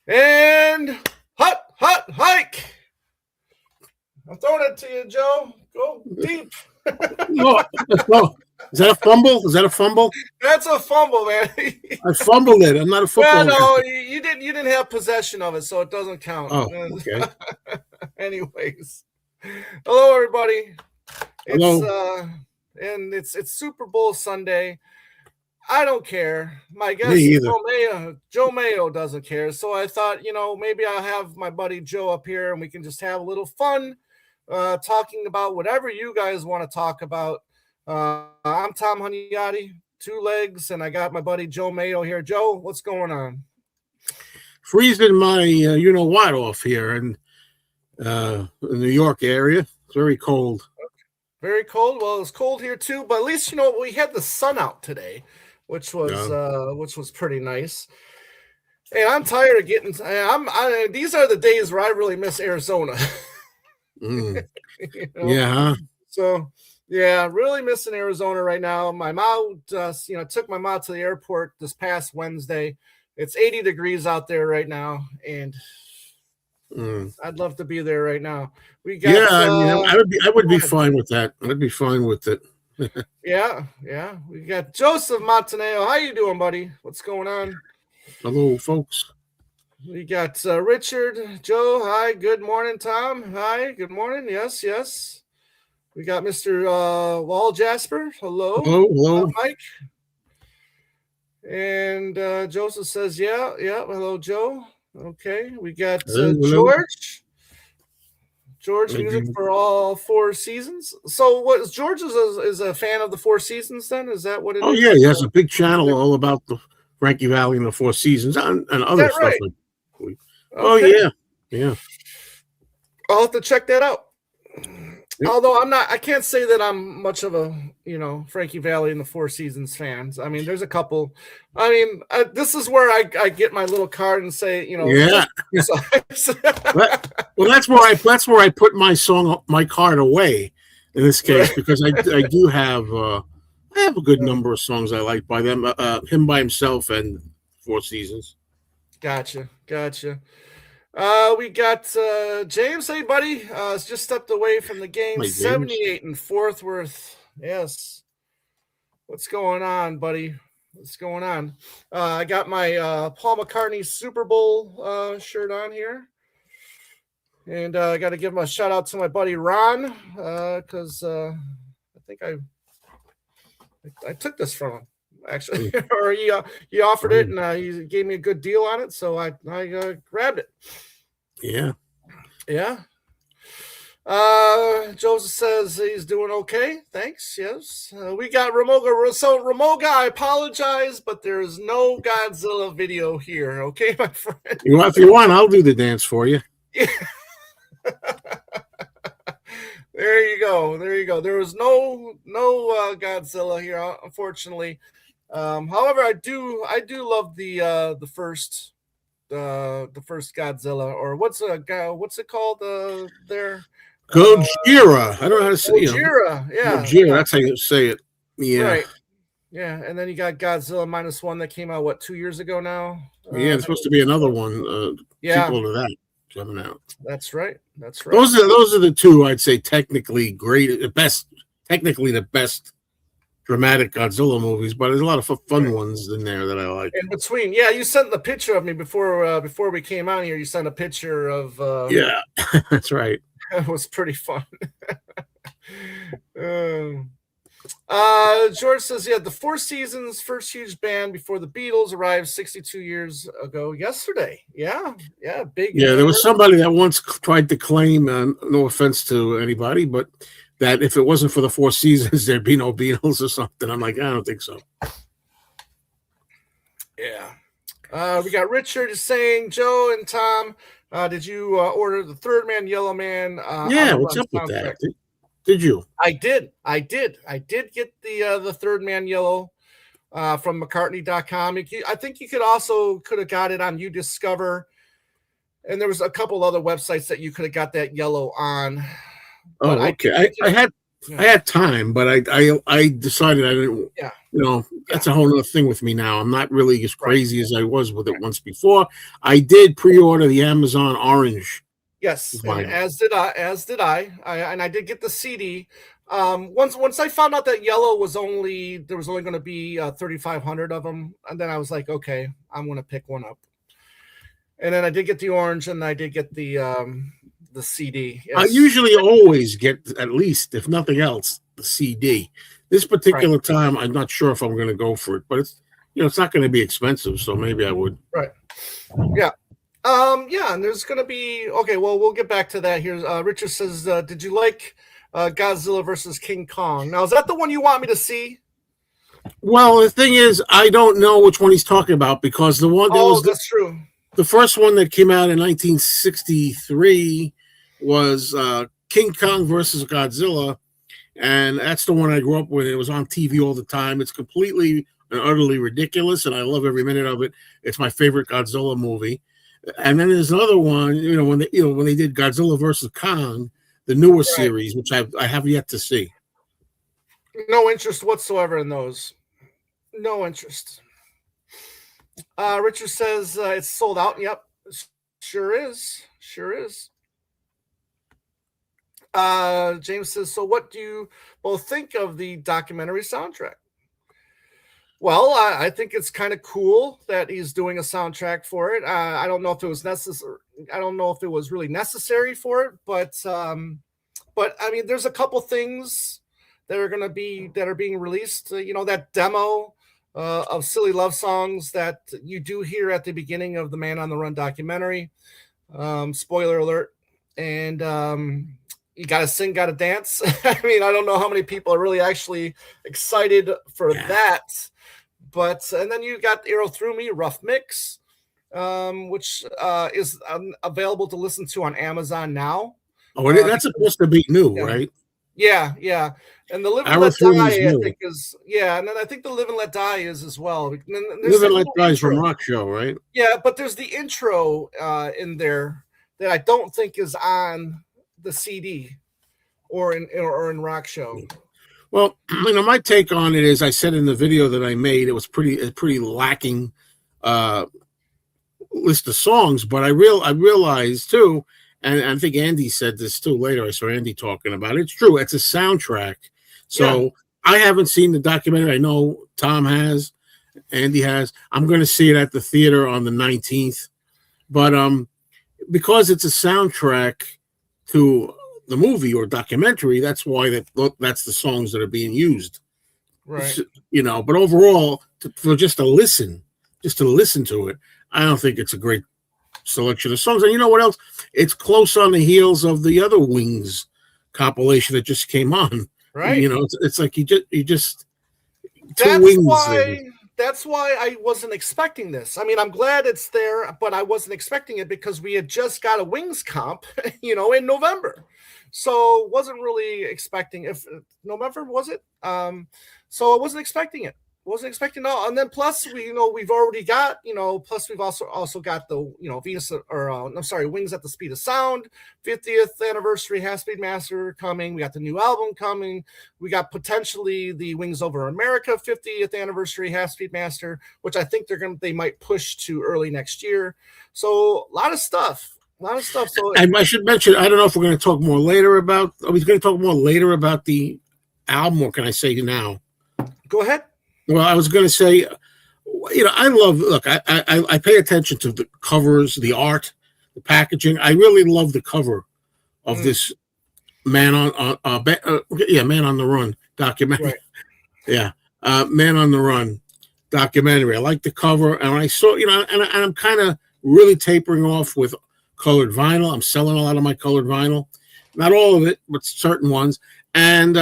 And hot hike. I'm throwing it to you, Joe. Go deep. No, is that a fumble? Is that a fumble? That's a fumble, man. I fumbled it. I'm not a football Well, no, guy. you didn't have possession of it, so it doesn't count. Oh, okay. Anyways, hello everybody. Hello. It's Super Bowl Sunday. I don't care. My guest Me either. Joe Mayo doesn't care. So I thought, maybe I'll have my buddy Joe up here and we can just have a little fun talking about whatever you guys want to talk about. I'm Tom Hunyadi, two legs, and I got my buddy Joe Mayo here. Joe, what's going on? Freezing my what off here in the New York area. It's very cold. Very cold. Well, it's cold here too, but at least we had the sun out today, which was pretty nice. And I'm tired of getting. These are the days where I really miss Arizona. Yeah. Huh? So yeah, really missing Arizona right now. My mom just took my mom to the airport this past Wednesday. It's 80 degrees out there right now, and I'd love to be there right now. We got. I would be fine with that. I'd be fine with it. Yeah. We got Joseph Montaneo. How you doing, buddy? What's going on? Hello, folks. We got Richard. Joe, hi. Good morning, Tom. Hi. Good morning. Yes. We got Mr. Wall Jasper. Hello. Hello. Mike. And Joseph says, yeah. Hello, Joe. Okay. We got George. George, music for all four seasons. So, what George is a fan of the Four Seasons? Then is that what it is? Oh yeah, he has a big channel all about the Frankie Valley and the Four Seasons and other stuff. Right? Oh yeah. I'll have to check that out. Yep. Although I can't say that I'm much of a Frankie Valley and the Four Seasons fans. I mean, there's a couple. I mean, this is where I get my little card and say, Yeah. Well, that's where I put my card away in this case, because I do have I have a good number of songs I like by them. Him by Himself and Four Seasons. Gotcha. We got James. Hey, buddy. Just stepped away from the game. 78 in Fort Worth. Yes. What's going on, buddy? What's going on? I got my Paul McCartney Super Bowl shirt on here. And I got to give him a shout out to my buddy Ron, because I think I took this from him, actually. Or he offered it, and he gave me a good deal on it, so I grabbed it. Yeah. Joseph says he's doing okay. Thanks. Yes. We got Ramoga. So Ramoga, I apologize, but there's no Godzilla video here. Okay, my friend. If you want, I'll do the dance for you. Yeah. There you go. There was no Godzilla here, unfortunately. However, I do love the first Godzilla, or what's it called? There, Gojira. I don't know how to say it. Gojira, yeah. Gojira, that's how you say it. Yeah. Right. Yeah, and then you got Godzilla -1 that came out 2 years ago now. Yeah, there's supposed to be another one. Sequel to that coming out. That's right. Those are the two I'd say technically the best dramatic Godzilla movies, but there's a lot of fun ones in there that I like. In between, yeah, you sent the picture of me before we came out here. You sent a picture of yeah, that's right. It was pretty fun. George says, yeah, the Four Seasons, first huge band before the Beatles, arrived 62 years ago yesterday. Yeah, big. Yeah, there was somebody that once tried to claim, no offense to anybody, but that if it wasn't for the Four Seasons, there'd be no Beatles or something. I'm like, I don't think so. Yeah. We got Richard is saying, Joe and Tom, did you order the Third Man, Yellow Man? Yeah, what's up with that? Did you? I did get the Third Man Yellow from McCartney.com. I think you could have got it on UDiscover, and there was a couple other websites that you could have got that yellow on. Oh, okay. I I had time, but I decided I didn't. Yeah. That's a whole other thing with me now. I'm not really as Right. crazy as I was with it once before. I did pre-order the Amazon Orange Yes, and vinyl. as did I. And I did get the CD. Once I found out that yellow was there was only going to be 3,500 of them, and then I was like, okay, I'm going to pick one up. And then I did get the orange, and I did get the CD. Yes. I usually always get at least, if nothing else, the CD. This particular time, I'm not sure if I'm going to go for it, but it's not going to be expensive, so maybe I would. Right. Yeah. Yeah, and there's going to be okay. Well, we'll get back to that here. Richard says, "Did you like Godzilla versus King Kong?" Now, is that the one you want me to see? Well, the thing is, I don't know which one he's talking about because that's true. The first one that came out in 1963 was King Kong versus Godzilla, and that's the one I grew up with. It was on TV all the time. It's completely and utterly ridiculous, and I love every minute of it. It's my favorite Godzilla movie. And then there's another one, when they did Godzilla versus Kong, the newer series, which I have yet to see. No interest whatsoever in those. No interest. Richard says it's sold out. Yep, sure is. Sure is. James says, so what do you both think of the documentary soundtrack? Well, I think it's kind of cool that he's doing a soundtrack for it. I don't know if it was necessary. I don't know if it was really necessary for it, but I mean, there's a couple things that are being released. That demo of silly love songs that you do hear at the beginning of the Man on the Run documentary. Spoiler alert. And you got to sing, got to dance. I mean, I don't know how many people are really actually excited for that. But, and then you got Arrow Through Me, Rough Mix, which is available to listen to on Amazon now. Oh, that's supposed to be new, right? Yeah. And the Live and Let Die, I think, is, and then I think the Live and Let Die is as well. Live and Let Die is from Rock Show, right? Yeah, but there's the intro in there that I don't think is on the CD or in Rock Show. Well, my take on it is, I said in the video that I made, it was pretty lacking list of songs, but I realized too, and I think Andy said this too later. I saw Andy talking about it. It's true. It's a soundtrack. So I haven't seen the documentary. I know Tom has, Andy has. I'm going to see it at the theater on the 19th, but because it's a soundtrack to the movie or documentary, that's why that's the songs that are being used, right? But overall, for just to listen to it, I don't think it's a great selection of songs. And you know what else? It's close on the heels of the other Wings compilation that just came on. Right? It's like you just that's Wings. That's why I wasn't expecting this. I mean, I'm glad it's there, but I wasn't expecting it because we had just got a Wings comp, in November. So wasn't really expecting if November was it. So I wasn't expecting it. Wasn't expecting all. And then plus we've already got, plus we've also got the, Venus Wings at the Speed of Sound, 50th anniversary Half Speed Master coming. We got the new album coming. We got potentially the Wings Over America 50th anniversary Half Speed Master, which I think they might push to early next year. So a lot of stuff. So I should mention, I don't know if we're going to talk more later about, are we going to talk more later about the album, or can I say now? Go ahead. Well, I was going to say, I pay attention to the covers, the art, the packaging. I really love the cover of this Man on the Run documentary. Right. Yeah. Man on the Run documentary. I like the cover. And I saw, and I'm kind of really tapering off with colored vinyl. I'm selling a lot of my colored vinyl. Not all of it, but certain ones. And,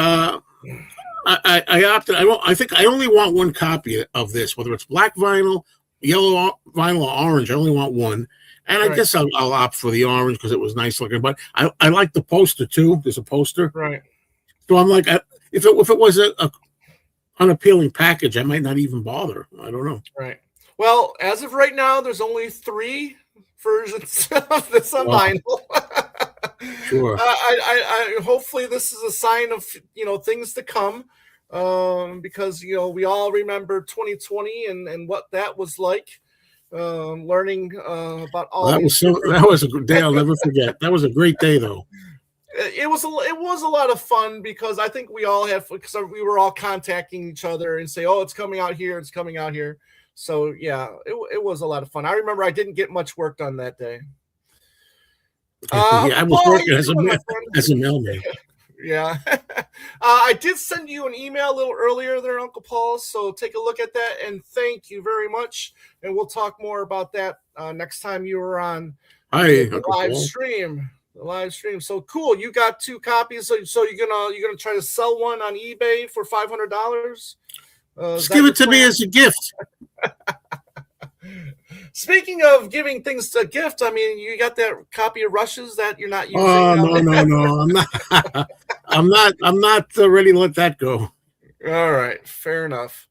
I opted. I think I only want one copy of this, whether it's black vinyl, yellow vinyl, or orange. I only want one, and I guess I'll opt for the orange because it was nice looking. But I like the poster too. There's a poster, right? So I'm like, if it was a unappealing package, I might not even bother. I don't know. Right. Well, as of right now, there's only 3 versions of this on vinyl. Sure. I hopefully this is a sign of things to come, because we all remember 2020 and what that was like, learning about all That these was different. that was a day I'll never forget. That was a great day, though. It was a lot of fun because I think we all had, because we were all contacting each other and say, oh, it's coming out here, it's coming out here. So yeah, it was a lot of fun. I remember I didn't get much work done that day. Yeah, I Uncle was Paul, how working you doing, my friend? as a mailman. Yeah. I did send you an email a little earlier there, Uncle Paul. So take a look at that and thank you very much. And we'll talk more about that next time you were on Hi, the Uncle live Paul. stream. The live stream. So cool. You got 2 copies. So you're gonna try to sell one on eBay for $500. Just give it to me as a gift. Speaking of giving things a gift, I mean, you got that copy of Rush's that you're not using. Oh no! I'm not. I'm not ready to let that go. All right, fair enough.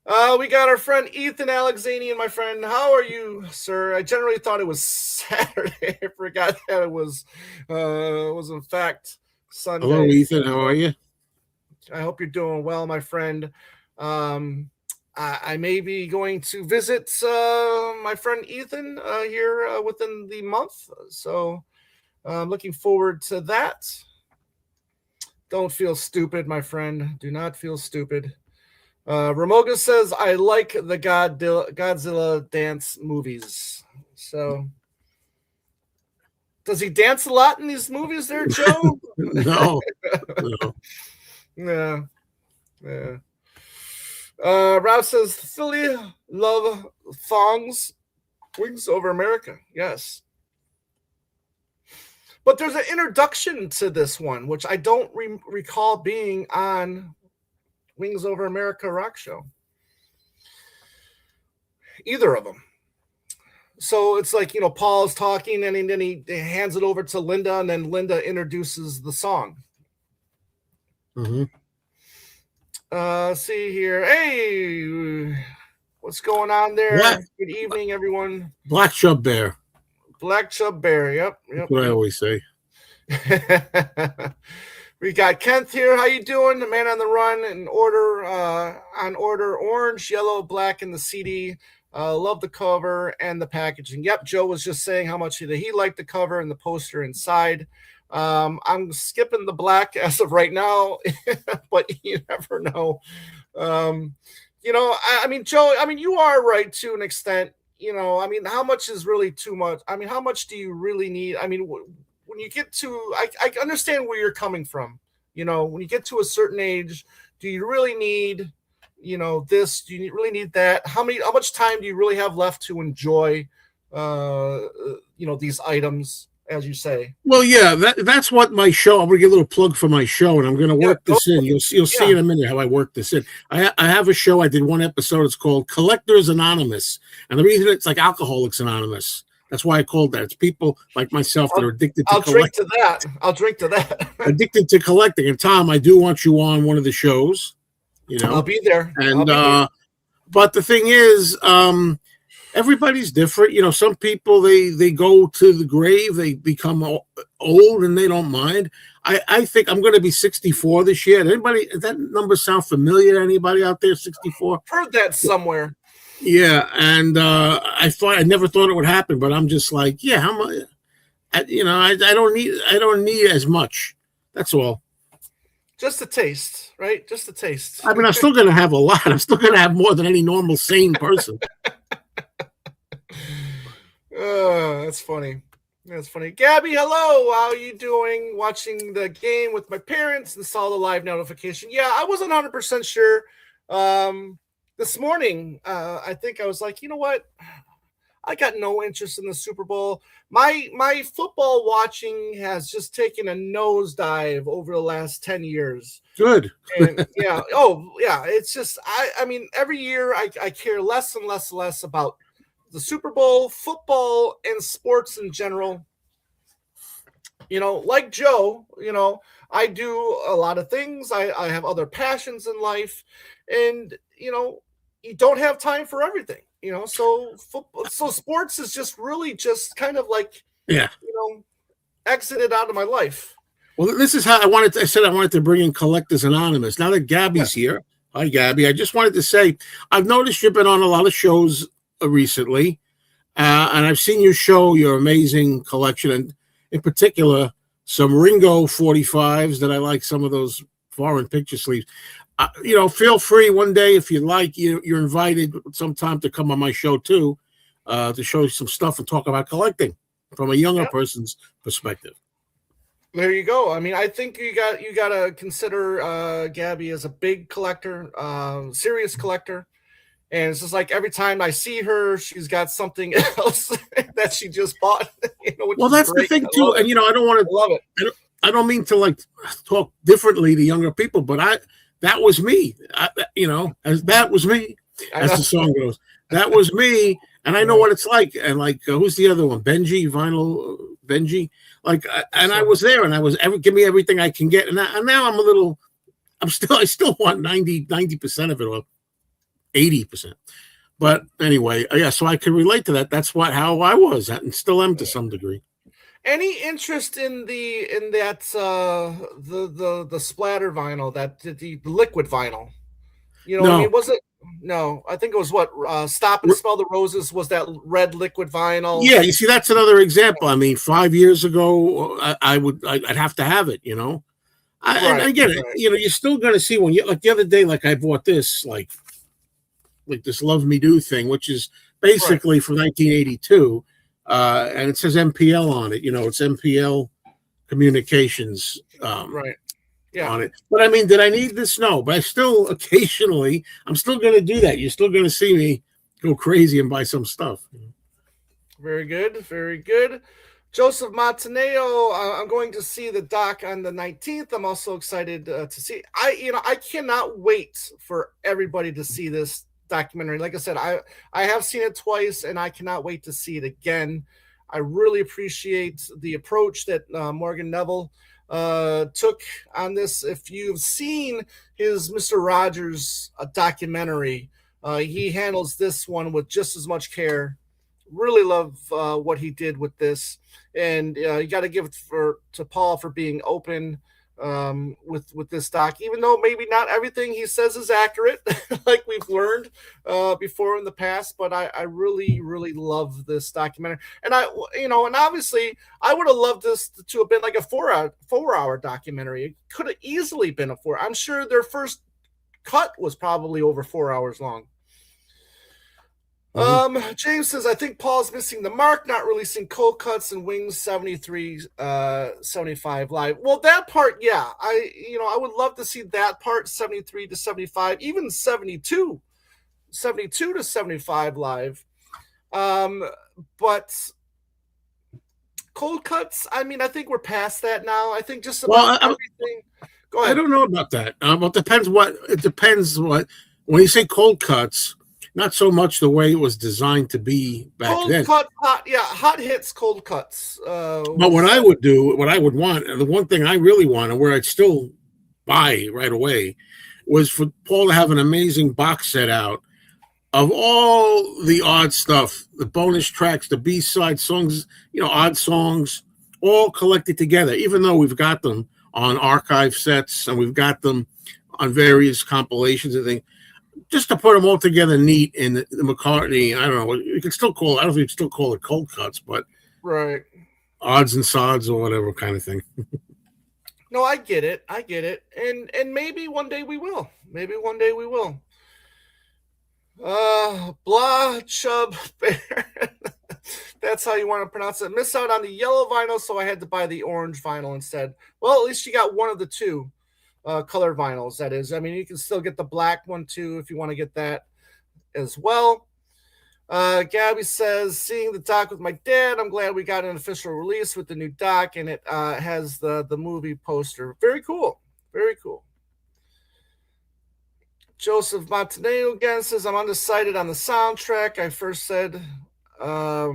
We got our friend Ethan Alexanian, my friend. How are you, sir? I generally thought it was Saturday. I forgot that it was in fact Sunday. Hello, Ethan. How are you? I hope you're doing well, my friend. I may be going to visit my friend Ethan here within the month. So I'm looking forward to that. Don't feel stupid, my friend. Do not feel stupid. Ramoga says, I like the Godzilla dance movies. So does he dance a lot in these movies there, Joe? No. Yeah. Ralph says, Philly love thongs, Wings Over America. Yes. But there's an introduction to this one, which I don't recall being on Wings Over America rock show. Either of them. So it's like, Paul's talking and then he hands it over to Linda and then Linda introduces the song. Mm-hmm. See here. Hey, what's going on there? What? Good evening, everyone. Black Chub Bear. Black Chub Bear. Yep. That's what I always say. We got Kent here. How you doing? The man on the run in order. On order, orange, yellow, black in the CD. Love the cover and the packaging. Yep. Joe was just saying how much he liked the cover and the poster inside. I'm skipping the black as of right now, but you never know. I mean, Joe, I mean, you are right to an extent. I mean, how much is really too much? I mean, how much do you really need? I mean, when you get to, I understand where you're coming from. When you get to a certain age, do you really need, this? Do you really need that? How much time do you really have left to enjoy, these items? As you say. Well, yeah, that's what my show. I'm gonna get a little plug for my show, and I'm gonna work this in. You'll see in a minute how I work this in. I have a show. I did one episode. It's called Collectors Anonymous, and the reason it's like Alcoholics Anonymous. That's why I called that. It's people like myself that are addicted to collecting. I'll drink to that. Addicted to collecting. And Tom, I do want you on one of the shows. I'll be there. And but the thing is, everybody's different. Some people they go to the grave, they become old and they don't mind. I think I'm going to be 64 this year. Does that number sound familiar to anybody out there? 64? Heard that somewhere. Yeah, and I never thought it would happen, but I'm just like, yeah, how much? I don't need as much. That's all. Just a taste, right? Just a taste. I mean, I'm still going to have a lot. I'm still going to have more than any normal sane person. That's funny. That's funny. Gabby, hello. How are you doing? Watching the game with my parents and saw the live notification. Yeah, I wasn't 100% sure. This morning, I think I was like, you know what? I got no interest in the Super Bowl. My football watching has just taken a nosedive over the last 10 years. Good. And yeah. Oh, yeah. It's just, I mean, every year I care less and less about the Super Bowl, football, and sports in general. Like Joe, I do a lot of things. I have other passions in life, and you don't have time for everything. So sports is just really just kind of like, exited out of my life. Well, this is how I said I wanted to bring in Collectors Anonymous. Now that Gabby's here, hi Gabby. I just wanted to say I've noticed you've been on a lot of shows recently, and I've seen you show your amazing collection, and in particular some Ringo 45s that I like. Some of those foreign picture sleeves. Feel free one day if you like. You're invited sometime to come on my show too, to show you some stuff and talk about collecting from a younger person's perspective. There you go. I mean, I think you got to consider Gabby as a big collector, serious collector, and it's just like every time I see her, she's got something else that she just bought. Well, that's the thing too, and I don't want to love it. I don't mean to like talk differently to younger people, but that was me. As that was me, as the song goes. That was me, and I know what it's like. And like, who's the other one? Benji. Like, and I was there, and I was give me everything I can get, and now I still want 90% of it, or 80%. But anyway, yeah. So I can relate to that. That's how I was, and still am to some degree. Any interest in that the splatter vinyl, that the liquid vinyl? No. I mean, was it? No, I think it was what Stop and Smell the Roses was that red liquid vinyl. Yeah, you see, that's another example. I mean, 5 years ago, I'd have to have it. And again, you're still going to see when like the other day, like I bought this like this Love Me Do thing, which is basically from 1982, and it says MPL on it. It's MPL Communications. On it. But I mean, did I need this? No, but I still occasionally, I'm still going to do that. You're still going to see me go crazy and buy some stuff. Very good. Very good. Joseph Montaneo, I'm going to see the doc on the 19th. I'm also excited to see. I cannot wait for everybody to see this documentary. Like I said, I have seen it twice, and I cannot wait to see it again. I really appreciate the approach that Morgan Neville took on this. If you've seen his Mr. Rogers documentary, he handles this one with just as much care. Really love what he did with this, and you got to give it to Paul for being open with this doc, even though maybe not everything he says is accurate, like we've learned before in the past. But I really, really love this documentary, and and obviously I would have loved this to have been like a 4-hour documentary. It could have easily been a 4. I'm sure their first cut was probably over 4 hours long. James says, I think Paul's missing the mark, not releasing cold cuts and Wings 73, 75 live. Well, that part, yeah. I would love to see that part, 73 to 75, even 72 to 75 live. But cold cuts, I mean, I think we're past that now. I think just about everything. Go ahead. I don't know about that. It depends what, when you say cold cuts, not so much the way it was designed to be back then. Hot hits, cold cuts. But what I would want, and the one thing I really want, and where I'd still buy right away, was for Paul to have an amazing box set out of all the odd stuff, the bonus tracks, the B-side songs, odd songs, all collected together, even though we've got them on archive sets and we've got them on various compilations and things. Just to put them all together neat in the McCartney, I don't know. You can still call it. I don't know if you can still call it cold cuts, but odds and sods or whatever kind of thing. No, I get it, and maybe one day we will. Blah Chub Bear. That's how you want to pronounce it. Miss out on the yellow vinyl, so I had to buy the orange vinyl instead. Well, at least you got one of the two. Color vinyls, that is. I mean, you can still get the black one too if you want to get that as well. Gabby says, seeing the doc with my dad, I'm glad we got an official release with the new doc, and it has the movie poster. Very cool. Joseph Montenegro again says, I'm undecided on the soundtrack. I first said I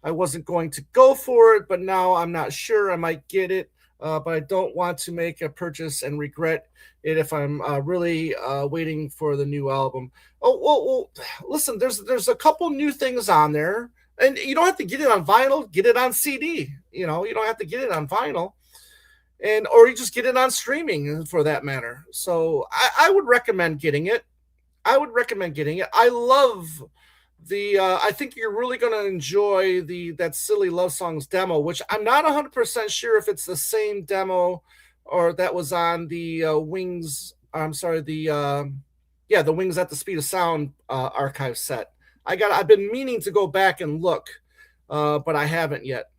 wasn't going to go for it, but now I'm not sure. I might get it. But I don't want to make a purchase and regret it if I'm really waiting for the new album. Oh, well, listen, there's a couple new things on there And you don't have to get it on vinyl, get it on CD. You don't have to get it on vinyl. Or you just get it on streaming for that matter. So I would recommend getting it. I love I think you're really going to enjoy that Silly Love Songs demo, which I'm not 100% sure if it's the same demo or that was on the Wings. I'm sorry, the Wings at the Speed of Sound archive set. I've been meaning to go back and look, but I haven't yet.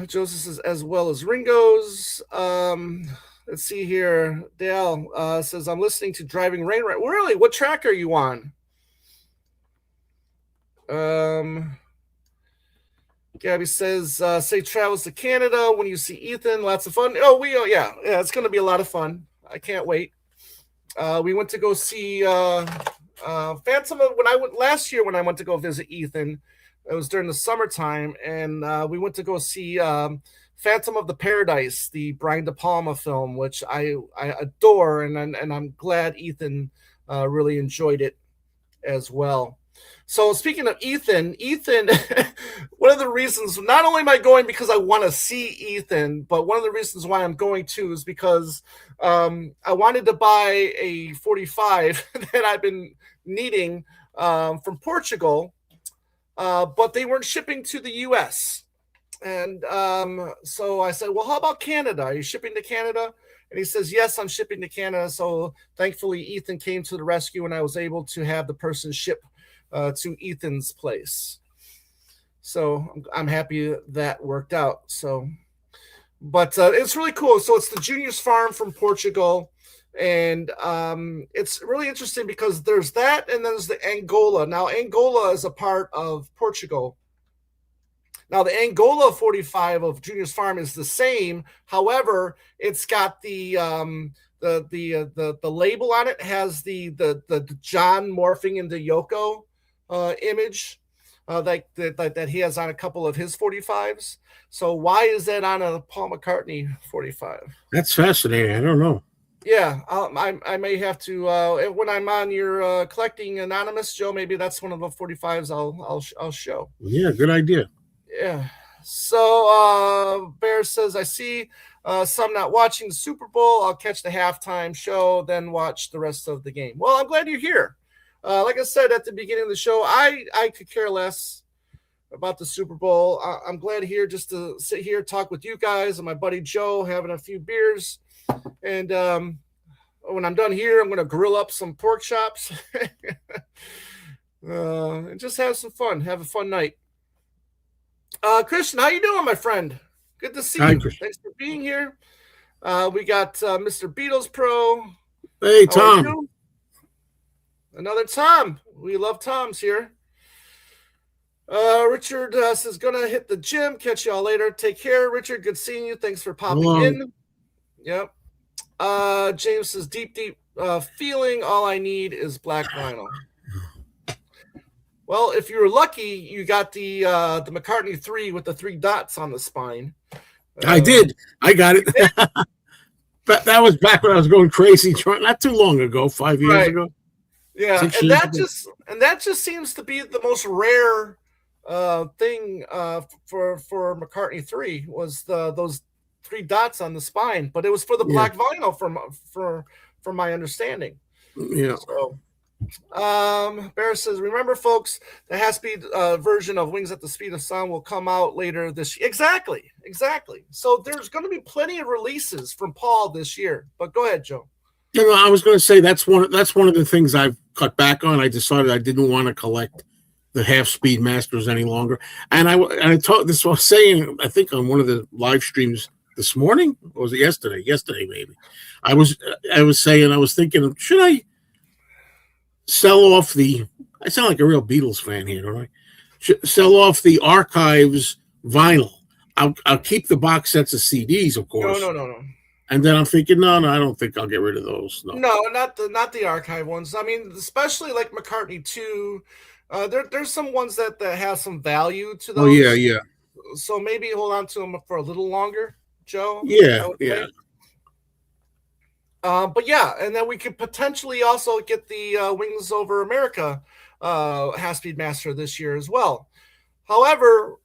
Joseph says, as well as Ringo's. Let's see here. Dale says, I'm listening to Driving Rain. Really? What track are you on? Gabby says, safe travels to Canada when you see Ethan. Lots of fun. Yeah, it's going to be a lot of fun. I can't wait. We went to go see Phantom when I went last year when I went to go visit Ethan. It was during the summertime, and we went to go see Phantom of the Paradise, the Brian De Palma film, which I adore, and I'm glad Ethan really enjoyed it as well. So speaking of Ethan, one of the reasons, not only am I going because I want to see Ethan, but one of the reasons why I'm going too is because I wanted to buy a 45 that I've been needing from Portugal, but they weren't shipping to the U.S. And so I said, well, how about Canada? Are you shipping to Canada? And he says, yes, I'm shipping to Canada. So thankfully, Ethan came to the rescue and I was able to have the person ship to Ethan's place. So I'm happy that worked out. So, but it's really cool. So it's the Junior's Farm from Portugal. And it's really interesting because there's that and there's the Angola. Now, Angola is a part of Portugal. Now, the Angola 45 of Junior's Farm is the same. However, it's got the label on it has the John morphing into Yoko image that he has on a couple of his 45s. So why is that on a Paul McCartney 45? That's fascinating. I don't know. Yeah, I may have to when I'm on your collecting anonymous, Joe. Maybe that's one of the 45s I'll show. Yeah, good idea. Yeah. So Bear says, I see some not watching the Super Bowl. I'll catch the halftime show, then watch the rest of the game. Well, I'm glad you're here. Like I said at the beginning of the show, I could care less about the Super Bowl. I'm glad here just to sit here, talk with you guys and my buddy Joe, having a few beers. And when I'm done here, I'm going to grill up some pork chops and just have some fun, have a fun night. Christian, how you doing, my friend? Good to see you. Christian. Thanks for being here. We got Mr. Beatles Pro. Hey, Tom. Another Tom. We love Toms here. Richard says, gonna hit the gym. Catch y'all later. Take care, Richard. Good seeing you. Thanks for popping in. Yep. James says, deep feeling. All I need is black vinyl. Well, if you were lucky, you got the McCartney 3 with the 3 dots on the spine. I did. I got it. But that was back when I was going crazy, not too long ago, 5 years ago. Yeah, and that just seems to be the most rare thing for McCartney 3 was those 3 dots on the spine, but it was for the black vinyl from my understanding. Yeah. So Barris says, remember, folks, the half-speed version of Wings at the Speed of Sound will come out later this year. Exactly. So there's going to be plenty of releases from Paul this year. But go ahead, Joe. I was going to say that's one of the things I've cut back on. I decided I didn't want to collect the half-speed masters any longer. And I told this. I was saying, I think on one of the live streams this morning, or was it yesterday? Yesterday, maybe. I was thinking, should I sell off I sound like a real Beatles fan here, don't I? Sell off the archives vinyl. I'll keep the box sets of CDs, of course. No. And then I'm thinking, no, I don't think I'll get rid of those. No, not the archive ones. I mean, especially like McCartney 2. There's some ones that have some value to those. Oh, yeah. So maybe hold on to them for a little longer, Joe. Yeah. But yeah, and then we could potentially also get the Wings Over America Half-Speed Master this year as well. However,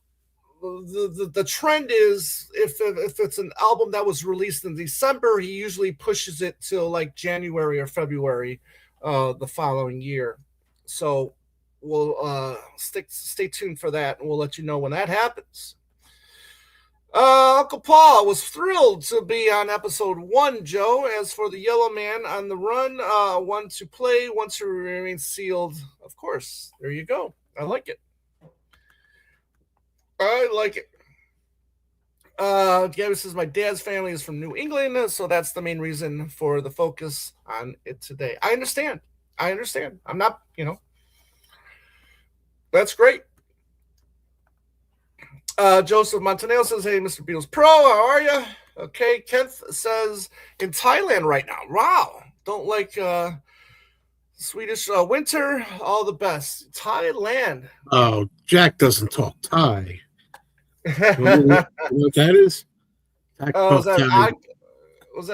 the trend is if it's an album that was released in December, he usually pushes it till like January or February the following year. So we'll stay tuned for that, and we'll let you know when that happens. Uncle Paul was thrilled to be on episode 1, Joe. As for the Yellow Man on the Run, one to play, one to remain sealed. Of course, there you go. I like it. I like it. Gabby says my dad's family is from New England, so that's the main reason for the focus on it today. I understand. I'm not, that's great. Joseph Montaneo says, hey, Mr. Beatles Pro, how are you? Okay, Kent says, in Thailand right now. Wow. Don't like Swedish winter. All the best. Thailand. Oh, Jack doesn't talk Thai. You know what that is? Was that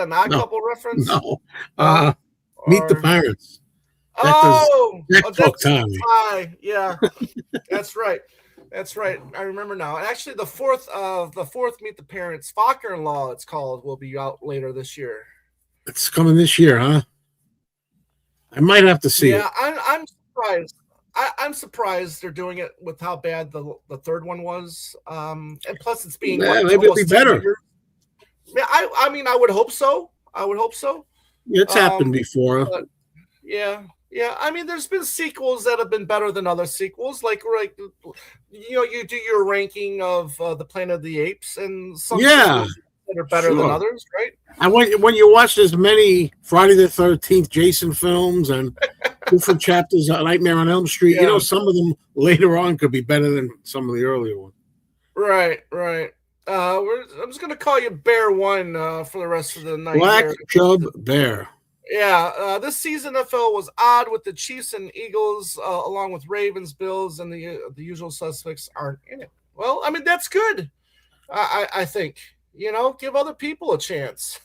an odd couple reference? No. Meet the Parents. Jack talk Thai. Yeah, that's right. That's right. I remember now. And actually, the fourth Meet the Parents, Father-in-Law, it's called, will be out later this year. It's coming this year, huh? I might have to see it. Yeah, I'm surprised. I'm surprised they're doing it with how bad the third one was. And plus, it's being maybe it'll be better. Yeah, I mean, I would hope so. It's happened before. Yeah. I mean, there's been sequels that have been better than other sequels. Like you do your ranking of the Planet of the Apes, and some sequels that are better than others, right? And when you watch as many Friday the 13th Jason films and different chapters of Nightmare on Elm Street, some of them later on could be better than some of the earlier ones. Right. I'm just gonna call you Bear One for the rest of the night. Black Chub Bear. Yeah, this season NFL was odd with the Chiefs and Eagles, along with Ravens, Bills, and the usual suspects aren't in it. Well, I mean, that's good. I think, give other people a chance.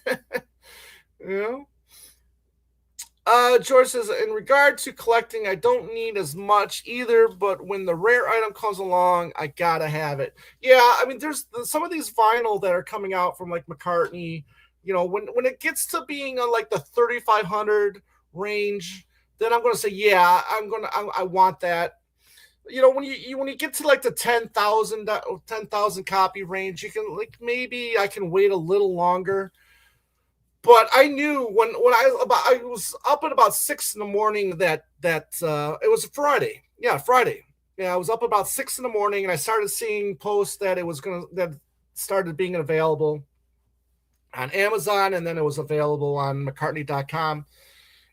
George says, in regard to collecting, I don't need as much either, but when the rare item comes along, I gotta have it. Yeah, I mean, there's some of these vinyl that are coming out from like McCartney. When it gets to being like the 3,500 range, then I'm going to say, yeah, I want that. When you get to like the 10,000 copy range, you can maybe I can wait a little longer. But I knew when I was up at about 6 in the morning that it was a Friday. Yeah, Friday. Yeah, I was up about 6 in the morning and I started seeing posts that that started being available on Amazon, and then it was available on McCartney.com.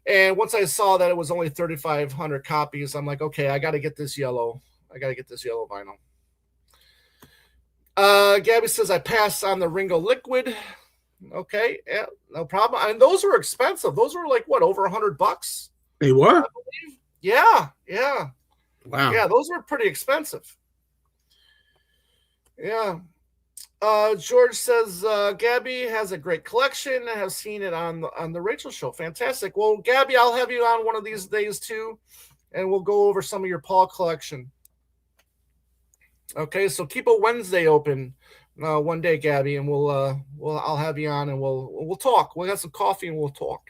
And once I saw that it was only 3,500 copies, I'm like, okay, I got to get this yellow. vinyl. Gabby says I passed on the Ringo Liquid. Okay, yeah, no problem. And those were expensive. Those were like what, over $100? They were? I believe. Yeah. Wow. Yeah, those were pretty expensive. Yeah. George says Gabby has a great collection. I have seen it on the Rachel Show. Fantastic. Well, Gabby, I'll have you on one of these days too, and we'll go over some of your Paul collection. Okay, so keep a Wednesday open one day, Gabby, and I'll have you on and we'll talk. We'll have some coffee and we'll talk.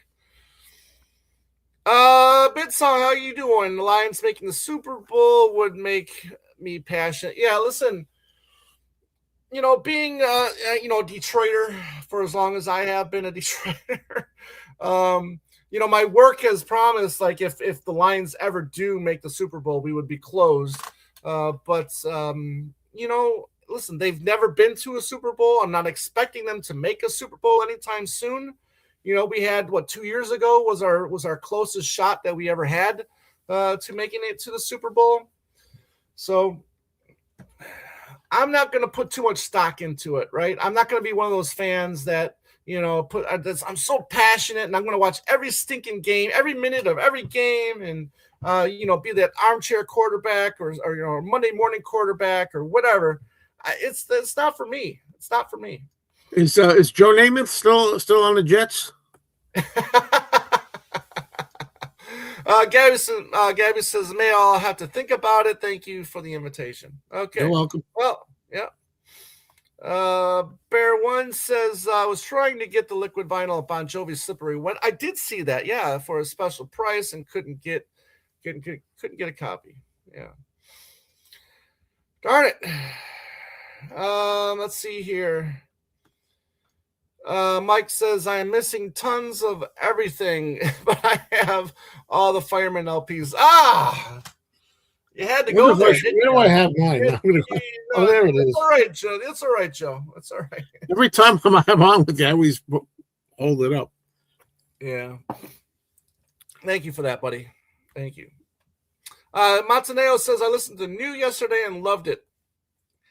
Bitsong, how you doing? The Lions making the Super Bowl would make me passionate. Yeah, listen. Being a Detroiter for as long as I have been a Detroiter, my work has promised, like if the Lions ever do make the Super Bowl, we would be closed. But listen, they've never been to a Super Bowl. I'm not expecting them to make a Super Bowl anytime soon. We had 2 years ago was our closest shot that we ever had to making it to the Super Bowl. So I'm not going to put too much stock into it, right? I'm not going to be one of those fans that, I'm so passionate and I'm going to watch every stinking game, every minute of every game, and, be that armchair quarterback or Monday morning quarterback or whatever. It's not for me. It's not for me. Is Joe Namath still on the Jets? Gabby says, may I'll have to think about it. Thank you for the invitation. Okay. You're welcome. Well, yeah. Bear One says, I was trying to get the liquid vinyl of Bon Jovi's Slippery When. I did see that, yeah, for a special price and couldn't get a copy. Yeah. Darn it. Let's see here. Mike says, I am missing tons of everything, but I have all the Fireman LPs. You had to go there. Where do I have mine? Oh, there it is. It's all right, Joe. It's all right, Joe. It's all right. Every time I'm on with you, I always hold it up. Yeah. Thank you for that, buddy. Thank you. Montaneo says, I listened to New yesterday and loved it.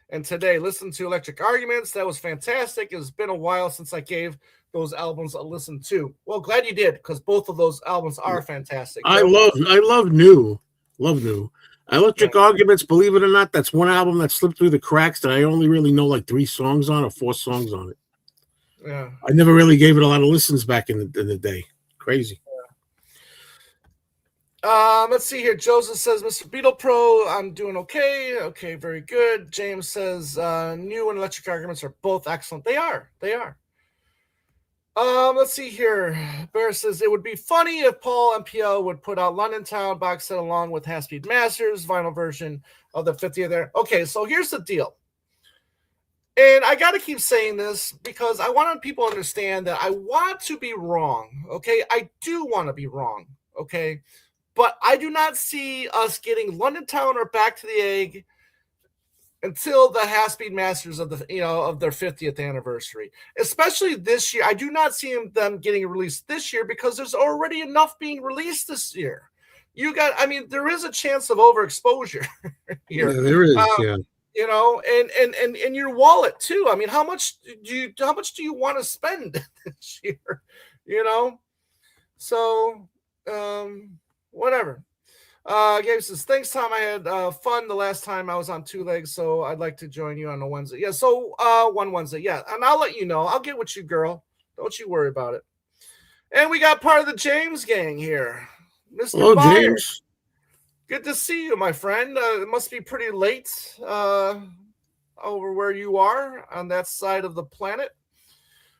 And today, listened to Electric Arguments. That was fantastic. It's been a while since I gave those albums a listen to. Well, glad you did, because both of those albums are fantastic. I love New. Love New. Electric Arguments, believe it or not, that's one album that slipped through the cracks that I only really know like 3 songs on or 4 songs on it. Yeah. I never really gave it a lot of listens back in the day. Crazy. Let's see here. Joseph says, Mr. Beetle Pro, I'm doing okay. Okay, very good. James says, New and Electric Arguments are both excellent. They are. Let's see here. Bear says, it would be funny if Paul MPL would put out London Town box set along with Half-Speed Masters vinyl version of the 50th there. Okay, so here's the deal. And I got to keep saying this because I want people to understand that I want to be wrong, okay? I do want to be wrong, okay? But I do not see us getting London Town or Back to the Egg until the Half-Speed Masters of of their 50th anniversary, especially this year. I do not see them getting released this year because there's already enough being released this year. There is a chance of overexposure here. Yeah, there is. And your wallet too. I mean, how much do you want to spend this year? So whatever. Gabe says, thanks, Tom. I had fun the last time I was on 2 legs, so I'd like to join you on a Wednesday. Yeah, so one Wednesday. Yeah, and I'll let you know. I'll get with you, girl. Don't you worry about it. And we got part of the James gang here. Mr. Hello, Byers. James. Good to see you, my friend. It must be pretty late over where you are on that side of the planet.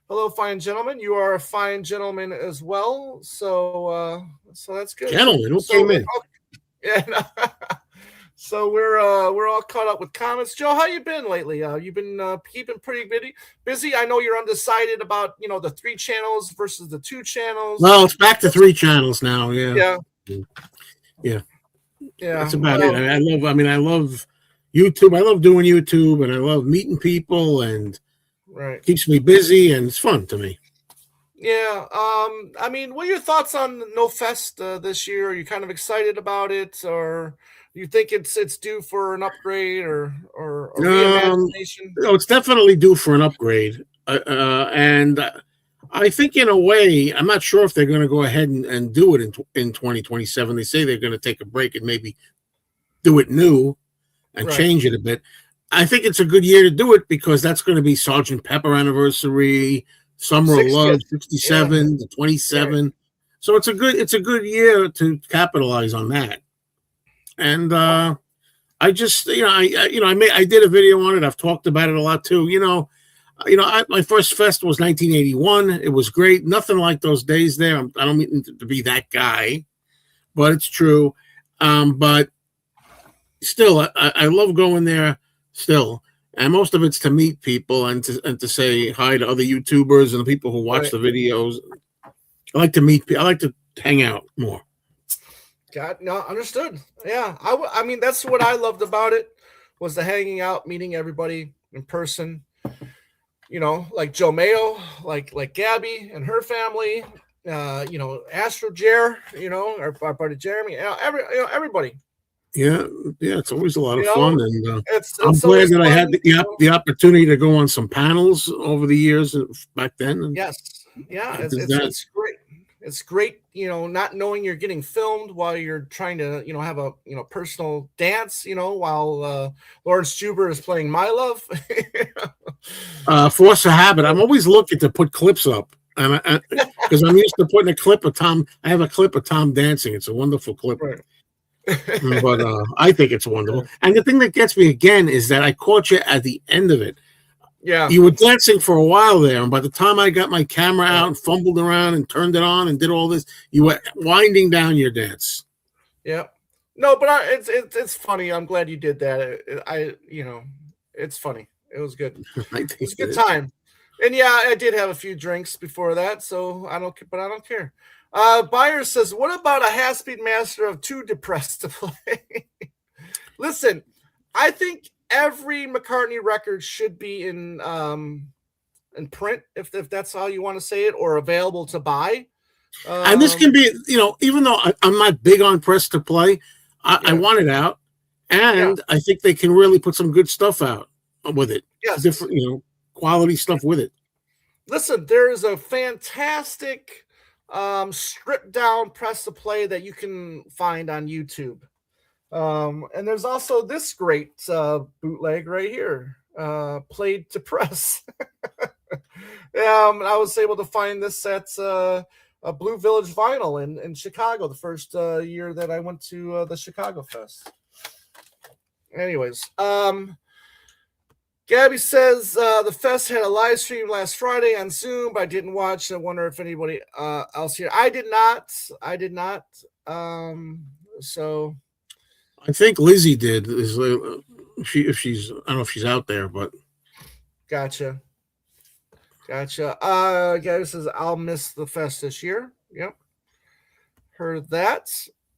Hello, fine gentlemen. You are a fine gentleman as well. So that's good. Gentlemen, who came in? Yeah. So we're all caught up with comments. Joe, how you been lately? You've been keeping pretty busy. I know you're undecided about the 3 channels versus the 2 channels. Well, it's back to 3 channels now. Yeah. That's about it. I love YouTube. I love doing YouTube, and I love meeting people, and keeps me busy, and it's fun to me. Yeah. What are your thoughts on No Fest this year? Are you kind of excited about it, or you think it's due for an upgrade or reimagination? It's definitely due for an upgrade, and I think in a way, I'm not sure if they're going to go ahead and do it in 2027. They say they're going to take a break and maybe do it new and change it a bit. I think it's a good year to do it because that's going to be Sgt. Pepper anniversary, Summer of Love, 67, the 27. Right. So it's a good year to capitalize on that. And I just I did a video on it. I've talked about it a lot too. My first fest was 1981. It was great. Nothing like those days there. I don't mean to be that guy, but it's true. But still, I love going there still. And most of it's to meet people and to say hi to other YouTubers and the people who watch the videos. I like to meet people. I like to hang out more. Understood. Yeah. I mean, that's what I loved about it was the hanging out, meeting everybody in person. Like Joe Mayo, like Gabby and her family, Astro Jer, our buddy Jeremy, everybody. Yeah, it's always a lot of fun, and I'm glad that I had the opportunity to go on some panels over the years back then. And yes, it's great. It's great, not knowing you're getting filmed while you're trying to, have a personal dance, while Lawrence Juber is playing My Love. Force of habit. I'm always looking to put clips up and because I'm used to putting a clip of Tom. I have a clip of Tom dancing. It's a wonderful clip. Right. But I think it's wonderful. And the thing that gets me again is that I caught you at the end of it. Yeah. You were dancing for a while there, and by the time I got my camera out and fumbled around and turned it on and did all this, you were winding down your dance. Yeah. No, but it's funny. I'm glad you did that. It's funny. It was good. It was a good time. And yeah, I did have a few drinks before that, so I don't care. Buyer says, what about a half-speed master of Too Depressed to Play? Listen, I think every McCartney record should be in print, if that's how you want to say it, or available to buy. And this can be, even though I'm not big on press to play, I want it out, and I think they can really put some good stuff out with it. Yes. Different, quality stuff with it. Listen, there is a fantastic stripped down press to play that you can find on YouTube. And there's also this great bootleg right here, played to press. I was able to find this at a Blue Village Vinyl in Chicago, the first year that I went to the Chicago Fest. Anyways, Gabby says the fest had a live stream last Friday on Zoom, but I didn't watch. I wonder if anybody else here. I did not. So I think Lizzie did. If she's, I don't know if she's out there, but gotcha. Gabby says I'll miss the fest this year. Yep, heard that.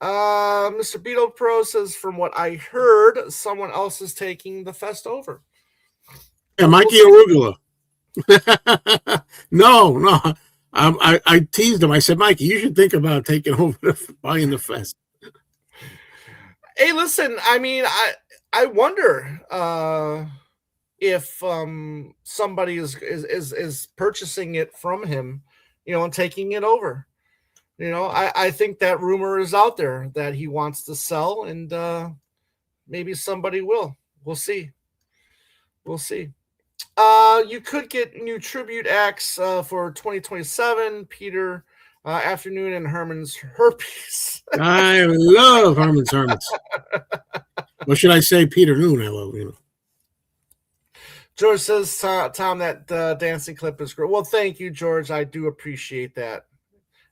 Mr. Beetle Pro says, from what I heard, someone else is taking the fest over. Yeah, Mikey Arugula. No. I teased him. I said, Mikey, you should think about taking over buying the fest. Hey, listen, I mean, I wonder if somebody is purchasing it from him, and taking it over. I think that rumor is out there that he wants to sell, and maybe somebody will. We'll see. You could get new tribute acts for 2027. Peter Afternoon and Herman's Herpes. I love Herman's Hermits. What should I say? Peter Noon, I love, George says, Tom, that dancing clip is great. Well, thank you, George. I do appreciate that.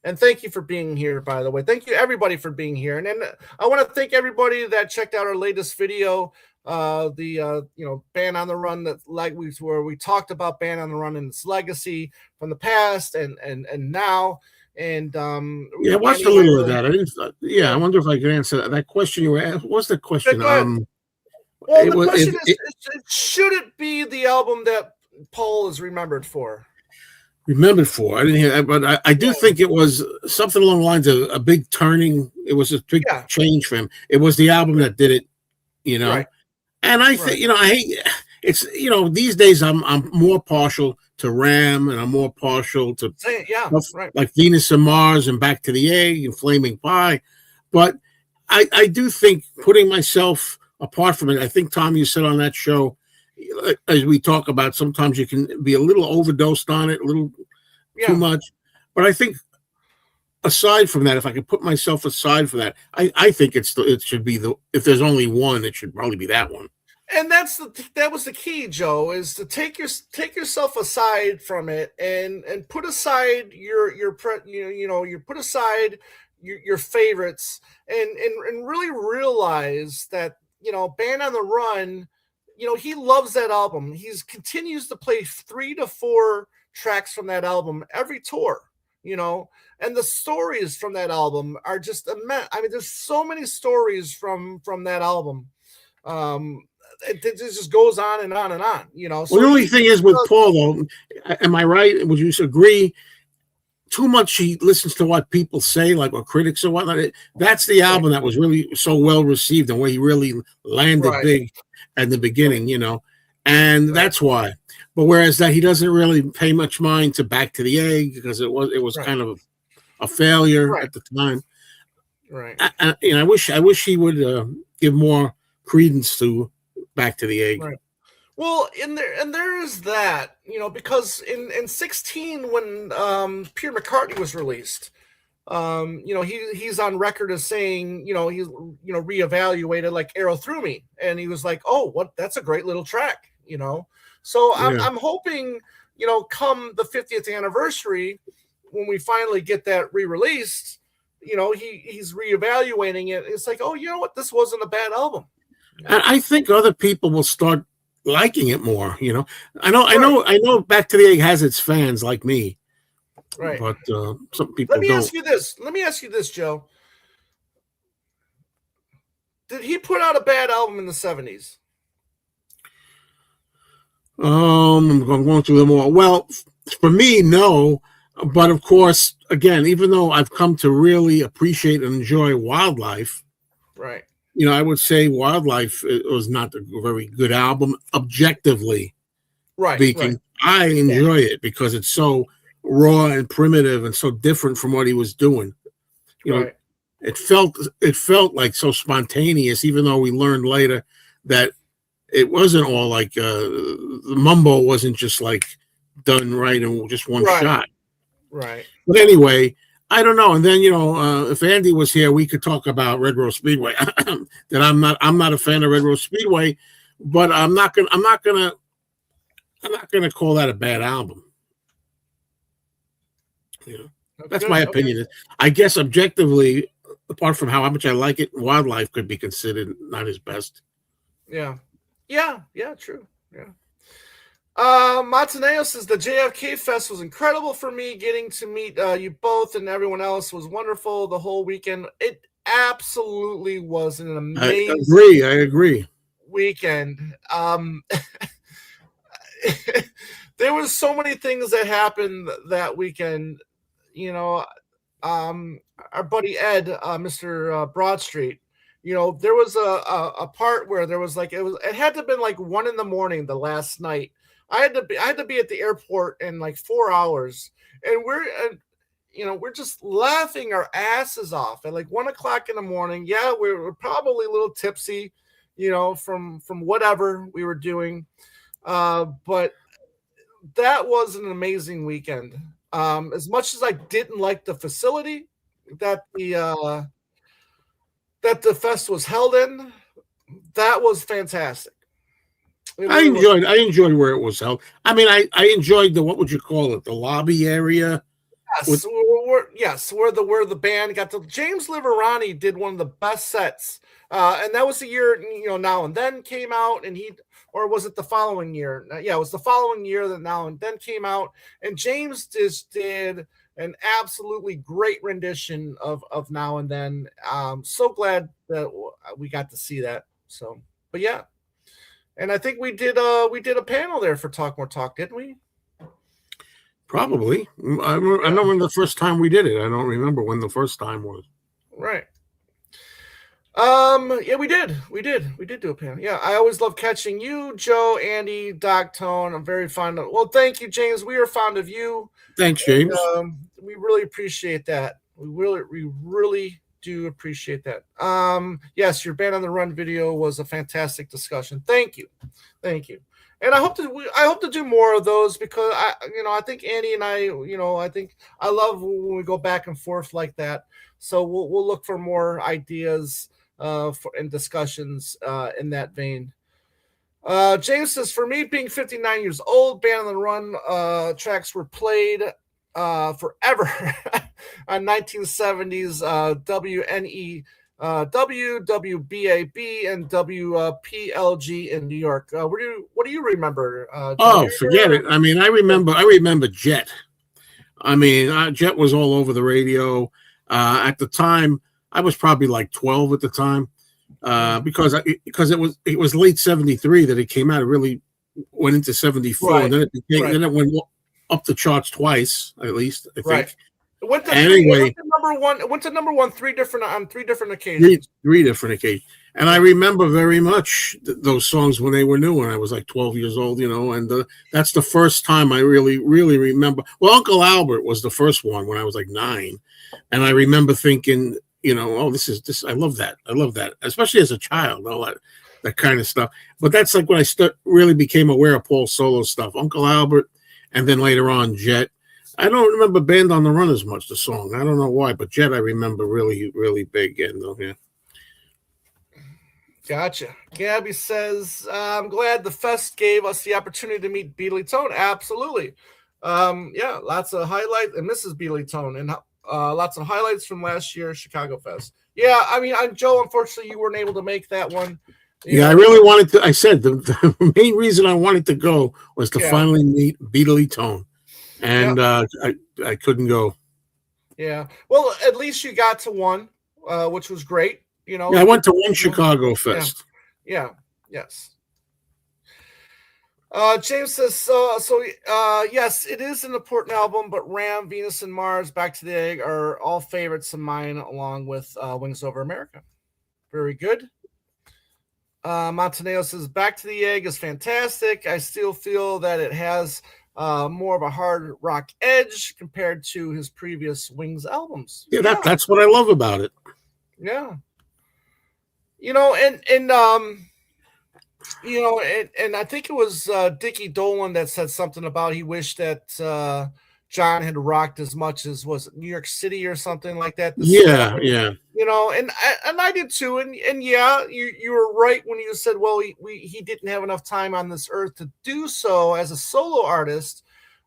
And thank you for being here, by the way. Thank you, everybody, for being here. And then I want to thank everybody that checked out our latest video, the Band on the Run, where we talked about Band on the Run and its legacy from the past and now. And I watched a little of that. I didn't. I wonder if I could answer that question you were asked. What's the question? Well, the question is, should it be the album that Paul is remembered for? Remembered for? I didn't hear that, but I do think it was something along the lines of a big turning. It was a big change for him. It was the album that did it, Right. And I think, I hate it's, these days I'm more partial to Ram, and I'm more partial to like Venus and Mars and Back to the Egg and Flaming Pie. But I do think putting myself apart from it, I think, Tom, you said on that show, as we talk about, sometimes you can be a little overdosed on it, a little too much. But I think aside from that, if I could put myself aside from that, I think it should be if there's only one, it should probably be that one. And that was the key, Joe, is to take yourself aside from it and put aside you put aside your favorites and really realize that Band on the Run, he loves that album. He continues to play 3 to 4 tracks from that album every tour, and the stories from that album are just immense. I mean, there's so many stories from that album. It just goes on and on and on, So the only thing is with Paul, though, am I right? Would you agree? Too much he listens to what people say, like what critics or whatnot. That's the album that was really so well received and where he really landed big at the beginning, and that's why. But whereas that he doesn't really pay much mind to Back to the Egg because it was kind of a failure at the time. Right. I wish he would give more credence to Back to the Egg. Right. Well, there is that, because in 16 when Pierre McCartney was released, he's on record as saying, he's reevaluated like Arrow Through Me, and he was like, oh, what, that's a great little track, So Yeah. I'm hoping, come the 50th anniversary, when we finally get that re-released, he's reevaluating it. It's like, oh, you know what, this wasn't a bad album. And I think other people will start liking it more. I Right. know. Back to the Egg has its fans like me, Right. but some people Let me don't. ask you this. Let me ask you this, Joe. Did he put out a bad album in the 70s? I'm going through them all. Well, for me, no. But of course, again, even though I've come to really appreciate and enjoy Wildlife, Right. I would say Wildlife was not a very good album, objectively Right. speaking. Right. I enjoy it because it's so raw and primitive and so different from what he was doing. Right. It felt like so spontaneous, even though we learned later that it wasn't all like the mumbo wasn't just like done right and just one shot. Right. But anyway, I don't know. And then if Andy was here, we could talk about Red Rose Speedway. That I'm not a fan of Red Rose Speedway, but I'm not gonna call that a bad album. That's my opinion. Okay. I guess objectively, apart from how much I like it, Wildlife could be considered not his best. Yeah. True. Yeah. Montaneo says the JFK Fest was incredible for me. Getting to meet you both and everyone else was wonderful the whole weekend. It absolutely was an amazing. I agree. Weekend. There was so many things that happened that weekend. Our buddy Ed, Mr. Broadstreet, there was a part where there was like it had to have been like 1 a.m. the last night. I had to be at the airport in like 4 hours, and we're just laughing our asses off at like 1 o'clock in the morning. Yeah, we were probably a little tipsy, from whatever we were doing, but that was an amazing weekend. As much as I didn't like the facility that the fest was held in, that was fantastic. I enjoyed where it was held. I mean, I enjoyed what would you call it? The lobby area. Yes, where the band got to. James Liverani did one of the best sets, and that was the year Now and Then came out, and or was it the following year? Yeah, it was the following year that Now and Then came out, and James just did an absolutely great rendition of Now and Then. So glad that we got to see that. So, but yeah, and I think we did a panel there for Talk More Talk, didn't we? Probably. I know when the first time we did it. I don't remember when the first time was. Right. Yeah, we did do a panel. Yeah, I always love catching you, Joe, Andy, Doc, Tone. I'm very fond of. Well, thank you, James. We are fond of you. Thanks, James. And, we really appreciate that. We really do appreciate that. Yes, your Band on the Run video was a fantastic discussion. Thank you. And I hope to do more of those, because I think Andy and I think I love when we go back and forth like that. So we'll look for more ideas and discussions in that vein. James says, for me, being 59 years old, Band on the Run tracks were played forever on 1970s WNE. WBAB and WPLG in New York. What do you remember? Forget it. I mean, I remember Jet. I mean, Jet was all over the radio. At the time, I was probably like 12 at the time, because it was late 73 that it came out. It really went into 74, right. And then it went up the charts twice, at least, I think. Right. It went to number one on three different occasions. Three different occasions. And I remember very much those songs when they were new, when I was like 12 years old, and that's the first time I really, really remember. Well, Uncle Albert was the first one when I was like 9. And I remember thinking, oh, this, I love that. I love that, especially as a child. that kind of stuff. But that's like when I really became aware of Paul's solo stuff. Uncle Albert, and then later on Jet. I don't remember Band on the Run as much, the song. I don't know why, but Jet I remember really, really big. And yeah. Gotcha. Gabby says, I'm glad the fest gave us the opportunity to meet Beatley Tone. Absolutely. Yeah, lots of highlights, and Mrs. Beatley Tone, and lots of highlights from last year's Chicago Fest. Yeah, I mean, Joe, unfortunately, you weren't able to make that one. I really wanted to. I said the main reason I wanted to go was to finally meet Beatley Tone, and I couldn't go. Yeah, well, at least you got to one, which was great. I went to one Chicago Fest. Yeah. Yes. James says, yes, it is an important album, but Ram, Venus, and Mars, Back to the Egg are all favorites of mine, along with Wings Over America. Very good. Montenegro says, Back to the Egg is fantastic. I still feel that it has more of a hard rock edge compared to his previous Wings albums. Yeah, that's what I love about it. Yeah. And I think it was Dickie Dolan that said something about he wished that John had rocked as much as was New York City or something like that. Yeah. And I did too. And yeah, you were right when you said, well, he didn't have enough time on this earth to do so as a solo artist.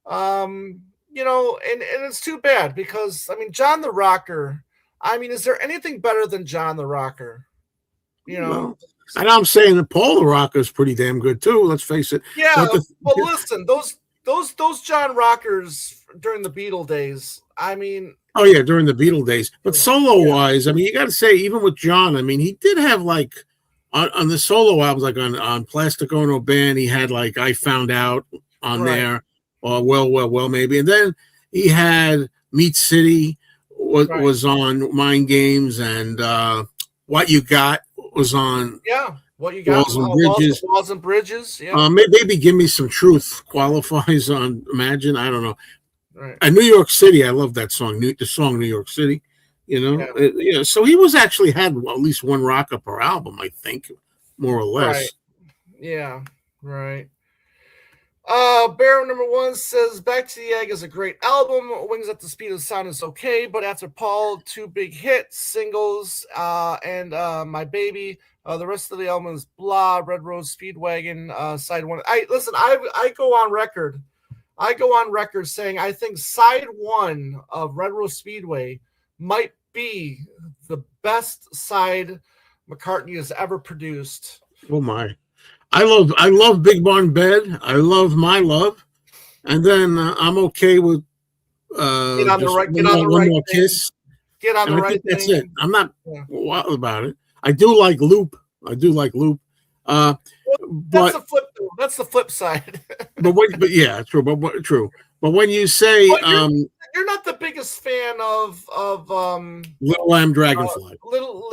And it's too bad because, I mean, John the Rocker, I mean, is there anything better than John the Rocker? Well, and I'm saying that Paul the Rocker is pretty damn good too. Let's face it. Yeah, listen, those John Rockers during the Beatle days. I mean, oh yeah, during the Beatle days. But solo wise, I mean, you got to say, even with John, I mean, he did have like on the solo albums, like on Plastic Ono Band, he had like I Found Out on there, or well, maybe, and then he had Meat City was on Mind Games, and What You Got was on What You Got, Walls and Bridges. Yeah, maybe Give Me Some Truth qualifies on Imagine. I don't know. Right. And New York City, I love that song. The song New York City. So he was actually had at least one rocker per album, I think, more or less. Right. Yeah. Right. Barrow number 1 says Back to the Egg is a great album. Wings at the Speed of Sound is okay, but after Paul, 2 big hits, singles, and My Baby. The rest of the album is blah. Red Rose Speedwagon, side 1. I go on record. Saying I think side 1 of Red Rose Speedway might be the best side McCartney has ever produced. Oh my. I love Big Barn Bed. I love My Love, and then I'm okay with Get on the Right Kiss. Get on the Right Thing. That's it. I'm not wild about it. I do like Loop. That's the flip side. but yeah, true. But true. But when you say you're not the biggest fan of Little Lamb Dragonfly. Little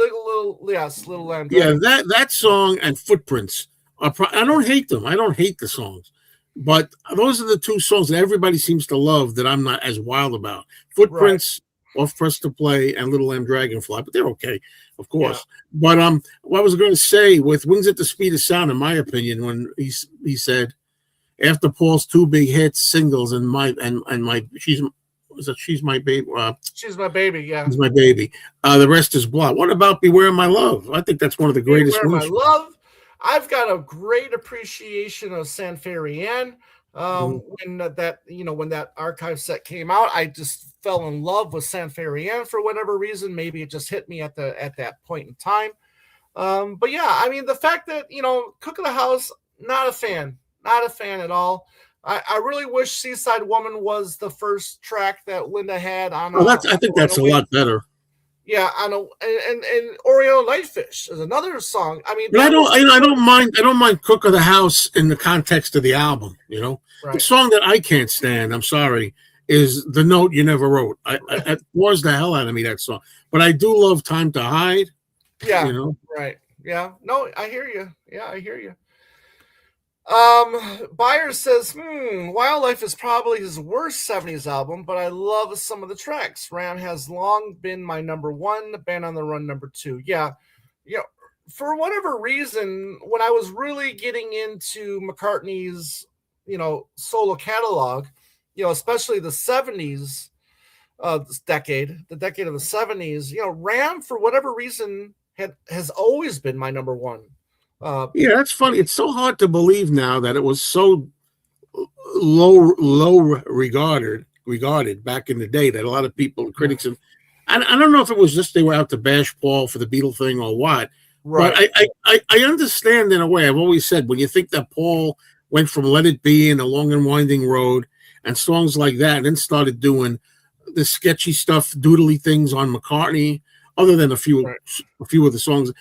Lamb Dragonfly. Yeah, that song and Footprints. I don't hate them. I don't hate the songs, but those are the 2 songs that everybody seems to love that I'm not as wild about. Footprints, Off Press to Play, and Little Lamb Dragonfly, but they're okay, of course. Yeah. But what I was going to say with Wings at the Speed of Sound, in my opinion, when he said after Paul's 2 big hits, singles, and She's My Baby. She's My Baby, yeah. She's My Baby. The rest is blah. What about Beware My Love? I think that's one of the greatest ones. Beware My Love. I've got a great appreciation of San Ferrian. When that archive set came out, I just fell in love with San Ferrian for whatever reason. Maybe it just hit me at that point in time. But yeah, I mean, the fact that, Cook of the House, not a fan at all. I really wish Seaside Woman was the first track that Linda had on. I think that's a lot better. Yeah, and Oriental Nightfish is another song. I mean, but I don't mind Cook of the House in the context of the album. The song that I can't stand, I'm sorry, is The Note You Never Wrote. It bores the hell out of me, that song. But I do love Time to Hide. Yeah, right. Yeah, no, I hear you. Yeah, I hear you. Byers says, Wildlife is probably his worst 70s album, but I love some of the tracks. Ram has long been my number 1, Band on the Run number 2. Yeah. for whatever reason, when I was really getting into McCartney's, solo catalog, especially the 70s, this decade, the decade of the 70s, Ram, for whatever reason, has always been my number one. Yeah, that's funny. It's so hard to believe now that it was so low regarded back in the day that a lot of people, critics, and I don't know if it was just they were out to bash Paul for the Beatle thing or what. Right. But I understand in a way. I've always said when you think that Paul went from Let It Be and A Long and Winding Road and songs like that, and then started doing the sketchy stuff, doodly things on McCartney, other than a few of the songs.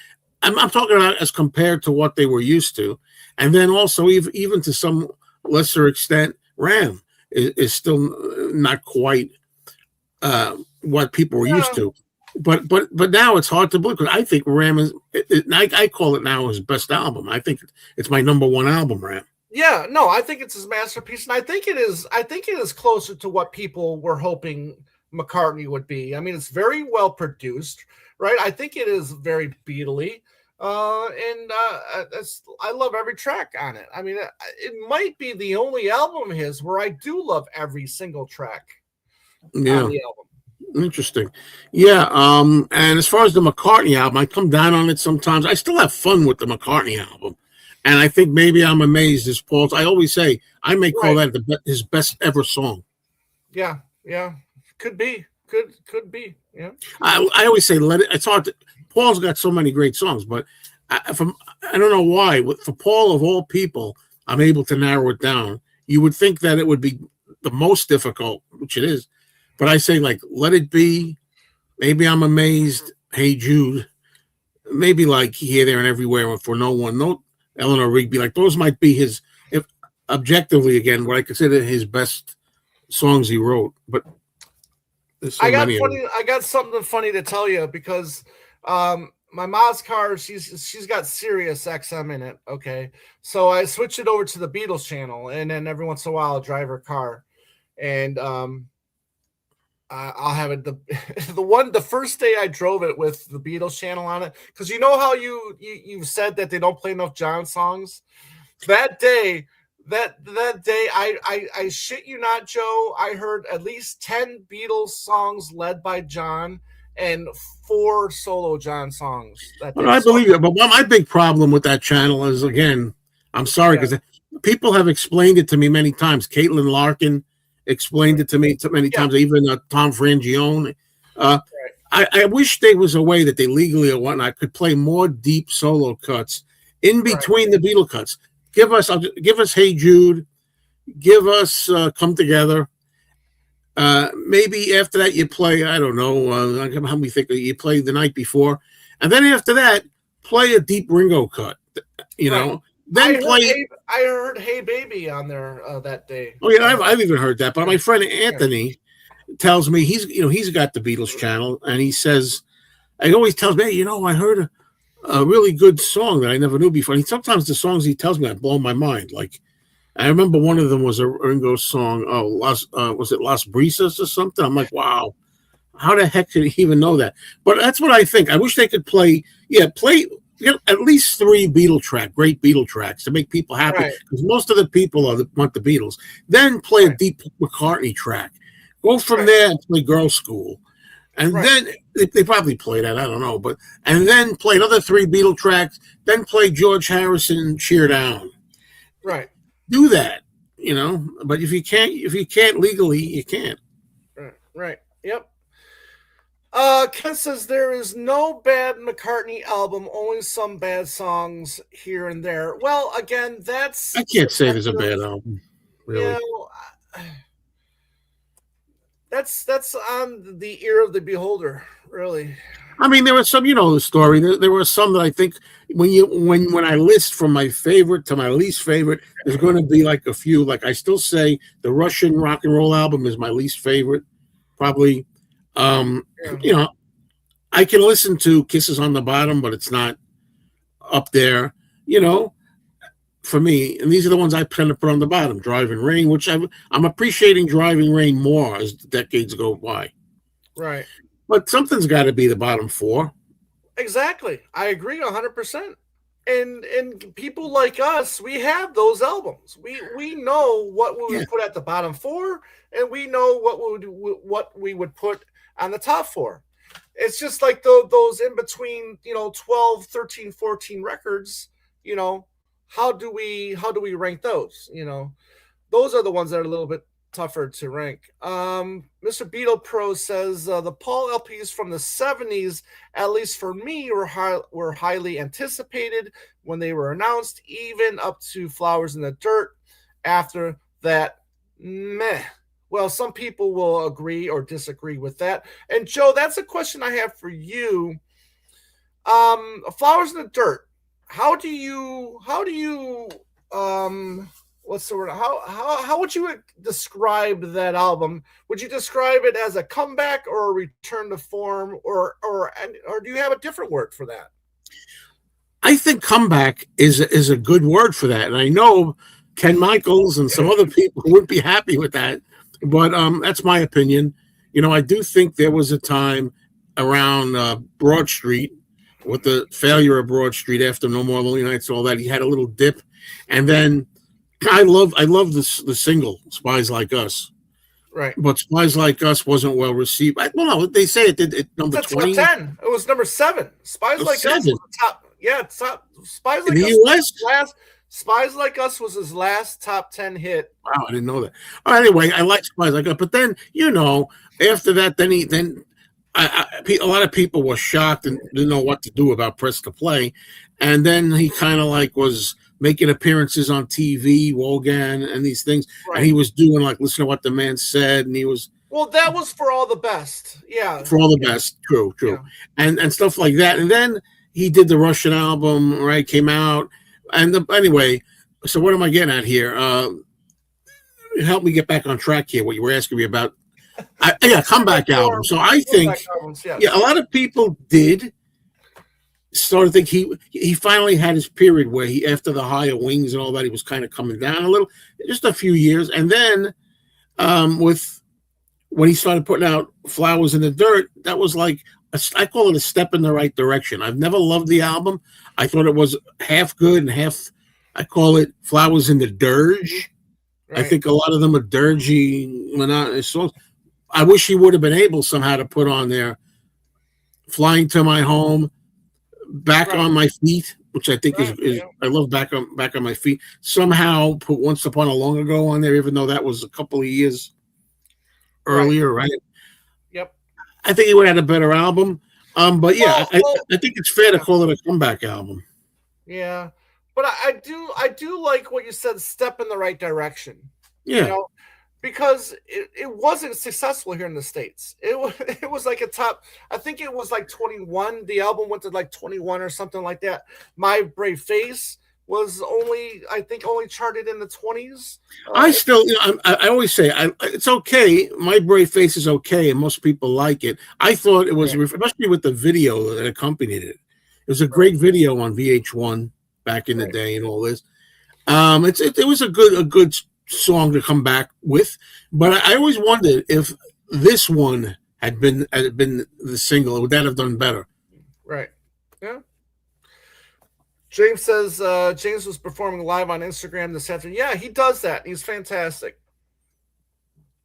I'm talking about as compared to what they were used to, and then also even to some lesser extent, Ram is still not quite what people were used to. But now it's hard to believe because I think Ram is. I call it now his best album. I think it's my number one album, Ram. Yeah, no, I think it's his masterpiece, and I think it is. I think it is closer to what people were hoping McCartney would be. I mean, it's very well produced, right? I think it is very Beatley, and I love every track on it. I mean, it might be the only album of his where I do love every single track on the album. Interesting. Yeah. And as far as the McCartney album, I come down on it sometimes. I still have fun with the McCartney album. And I think maybe I'm amazed as Paul's. I always say I may call that his best ever song. Yeah. Could be. Could be. Yeah. I always say it's hard to, Paul's got so many great songs, but I don't know why. For Paul of all people, I'm able to narrow it down. You would think that it would be the most difficult, which it is. But I say, like, Let It Be, maybe I'm Amazed, Hey Jude, maybe like Here, There, and Everywhere, and For No One, no Eleanor Rigby. Like, those might be his, if objectively, again, what I consider his best songs he wrote. But there's so many of them. I got something funny to tell you because my mom's car, she's got Sirius XM in it. Okay, so I switched it over to the Beatles channel, and then every once in a while I'll drive her car, and I'll have it the first day I drove it with the Beatles channel on it, because you know how you said that they don't play enough John songs. That day, I shit you not, Joe, I heard at least 10 Beatles songs led by John and 4 solo John songs. I believe it, but my big problem with that channel is, again, I'm sorry, because people have explained it to me many times. Caitlin Larkin explained it to me many times, even Tom Frangione. I wish there was a way that they legally or whatnot could play more deep solo cuts in between the Beatle cuts. Give us Hey Jude, give us Come Together. Maybe after that you play, I don't know, how many think you play The Night Before, and then after that play a deep Ringo cut. You know. Then I heard "Hey Baby" on there that day. Oh yeah, I've even heard that. But my friend Anthony tells me he's got the Beatles channel, and he says, he always tells me, hey, I heard a really good song that I never knew before. And sometimes the songs he tells me blow my mind. Like I remember one of them was a Ringo song. Oh, was it Las Brisas or something? I'm like, wow, how the heck did he even know that? But that's what I think. I wish they could play at least 3 great Beatle tracks to make people happy, because most of the people want the Beatles. Then play a deep McCartney track. Go from there and play Girl School. And then they probably play that, I don't know. And then play another 3 Beatle tracks, then play George Harrison Cheer Down. Right. Do that, But if you can't legally, you can't. Right. Yep. Ken says there is no bad McCartney album, only some bad songs here and there. Well, again, I can't say there's a bad album. Really. That's on the ear of the beholder, really. I mean, there were some, the story. There were some that I think when I list from my favorite to my least favorite, there's going to be like a few. Like I still say the Russian rock and roll album is my least favorite, probably. I can listen to Kisses on the Bottom, but it's not up there, for me. And these are the ones I tend to put on the bottom. Driving Rain, which I'm appreciating Driving Rain more as the decades go by. Right. But something's got to be the bottom 4. Exactly. I agree 100%. And people like us, we have those albums. We know what we Yeah, would put at the bottom four, and we know what we would put on the top four. It's just like those in between, 12, 13, 14 records, how do we rank those? Those are the ones that are a little bit tougher to rank. Mr. Beetle Pro says the Paul LPs from the 70s, at least for me, were highly anticipated when they were announced, even up to Flowers in the Dirt. After that, meh. Well, some people will agree or disagree with that. And Joe, that's a question I have for you. Flowers in the Dirt. How do you what's the word? How would you describe that album? Would you describe it as a comeback or a return to form, or do you have a different word for that? I think comeback is a good word for that, and I know Ken Michaels and some other people wouldn't be happy with that, but that's my opinion. I do think there was a time around Broad Street with the failure of Broad Street after No More Lonely Nights, all that. He had a little dip, and then I love the single Spies Like Us, Right. but Spies Like Us wasn't well received. Well, no, they say it did number That's 20. top 10. It was number 7. Spies Like Us was the top. Yeah, top. Spies In Like the Us was US. his last. Spies Like Us was his last top 10 hit. Wow, I didn't know that. Anyway, I like Spies Like Us, but then after that, a lot of people were shocked and didn't know what to do about Press to Play, and then he kind of like was making appearances on TV, Wogan, and these things, Right. and he was doing like listen to what the man said, and he was Well, that was for all the best. Yeah. for all the best. True, Yeah. and stuff like that. And then he did the Russian album, right? Came out, and anyway. So what am I getting at here? Help me get back on track here. What you were asking me about? Comeback album. So I think, albums, yes. a lot of people did start to think he finally had his period where he, after the Higher Wings and all that, he was kind of coming down a little, just a few years, and then with when he started putting out Flowers in the Dirt, that was like I call it a step in the right direction. I've never loved the album. I thought it was half good and half. I call it Flowers in the Dirge. Right. I think a lot of them are dirgy, monotonous songs. I wish he would have been able somehow to put on there Flying to My Home, Back on My Feet, which I think is I love back on My Feet. Somehow put Once Upon a Long Ago on there, even though that was a couple of years earlier, right? Yep. I think he would have had a better album. But yeah, I think it's fair to call it a comeback album. Yeah. But I do like what you said, step in the right direction. Yeah. Because it wasn't successful here in the States. It was like a top, I think it was like 21. The album went to like 21 or something like that. My Brave Face was only charted in the 20s. I still, I always say it's okay. My Brave Face is okay, and most people like it. I thought it was, especially with the video that accompanied it. It was a great video on VH1 back in the day and all this. It was a good song to come back with, but I always wondered if this one had been the single, would that have done better? Right. Yeah. James says James was performing live on Instagram this afternoon. Yeah, he does that. He's fantastic.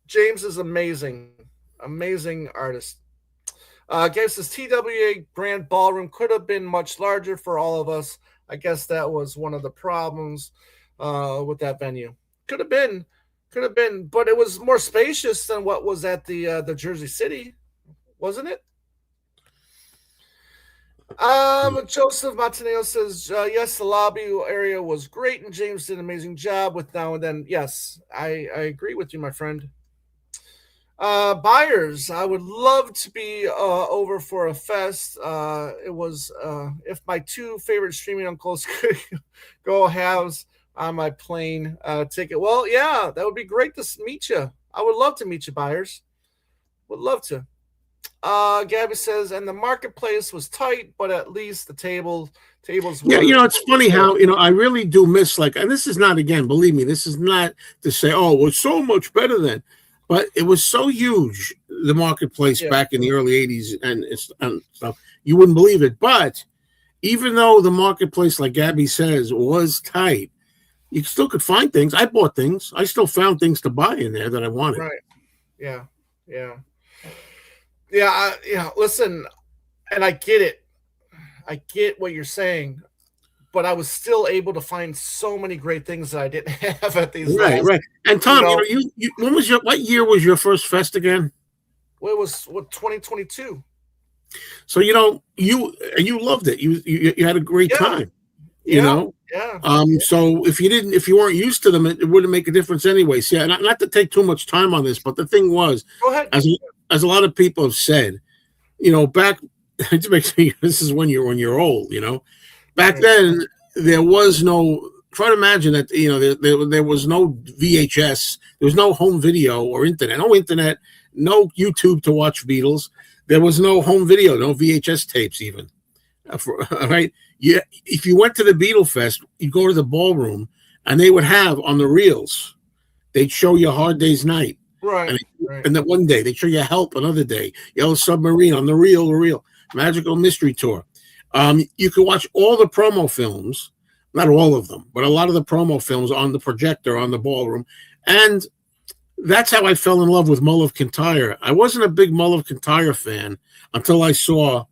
James is amazing artist. Gabe says TWA Grand Ballroom could have been much larger for all of us. I guess that was one of the problems with that venue. Could have been, but it was more spacious than what was at the Jersey City, wasn't it? Joseph Martinez says yes, the lobby area was great, and James did an amazing job with Now and Then. Yes, I agree with you, my friend. Buyers, I would love to be over for a fest. It was if my two favorite streaming uncles could go halves on my plane ticket. Well, yeah, that would be great to meet you. I would love to meet you, Buyers. Would love to. Gabby says, and the marketplace was tight, but at least the tables were. Yeah, it's funny how, I really do miss, and this is not, again, believe me, this is not to say, oh, it was so much better than, but it was so huge, the marketplace back in the early 80s and stuff. you wouldn't believe it. But even though the marketplace, like Gabby says, was tight, you still could find things. I bought things. I still found things to buy in there that I wanted. Right. Yeah. Yeah. Yeah. Listen, and I get it. I get what you're saying, but I was still able to find so many great things that I didn't have at these Right, last. right. And Tom, when was what year was your first fest again? Well, it was 2022. So you loved it. You had a great time. Yeah. So if you weren't used to them, it wouldn't make a difference anyways. Yeah, not to take too much time on this, but the thing was, go ahead. As a lot of people have said, back it makes me, this is when you're old, back then there was no. Try to imagine that there was no VHS, there was no home video or internet, no YouTube to watch Beatles. There was no home video, no VHS tapes even. Right? Yeah, if you went to the Beatle Fest, you'd go to the ballroom, and they would have on the reels, they'd show you Hard Day's Night. Right. And then one day they'd show you Help, another day Yellow Submarine on the reel, Magical Mystery Tour. You could watch all the promo films, not all of them, but a lot of the promo films on the projector on the ballroom. And that's how I fell in love with Mull of Kintyre. I wasn't a big Mull of Kintyre fan until I saw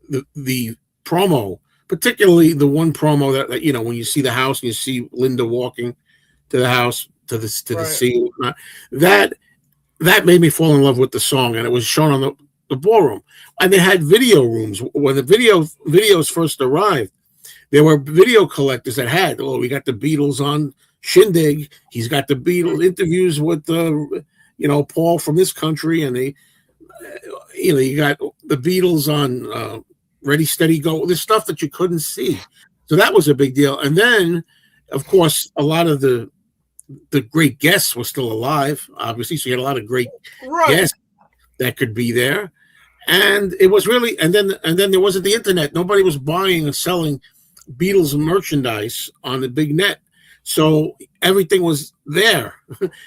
the promo, particularly the one promo that when you see the house and you see Linda walking to the house to the sea, that made me fall in love with the song, and it was shown on the ballroom. And they had video rooms when the videos first arrived. There were video collectors that had, we got the Beatles on Shindig. He's got the Beatles interviews with Paul from this country, and you got the Beatles on Ready, Steady, Go. There's stuff that you couldn't see, so that was a big deal. And then, of course, a lot of the great guests were still alive, obviously. So you had a lot of great guests that could be there, and it was really. And then there wasn't the internet. Nobody was buying and selling Beatles merchandise on the big net, so everything was there.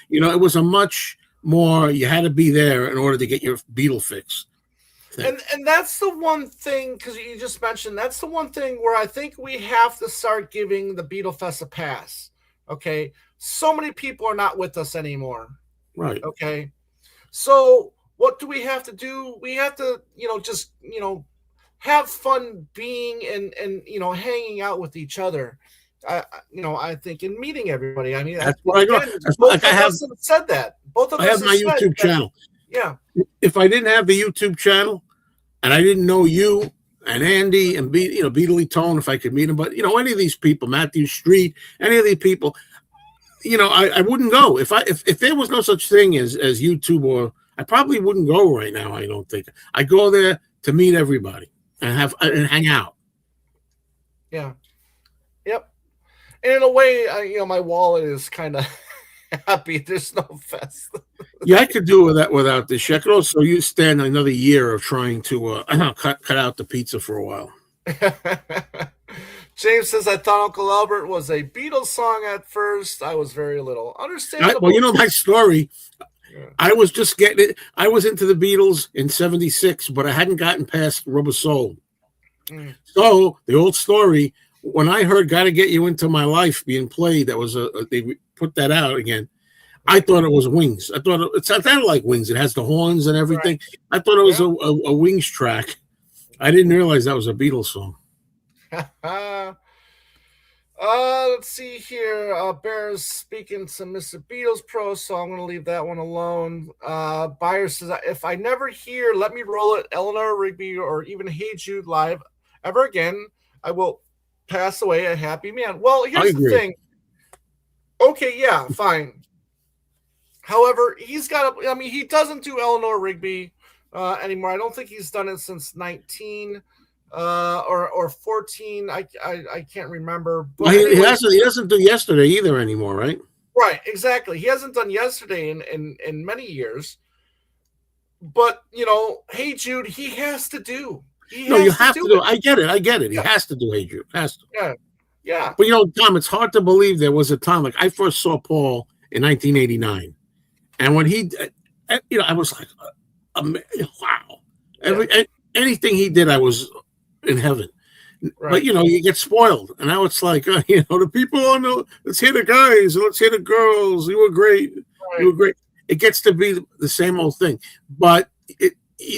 It was a much more. You had to be there in order to get your Beatle fix. And that's the one thing, because you just mentioned, that's the one thing where I think we have to start giving the Beatle Fest a pass. Okay, so many people are not with us anymore. Right. Okay, so what do we have to do? We have to, just have fun being and hanging out with each other. I think in meeting everybody. I mean, that's what I do. Both of us have said that. Both of us have my YouTube channel. Yeah. If I didn't have the YouTube channel, and I didn't know you and Andy and Beatley Tone, if I could meet him, but any of these people, Matthew Street, any of these people, I wouldn't go. If there was no such thing as YouTube, or I probably wouldn't go right now. I don't think I go there to meet everybody and hang out. Yeah. Yep. And in a way, my wallet is kind of happy there's no fest. Yeah, I could do that without this. I could also stand another year of trying to cut out the pizza for a while. James says, I thought Uncle Albert was a Beatles song at first. I was very little. Understandable. Well, my story. Yeah. I was just getting it. I was into the Beatles in '76, but I hadn't gotten past Rubber Soul. So the old story, when I heard "Gotta Get You Into My Life" being played, that was they put that out again. I thought it was Wings. I thought it sounded like Wings. It has the horns and everything. Right. I thought it was a Wings track. I didn't realize that was a Beatles song. Let's see here. Bear's speaking some Mr. Beatles Pro, so I'm going to leave that one alone. Buyer says, if I never hear Let Me Roll It, Eleanor Rigby, or even Hey Jude live ever again, I will pass away a happy man. Well, here's the thing. Okay, yeah, fine. However, he doesn't do Eleanor Rigby anymore. I don't think he's done it since 19 or 14. I can't remember. But well, he doesn't do Yesterday either anymore, right? Right, exactly. He hasn't done Yesterday in many years. But Hey Jude, he has to do. You have to do it. I get it. Yeah. He has to do Hey Jude. Has to. Yeah. But Tom, it's hard to believe there was a time like I first saw Paul in 1989. And when he, I was like, wow. anything he did, I was in heaven. Right. But you get spoiled, and now it's like the people on the let's hear the guys, let's hear the girls. You were great, Right. you were great. It gets to be the same old thing, but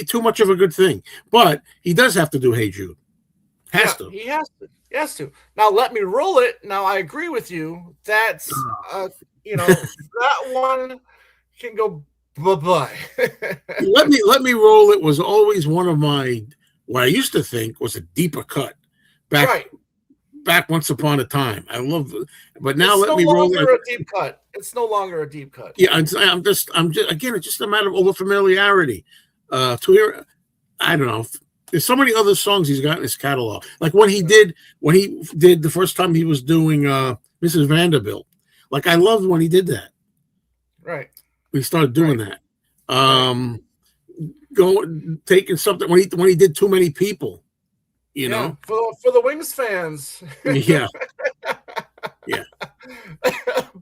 too much of a good thing. But he does have to do Hey Jude. Has to. He has to. He has to. Now let me roll it. Now I agree with you. That's that one can go bye-bye. let me roll it was always one of my what I used to think was a deeper cut back once upon a time. I love it. But now it's let me roll it. A deep cut. It's no longer a deep cut. Yeah, I'm just again, it's just a matter of over familiarity. To hear, I don't know. There's so many other songs he's got in his catalog. Like when he did the first time he was doing Mrs. Vanderbilt. Like I loved when he did that. Right. We started doing that. Taking something when he did Too Many People. For the Wings fans. Yeah. Yeah.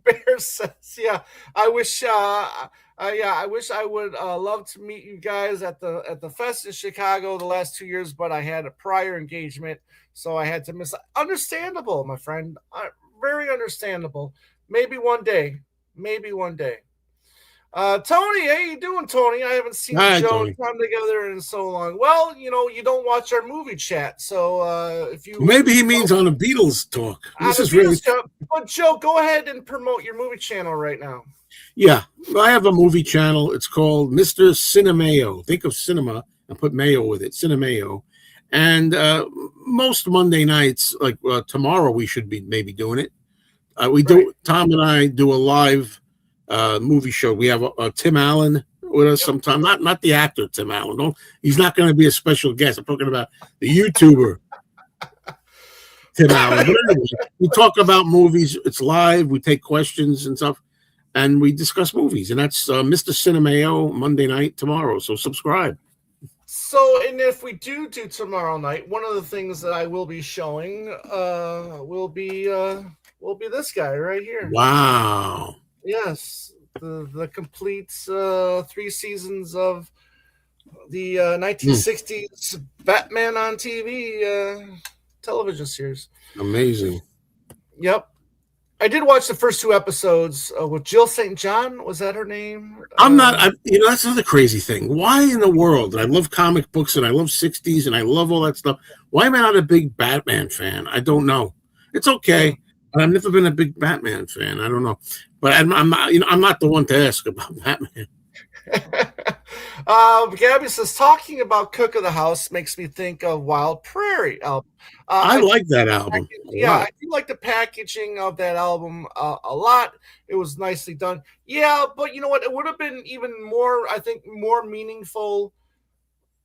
Bear says, yeah. I wish I would love to meet you guys at the fest in Chicago the last 2 years, but I had a prior engagement, so I had to miss. Understandable, my friend. Very understandable. Maybe one day. Tony, how you doing, Tony? I haven't seen Joe and Tom together in so long. Well, you don't watch our movie chat, so if you maybe he means on a Beatles talk. This is really. But Joe, go ahead and promote your movie channel right now. Yeah, I have a movie channel. It's called Mr. Cinemeo. Think of cinema and put mayo with it, Cinemeo. And most Monday nights, like tomorrow, we should be maybe doing it. Tom and I do a live movie show. We have Tim Allen with us sometime. Not the actor Tim Allen. No, he's not going to be a special guest. I'm talking about the YouTuber Tim Allen. But anyway, we talk about movies. It's live. We take questions and stuff, and we discuss movies. And that's Mr. Cinemeo Monday night tomorrow. So subscribe. So, and if we do tomorrow night, one of the things that I will be showing will be this guy right here. Wow. Yes, the complete 3 seasons of the 1960s Batman on TV television series. Amazing. Yep. I did watch the first 2 episodes with Jill St. John. Was that her name? That's another crazy thing. Why in the world? I love comic books and I love 60s and I love all that stuff. Why am I not a big Batman fan? I don't know. It's okay. I've never been a big Batman fan. I don't know. But I'm not the one to ask about Batman. Gabby says, talking about Cook of the House makes me think of Wild Prairie album. I like that album. I do like the packaging of that album a lot. It was nicely done. Yeah, but you know what? It would have been even more, I think, more meaningful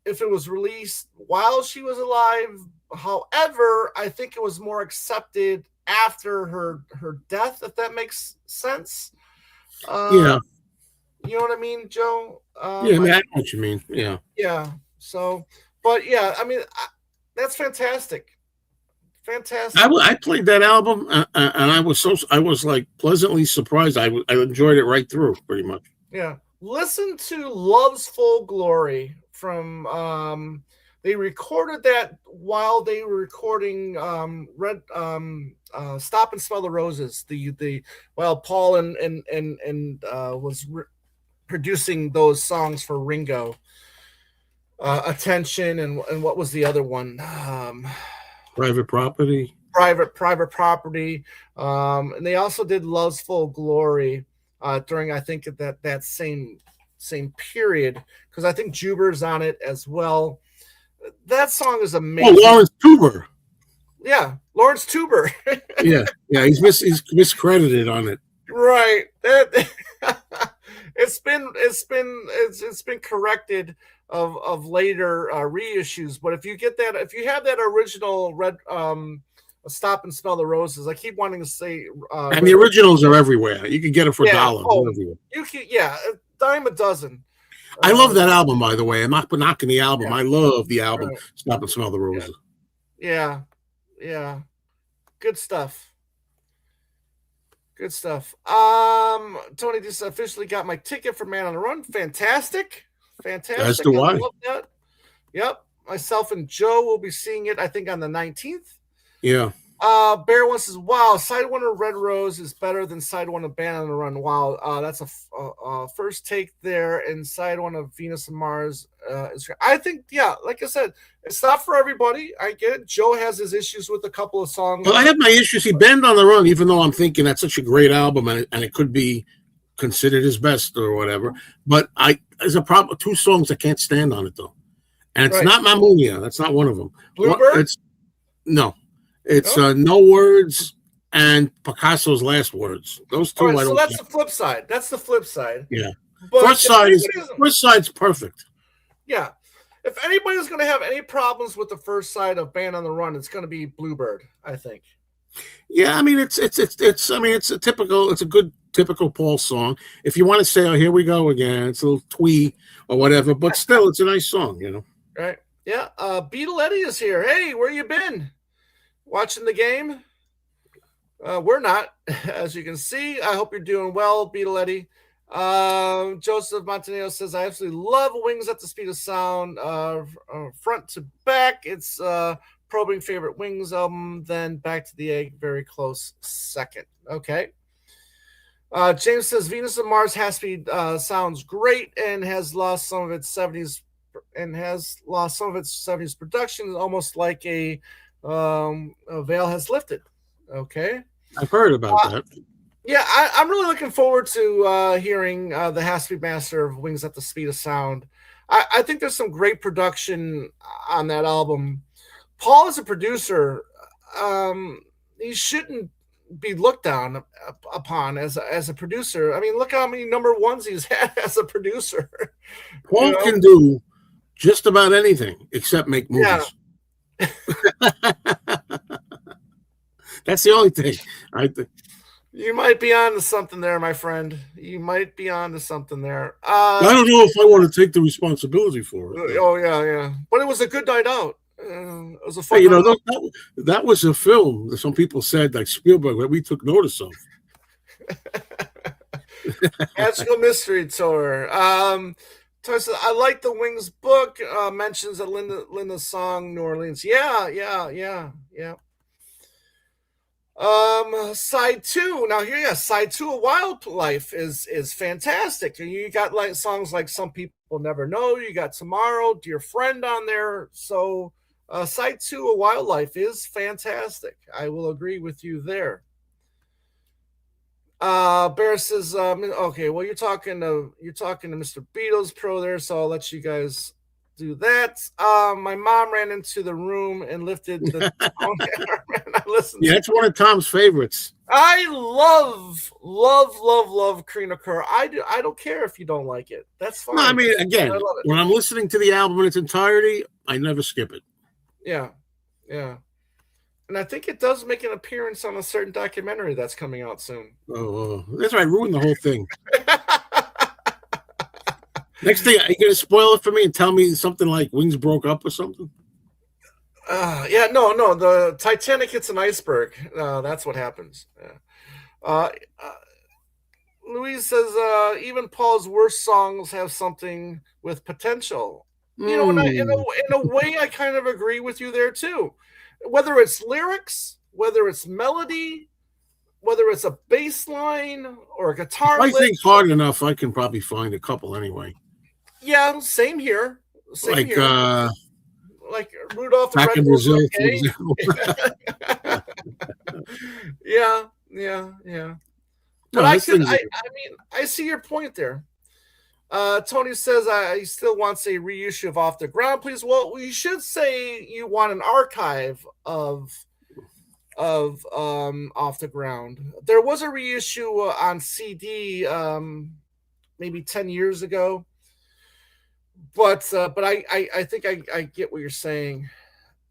if it was released while she was alive. However, I think it was more accepted after her death, if that makes sense. Yeah. You know what I mean, Joe? I know what you mean. Yeah. Yeah. So, but yeah, I mean, that's fantastic. Fantastic. I played that album, and I was like pleasantly surprised. I enjoyed it right through, pretty much. Yeah. Listen to Love's Full Glory from. They recorded that while they were recording Stop and Smell the Roses. While Paul and was producing those songs for Ringo. Attention and what was the other one? Private Property. Private Property. And they also did Love's Full Glory during, I think, that same period, because I think Juber's on it as well. That song is amazing. Oh, Lawrence Tuber. Yeah, Lawrence Tuber. yeah, he's miscredited on it. Right. It's been corrected of later reissues, but if you have that original red Stop and Smell the Roses, I keep wanting to say and the originals are everywhere. You can get it for $1. You can, a dime a dozen. I love that album, by the way. I'm not knocking the album. I love the album, Stop and Smell the Roses. Yeah. Good stuff. Tony just officially got my ticket for Man on the Run. Fantastic. As to why. I love that. Yep. myself and Joe will be seeing it, I think, on the 19th. Yeah. Bear One says, "Wow, side one of Red Rose is better than side one of Band on the Run." Wow, that's a first take there. And side one of Venus and Mars is. I think, yeah, like I said, it's not for everybody. I get it. Joe has his issues with a couple of songs. Well, I have my issues. See, Band on the Run, even though I'm thinking that's such a great album and it could be considered his best or whatever, but there's a problem. 2 songs I can't stand on it though, and it's not Mamunia. That's not one of them. Bluebird. It's No Words and Picasso's Last Words. Those 2. Right, so that's the flip side. That's the flip side. Yeah. First side's perfect. Yeah. If anybody's going to have any problems with the first side of Band on the Run, it's going to be Bluebird, I think. Yeah, I mean it's a good typical Paul song. If you want to say, "Oh, here we go again," it's a little twee or whatever, but still, it's a nice song, Right? Yeah. Beetle Eddie is here. Hey, where you been? Watching the game? We're not, as you can see. I hope you're doing well, Beetle Eddie. Joseph Montenegro says, "I absolutely love Wings at the Speed of Sound, front to back. It's probing favorite Wings album. Then Back to the Egg, very close second." Okay. James says, "Venus and Mars has to be sounds great and has lost some of its 70s production, almost like a veil has lifted." Okay. I've heard about that. Yeah, I'm really looking forward to hearing the Has-to-Be Master of Wings at the Speed of Sound. I think there's some great production on that album. Paul, as a producer, he shouldn't be looked down upon as a producer. I mean, look how many number ones he's had as a producer. Paul can do just about anything except make movies. Yeah. That's the only thing. You might be on to something there, my friend. You might be on to something there. I don't know if I want to take the responsibility for it. Oh, yeah. But it was a good night out. It was a fun that was a film that some people said, like Spielberg, that we took notice of. Magical Mystery Tour. I like the Wings book. Mentions that Linda's song, New Orleans. Yeah. Side 2. Now here, side 2 of Wildlife is fantastic. You got like songs like Some People Never Know. You got Tomorrow, Dear Friend on there. So side 2 of Wildlife is fantastic. I will agree with you there. Bear says, okay, well, you're talking to Mr. Beatles Pro there, so I'll let you guys do that. My mom ran into the room and lifted the and I listened. Yeah, it's one of Tom's favorites. I love Karina Kerr. I don't care if you don't like it. That's fine. No, I mean, again, when I'm listening to the album in its entirety, I never skip it. Yeah. And I think it does make an appearance on a certain documentary that's coming out soon. Oh, that's right. Ruin the whole thing. Next thing, are you going to spoil it for me and tell me something like Wings broke up or something? No. The Titanic hits an iceberg. That's what happens. Yeah. Louise says, even Paul's worst songs have something with potential. You know, in a way, I kind of agree with you there too. Whether it's lyrics, whether it's melody, whether it's a bass line or a guitar. I think hard enough, I can probably find a couple anyway. Yeah, same here. Like Rudolph the Back in Brazil, for example. Yeah. But I see your point there. Tony says he still wants a reissue of Off the Ground, please. Well, you should say you want an archive of Off the Ground. There was a reissue on CD maybe 10 years ago. But I think I get what you're saying.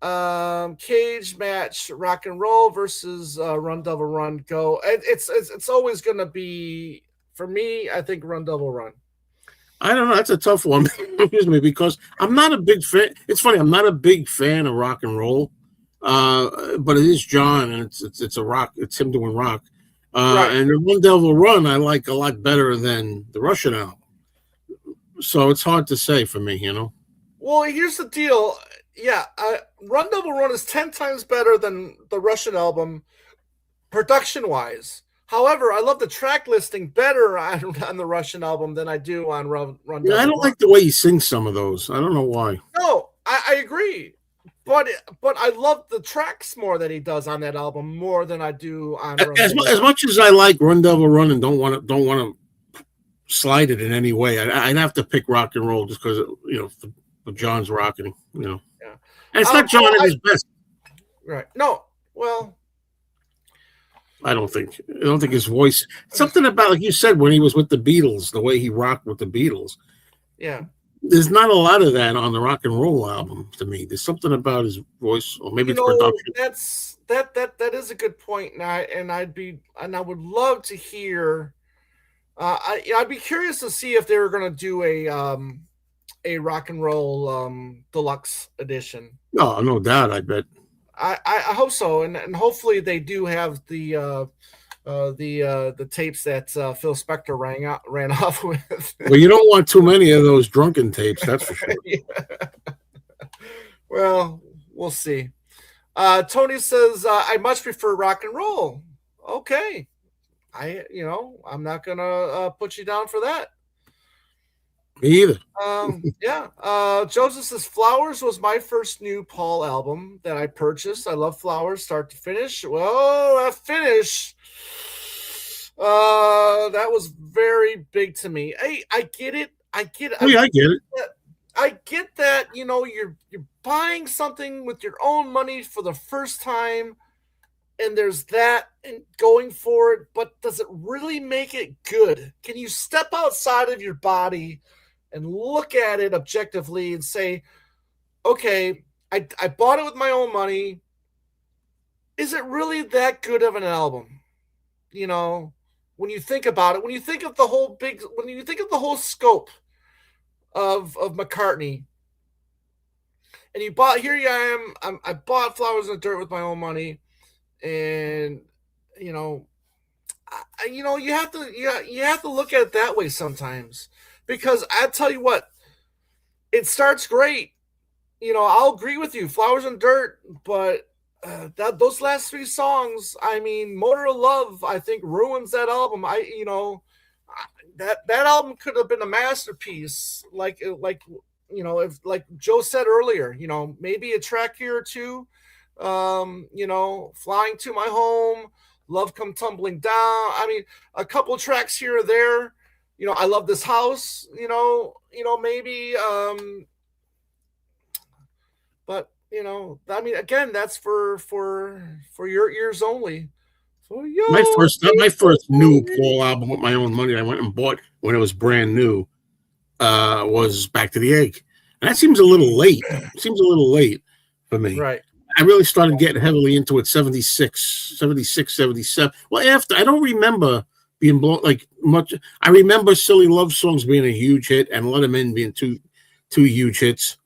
Cage match, rock and roll versus Run Devil Run, go. It's always going to be, for me, I think Run Devil Run. I don't know. That's a tough one. Excuse me, because I'm not a big fan. It's funny. I'm not a big fan of rock and roll, but it is John, and it's a rock. It's him doing rock. Right. And the Run Devil Run I like a lot better than the Russian album. So it's hard to say for me, you know. Well, here's the deal. yeah, Run Double Run is 10 times better than the Russian album, production wise. However, I love the track listing better on the Russian album than I do on Run Yeah, I Double don't Run. like the way he sings some of those. I don't know why. No, I agree, but I love the tracks more that he does on that album more than I do on Run Double As Run. much as I like Run Devil Run and don't want to slide it in any way, I'd have to pick Rock and Roll just because for John's rocking. Yeah. And it's not John Well, at his best. right. No. Well, I don't think. I don't think his voice. Something about, like you said, when he was with the Beatles, the way he rocked with the Beatles. yeah. There's not a lot of that on the Rock and Roll album to me. There's something about his voice, or maybe it's production. That is a good point, and I would love to hear. I'd be curious to see if they were going to do a rock and roll deluxe edition. Oh, no doubt. I bet. I hope so, and hopefully they do have the tapes that Phil Spector ran off with. Well, you don't want too many of those drunken tapes, that's for sure. Yeah. Well, we'll see. Tony says I much prefer rock and roll. Okay, I'm not gonna put you down for that. Me either. Yeah. Joseph says Flowers was my first new Paul album that I purchased. I love Flowers start to finish. Well, that finish, that was very big to me. Hey, I get it. I get it. Oh, yeah, I get it. I get that. You're buying something with your own money for the first time, and there's that and going for it. But does it really make it good? Can you step outside of your body and look at it objectively and say, okay, I bought it with my own money. Is it really that good of an album? When you think about it, when you think of the whole scope of McCartney, and I bought Flowers in the Dirt with my own money, and you have to look at it that way sometimes, because I tell you what, it starts great. I'll agree with you, Flowers and Dirt, but those last three songs, I mean, Motor of Love, I think ruins that album. That album could have been a masterpiece, if, like Joe said earlier, maybe a track here or two, Flying to My Home, Love Come Tumbling Down. I mean, a couple tracks here or there. I Love This House. Maybe. But I mean, again, that's for your ears only. For your My first new Paul album with my own money I went and bought when it was brand new was Back to the Egg. And that seems a little late. For me. Right. I really started getting heavily into it 76, 77. Well, after, I don't remember being blown like much. I remember Silly Love Songs being a huge hit and Let 'Em In being two huge hits.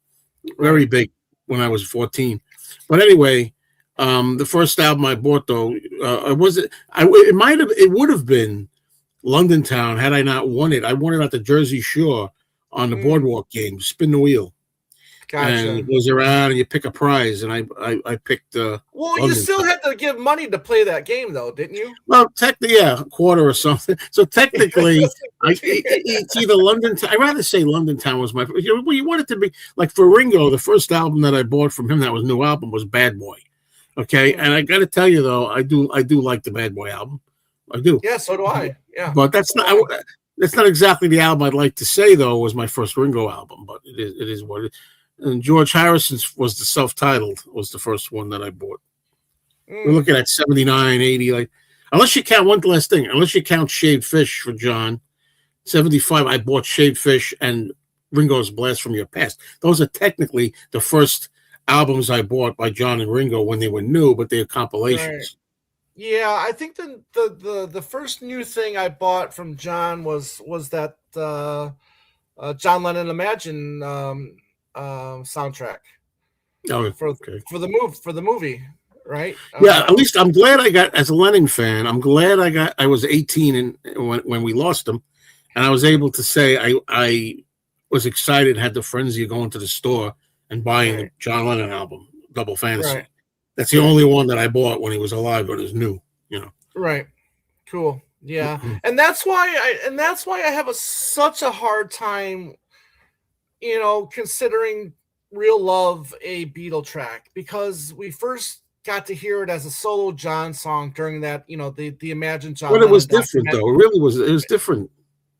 Very big when I was 14. But anyway, the first album I bought though, it would have been London Town had I not won it. I won it at the Jersey Shore on the boardwalk game, Spin the Wheel. Gotcha. And it goes around and you pick a prize, and I picked. Well, London you still Town. had to give money to play that game, though, didn't you? Well, technically, yeah, a quarter or something. So technically, it's either London Town. I'd rather say London Town was my. You want it to be like for Ringo. The first album that I bought from him that was new album was Bad Boy. Okay, and I got to tell you though, I do like the Bad Boy album. I do. Yeah, so do I. Yeah, but that's not exactly the album I'd like to say though was my first Ringo album. But it is what it is. And George Harrison's was the self-titled, was the first one that I bought. We're looking at 79, 80, like, unless you count one last thing, unless you count Shaved Fish for John, 75, I bought Shaved Fish and Ringo's Blast from Your Past. Those are technically the first albums I bought by John and Ringo when they were new, but they're compilations. Right. Yeah, I think the first new thing I bought from John was that John Lennon Imagine soundtrack. Oh, for the movie, right? Yeah, at least I'm glad I got, as a Lennon fan, I'm glad I was 18 when we lost him, and I was able to say I was excited, had the frenzy of going to the store and buying Right. the John Lennon album, Double Fantasy. Right. That's the only one that I bought when he was alive, but it was new. Right. Cool. Yeah. And that's why I have such a hard time, considering Real Love a Beatle track, because we first got to hear it as a solo John song during that, the Imagine John But it Lennon was different, though. It really was. It was different.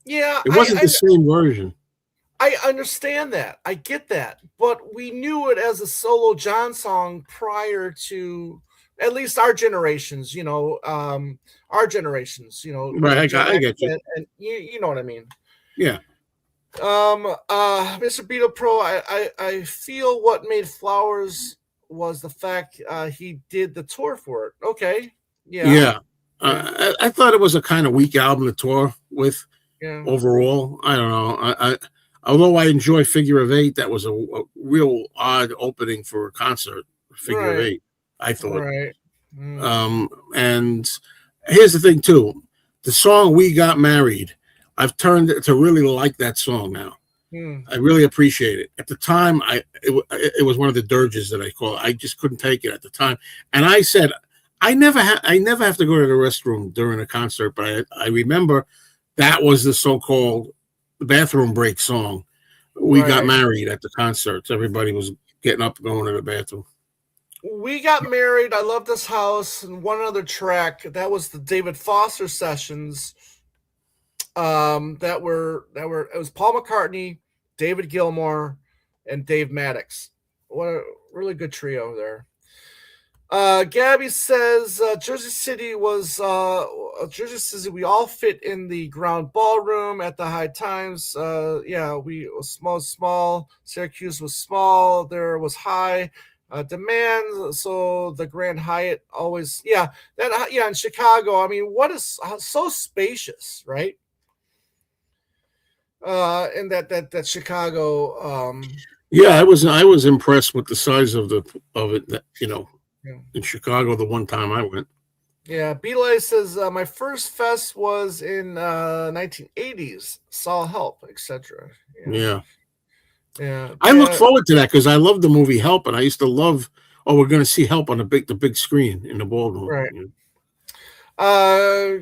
Yeah, It wasn't the same version. I understand that. I get that. But we knew it as a solo John song prior to at least our generations, Right, I get you. And you know what I mean. Yeah. Mr. Beatle Pro, I feel what made Flowers was the fact he did the tour for it. Okay. Yeah. Yeah. I thought it was a kind of weak album to tour with. Yeah. Overall, I don't know. Although I enjoy Figure of Eight, that was a real odd opening for a concert. Figure of Eight, I thought. Right. And here's the thing too: the song "We Got Married," I've turned to really like that song now. I really appreciate it. At the time, it was one of the dirges that I call it. I just couldn't take it at the time, and I said, I never have to go to the restroom during a concert, but I remember. That was the so-called bathroom break song. We got married at the concerts. Everybody was getting up and going to the bathroom. We Got Married. I Love This House. And one other track. That was the David Foster sessions. It was Paul McCartney, David Gilmour, and Dave Maddox. What a really good trio there. Gabby says Jersey City. We all fit in the ground ballroom at the High Times. We was small. Syracuse was small. There was high demand, so the Grand Hyatt always. In Chicago. I mean, what is so spacious, right? In that Chicago. I was impressed with the size of it. In Chicago, the one time I went. Yeah, Belay says my first fest was in 1980s. Saw Help, etc. Yeah. I look forward to that because I love the movie Help, and I used to love. Oh, we're going to see Help on the big screen in the ballroom. Right.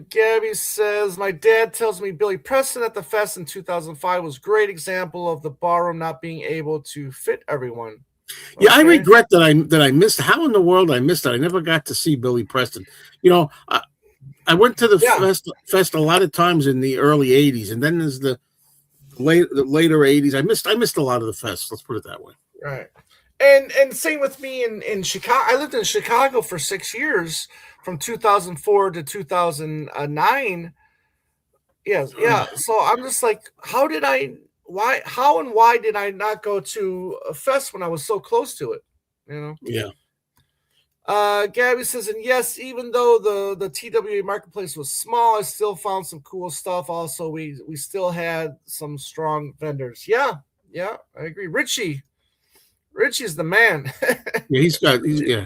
Gabby says my dad tells me Billy Preston at the fest in 2005 was a great example of the ballroom not being able to fit everyone. Yeah, I regret that I missed. How in the world I missed it? I never got to see Billy Preston. I went to the fest a lot of times in the early '80s, and then there's the later '80s. I missed a lot of the fest. Let's put it that way. Right, and same with me in Chicago. I lived in Chicago for 6 years, from 2004 to 2009. Yeah. So I'm just like, how and why did I not go to a fest when I was so close to it? Yeah. Gabby says, and yes, even though the TWA marketplace was small, I still found some cool stuff. Also, we still had some strong vendors. Yeah, I agree. Richie's the man. Yeah,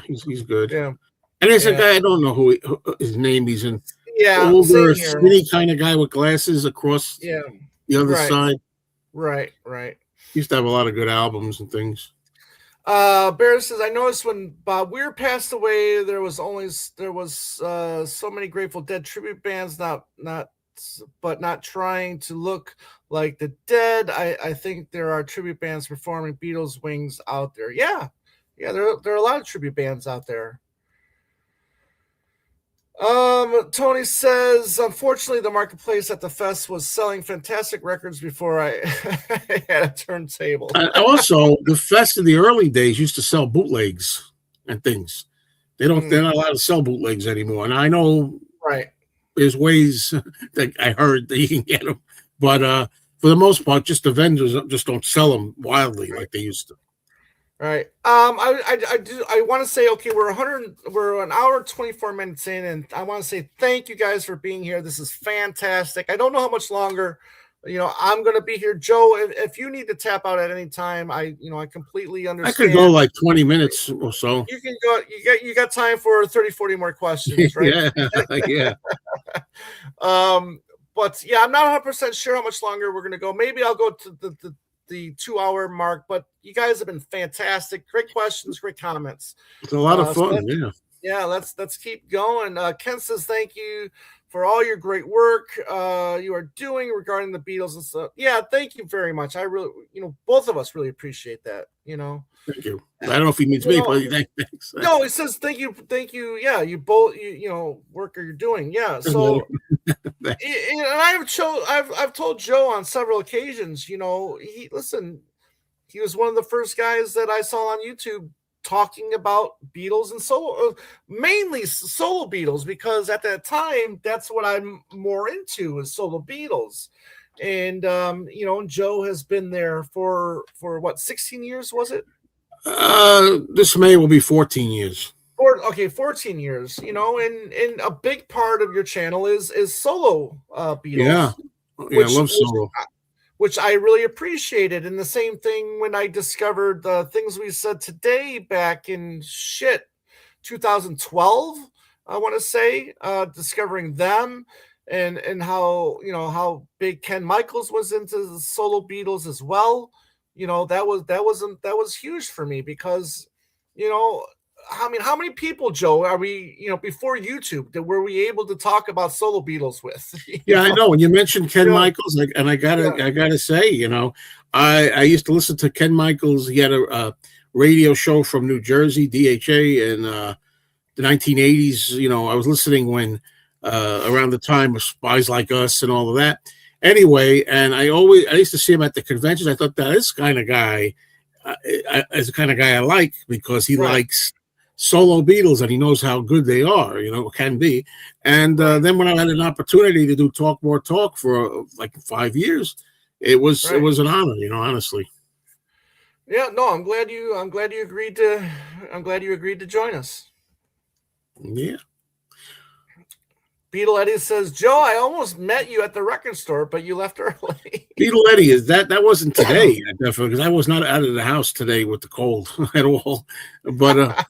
he's good. Yeah. And there's a guy, I don't know who his name. He's an older, skinny kind of guy with glasses across the other side. Right. He used to have a lot of good albums and things. Barrett says, I noticed when Bob Weir passed away, there was so many Grateful Dead tribute bands, not trying to look like the Dead. I think there are tribute bands performing Beatles Wings out there. Yeah, there are a lot of tribute bands out there. Tony says, unfortunately, the marketplace at the fest was selling fantastic records before I had a turntable. Also, the fest in the early days used to sell bootlegs and things. They're not allowed to sell bootlegs anymore. And I know there's ways that I heard that you can get them, but for the most part, just the vendors just don't sell them wildly like they used to. Right. I want to say, okay, we're an hour and 24 minutes in, and I want to say thank you guys for being here. This is fantastic. I don't know how much longer, I'm going to be here. Joe, if you need to tap out at any time, I completely understand. I could go like 20 minutes or so. You can go. You got time for 30, 40 more questions, right? Yeah. But yeah, I'm not 100% sure how much longer we're going to go. Maybe I'll go to the 2-hour mark, but you guys have been fantastic. Great questions, great comments. It's a lot of fun. Yeah, let's keep going. Ken says thank you for all your great work you are doing regarding the Beatles and stuff. Yeah, thank you very much. I really, both of us really appreciate that. Thank you. I don't know if he means me, but thanks. No, he says thank you. Yeah, you both, work you're doing. Yeah, so and I've told Joe on several occasions. He was one of the first guys that I saw on YouTube talking about Beatles and solo, mainly solo Beatles, because at that time that's what I'm more into is solo Beatles. And Joe has been there for what, 16 years, was it? This May will be 14 years. 14 years, and a big part of your channel is solo Beatles. Yeah, I love solo. Which I really appreciated. And the same thing when I discovered the things we said today back in 2012, I want to say, discovering them and how big Ken Michaels was into the solo Beatles as well. That was huge for me because, how many people, Joe, are we, before YouTube, that were we able to talk about solo Beatles with? Yeah, I know. When you mentioned Ken Michaels, and I gotta say, I used to listen to Ken Michaels. He had a radio show from New Jersey, DHA, in the 1980s. I was listening when around the time of Spies Like Us and all of that. Anyway, and I used to see him at the conventions. I thought that is kind of guy is the kind of guy I like because he likes solo Beatles and he knows how good they are, can be. And then when I had an opportunity to do Talk More Talk for like 5 years, it was an honor, honestly. Yeah, no, I'm glad you agreed to join us. Yeah. Beetle Eddie says, Joe, I almost met you at the record store, but you left early. Beetle Eddie, that wasn't today, definitely, because I was not out of the house today with the cold at all. But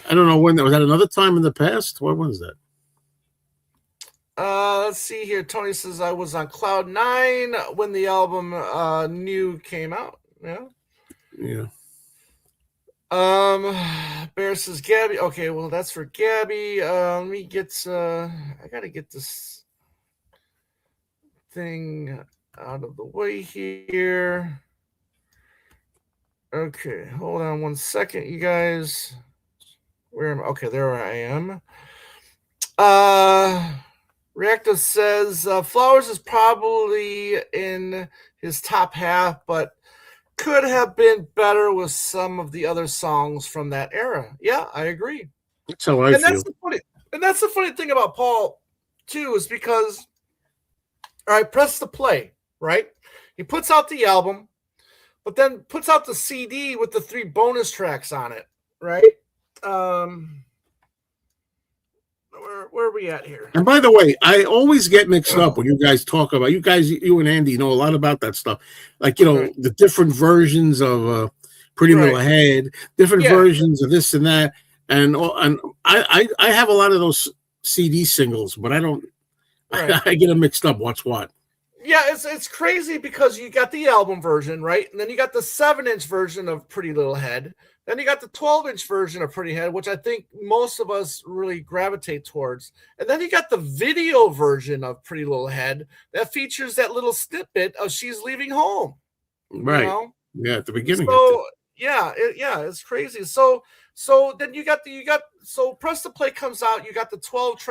I don't know when that was. That another time in the past? What was that? Let's see here. Tony says I was on cloud 9 when the album New came out. Yeah. Bear says Gabby. Okay, well that's for Gabby. Let me get. I gotta get this thing out of the way here. Okay, hold on 1 second, you guys. Where am I? Okay, there I am. Reactive says Flowers is probably in his top half, but could have been better with some of the other songs from that era. Yeah, I agree. That's how I feel. That's the funny thing about Paul, too, is because, all right, press the play, right? He puts out the album, but then puts out the CD with the 3 bonus tracks on it, right? Where are we at here? And by the way, I always get mixed up when you guys talk about you and Andy know a lot about that stuff. Like, the different versions of Pretty Little Head, different versions of this and that. And I have a lot of those CD singles, but I don't I get them mixed up. What's what? Yeah, it's crazy because you got the album version, right? And then you got the 7-inch version of Pretty Little Head. Then you got the 12-inch version of Pretty Head, which I think most of us really gravitate towards. And then you got the video version of Pretty Little Head that features that little snippet of She's Leaving Home. Right. Yeah, at the beginning. So it's crazy. So then you got so Press the Play comes out, you got the 12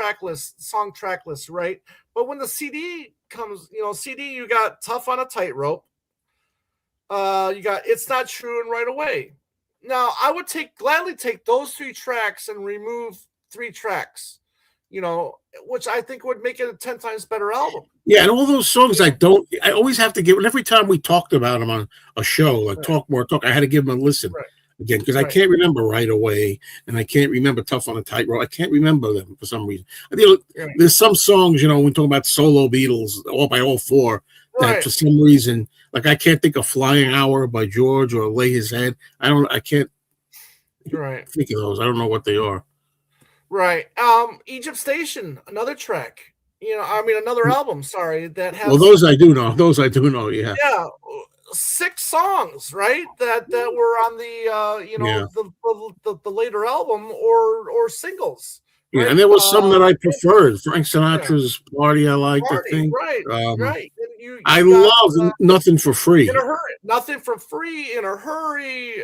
song track list, right? But when the CD comes, you got Tough on a Tightrope. You got It's Not True and Right Away. Now, I would gladly take those 3 tracks and remove 3 tracks, which I think would make it a 10 times better album. Yeah, and all those songs I always have to give, and every time we talked about them on a show, like Talk More Talk, I had to give them a listen again, because I can't remember Right Away, and I can't remember Tough on a Tightrope. I can't remember them for some reason. There's some songs, when we talk about solo Beatles, all by all 4, that for some reason, like I can't think of Flying Hour by George or Lay His Head. I can't think of those. I don't know what they are. Right. Egypt Station, another track. Another album, sorry, that has... Well, those I do know. Yeah. Yeah. 6 songs, right? That were on the Yeah. the later album or singles, Yeah, right? and there was some that I preferred. Frank Yeah, Sinatra's "Party" I liked, I Party, think. right, Um, right. And I you got love "Nothing for In a Free." Hurry, Nothing for Free, In a Hurry.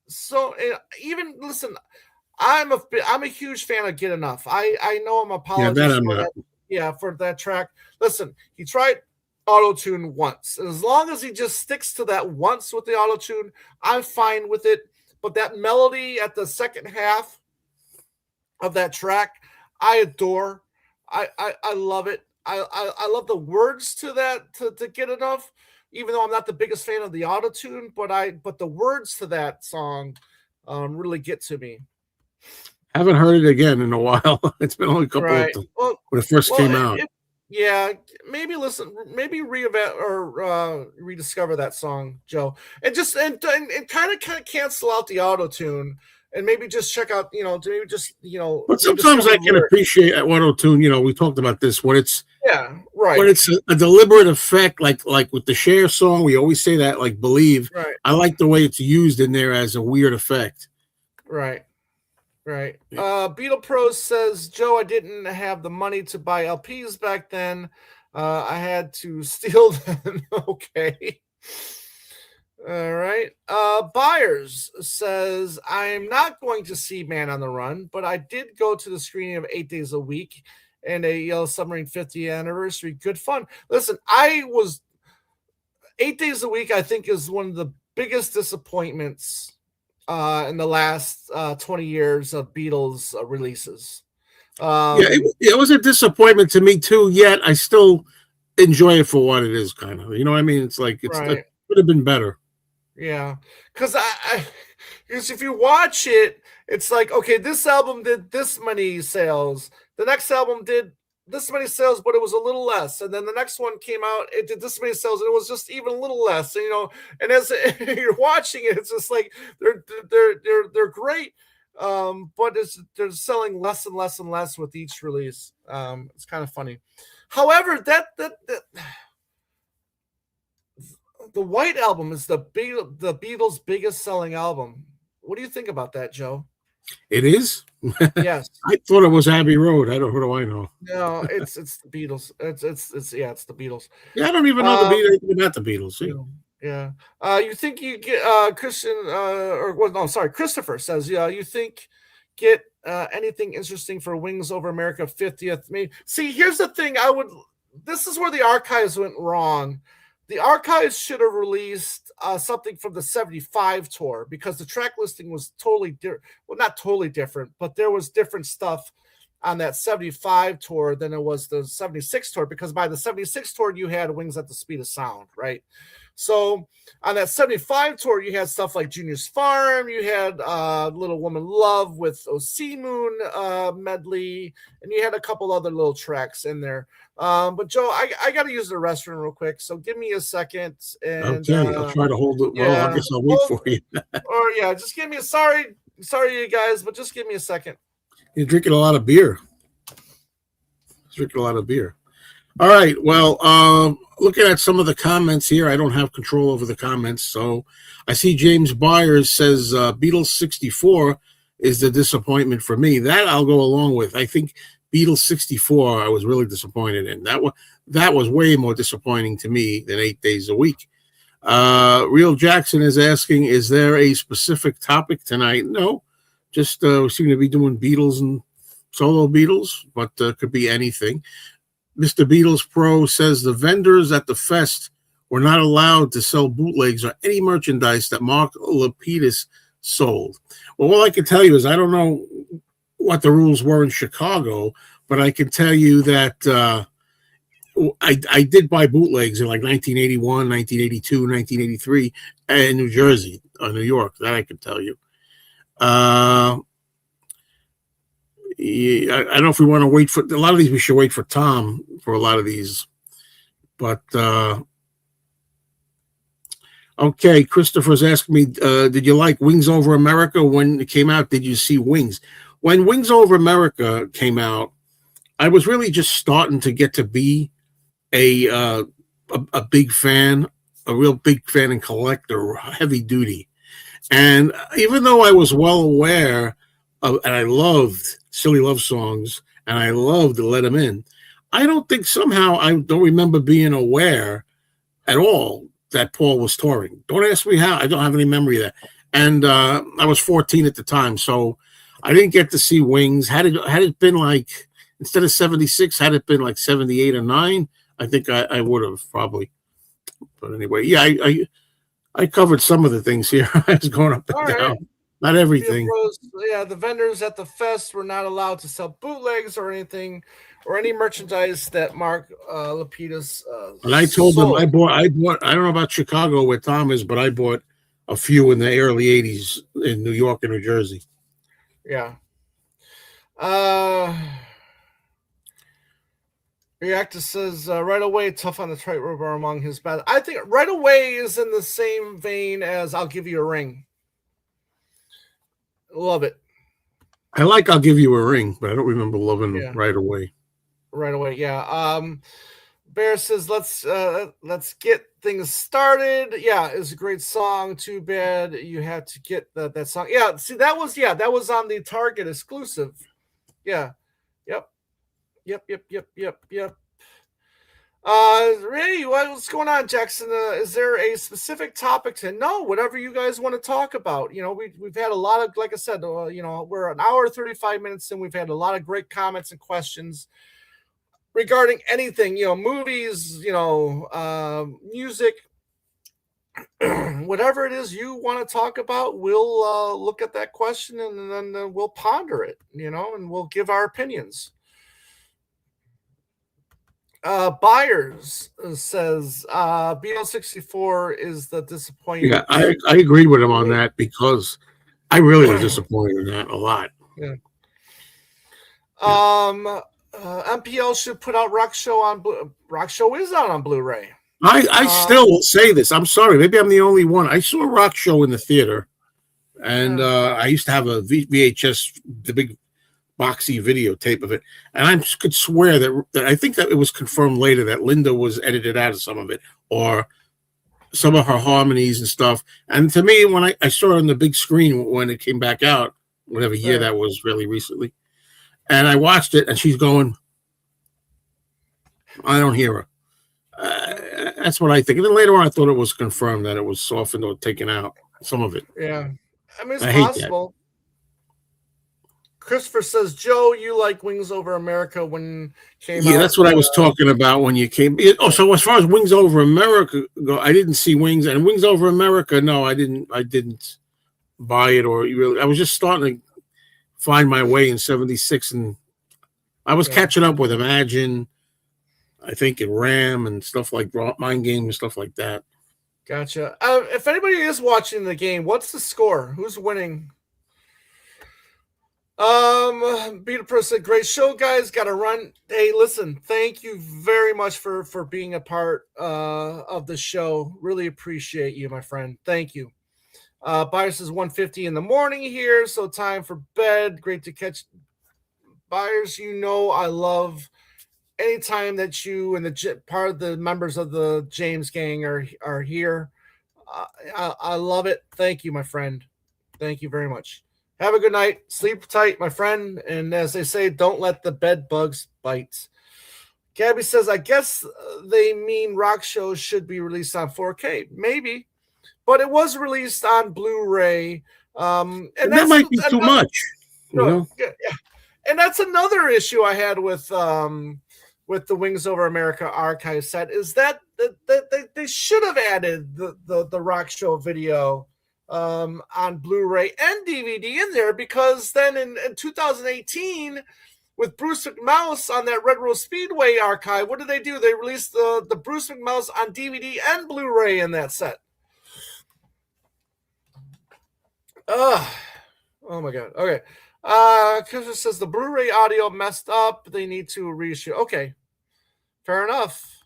So even listen, I'm a huge fan of Get Enough. I know I'm Yeah, that apologist I'm for not. that. Yeah, for that track. Listen, he tried auto tune once, and as long as he just sticks to that once with the auto tune, I'm fine with it. But that melody at the second half of that track, I adore. I love it. I love the words to that to Get Enough, even though I'm not the biggest fan of the auto tune, but the words to that song really get to me. Haven't heard it again in a while. It's been only a couple of Right. them when it first came out. Yeah, maybe listen, maybe rediscover that song, Joe, and just and kind of cancel out the auto tune, and maybe just check out, maybe just But sometimes rediscover I the can lyrics. appreciate at auto tune. We talked about this Yeah, when right, it's a deliberate effect, like with the Cher song. We always say that, like "Believe." right, I like the way it's used in there as a weird effect. right. Right. Beetle Pros says, Joe, I didn't have the money to buy LPs back then. I had to steal them. Okay. All right. Byers says, I'm not going to see Man on the Run, but I did go to the screening of 8 Days a Week and a Yellow Submarine 50th anniversary. Good fun. Listen, 8 Days a Week, I think, is one of the biggest disappointments in the last 20 years of Beatles releases. Yeah, it was a disappointment to me too. Yet I still enjoy it for what it is, kind of. You know what I mean? It's like it Right. could have been better. Yeah. Because if you watch it, it's like, okay, this album did this many sales. The next album did this many sales, but it was a little less. And then the next one came out, it did this many sales, and it was just even a little less. And as you're watching it, it's just like they're great. But they're selling less and less and less with each release. It's kind of funny. However, that the White Album is the Beatles' biggest selling album. What do you think about that, Joe? It is. Yes. I thought it was Abbey Road. Who do I know? No, it's the Beatles. It's the Beatles. Yeah, I don't even know anything about the Beatles. See? Yeah. You think you get Christopher says, yeah, you think get anything interesting for Wings Over America 50th? See, here's the thing. This is where the archives went wrong. The archives should have released something from the 75 tour, because the track listing was totally different. Well, not totally different, but there was different stuff on that 75 tour than it was the 76 tour, because by the 76 tour, you had Wings at the Speed of Sound, right? So on that 75 tour, you had stuff like Junior's Farm, you had Little Woman Love with O.C. Moon medley, and you had a couple other little tracks in there. But Joe, I got to use the restroom real quick, so give me a second. And Okay, I'll try to hold it. Well, yeah, I guess I'll wait for you. or yeah, just give me sorry, you guys, but just give me a second. You're drinking a lot of beer. All right. Well, looking at some of the comments here, I don't have control over the comments. So I see James Byers says Beatles 64 is the disappointment for me. That I'll go along with. I think Beatles 64 I was really disappointed in. That was way more disappointing to me than 8 Days a Week. Real Jackson is asking, is there a specific topic tonight? No, just we seem to be doing Beatles and solo Beatles, but could be anything. Mr. Beatles Pro says the vendors at the fest were not allowed to sell bootlegs or any merchandise that Mark Lapidus sold. Well, all I can tell you is I don't know what the rules were in Chicago, but I can tell you that I did buy bootlegs in like 1981, 1982, 1983 in New Jersey or New York. That I can tell you. Yeah, I don't know if we want to wait for a lot of these. We should wait for Tom for a lot of these. But okay, Christopher's asking me, did you like Wings Over America when it came out? Did you see Wings? When Wings Over America came out, I was really just starting to get to be a big fan a real big fan and collector, heavy duty. And even though I was well aware of, and I loved silly love songs, and I loved to Let Them In, I don't think somehow I don't remember being aware at all that Paul was touring. Don't ask me how. I don't have any memory of that. And I was 14 at the time, so I didn't get to see Wings. Had it been like, instead of 76, had it been like 78 or 9, I think I would have probably. But anyway, yeah, I covered some of the things here. I was going up and down. Not everything. Yeah, the vendors at the fest were not allowed to sell bootlegs or anything, or any merchandise that Mark Lapidus. And I told them I bought. I don't know about Chicago where Tom is, but I bought a few in the early '80s in New York and New Jersey. Yeah. Reactor says Right Away, tough on the tightrope are among his best. I think Right Away is in the same vein as I'll Give You a Ring. Love it. I like I'll Give You a Ring, but I don't remember loving Right Away. Right Away, yeah. Bear says let's get things started. Yeah, it's a great song. Too bad you had to get that song. Yeah, see that was on the Target exclusive. Yeah. Yep. Ray, what's going on, Jackson? Is there a specific topic to whatever you guys want to talk about? We've had a lot of, like I said, we're an hour 35 minutes and we've had a lot of great comments and questions regarding anything, movies, music, whatever it is you want to talk about. We'll look at that question and then we'll ponder it, and we'll give our opinions. Byers says BL64 is the disappointing. Yeah, I agreed with him on that because I really was disappointed in that a lot. Yeah. MPL should put out Rock Show on Rock Show is out on Blu-ray. I still will say this. I'm sorry, maybe I'm the only one. I saw Rock Show in the theater, and I used to have a VHS, the big boxy videotape of it, and I could swear that I think that it was confirmed later that Linda was edited out of some of it, or some of her harmonies and stuff. And to me, when I saw it on the big screen when it came back out, whatever year that was, really recently, and I watched it, and she's going, I don't hear her. That's what I think. And then later on, I thought it was confirmed that it was softened or taken out, some of it. Yeah, I mean, it's possible. Christopher says, Joe, you like Wings Over America when came out. Yeah, that's what I was talking about when you came. So as far as Wings Over America go, I didn't see Wings, and Wings Over America, no, I didn't buy it, or really. I was just starting to find my way in '76, and I was catching up with Imagine, I think, in Ram and stuff like Mind Game and stuff like that. Gotcha. If anybody is watching the game, what's the score? Who's winning? Peter Pro said, great show, guys. Gotta run. Hey, listen, thank you very much for being a part of the show. Really appreciate you, my friend. Thank you. Byers is 1:50 in the morning here, so time for bed. Great to catch Byers. I love anytime that you and the part of the members of the James gang are here. I love it. Thank you, my friend. Thank you very much. Have a good night. Sleep tight, my friend. And as they say, don't let the bed bugs bite. Gabby says, I guess they mean Rock Show should be released on 4K. Maybe. But it was released on Blu-ray. And that might be too much. Yeah. And that's another issue I had with the Wings Over America archive set, is that they should have added the Rock Show video on Blu-ray and DVD in there, because then in 2018 with Bruce McMouse on that Red Rose Speedway archive, what did they do? They released the Bruce McMouse on DVD and Blu-ray in that set. Oh my God. Okay. Christopher says the Blu-ray audio messed up. They need to reissue. Okay. Fair enough.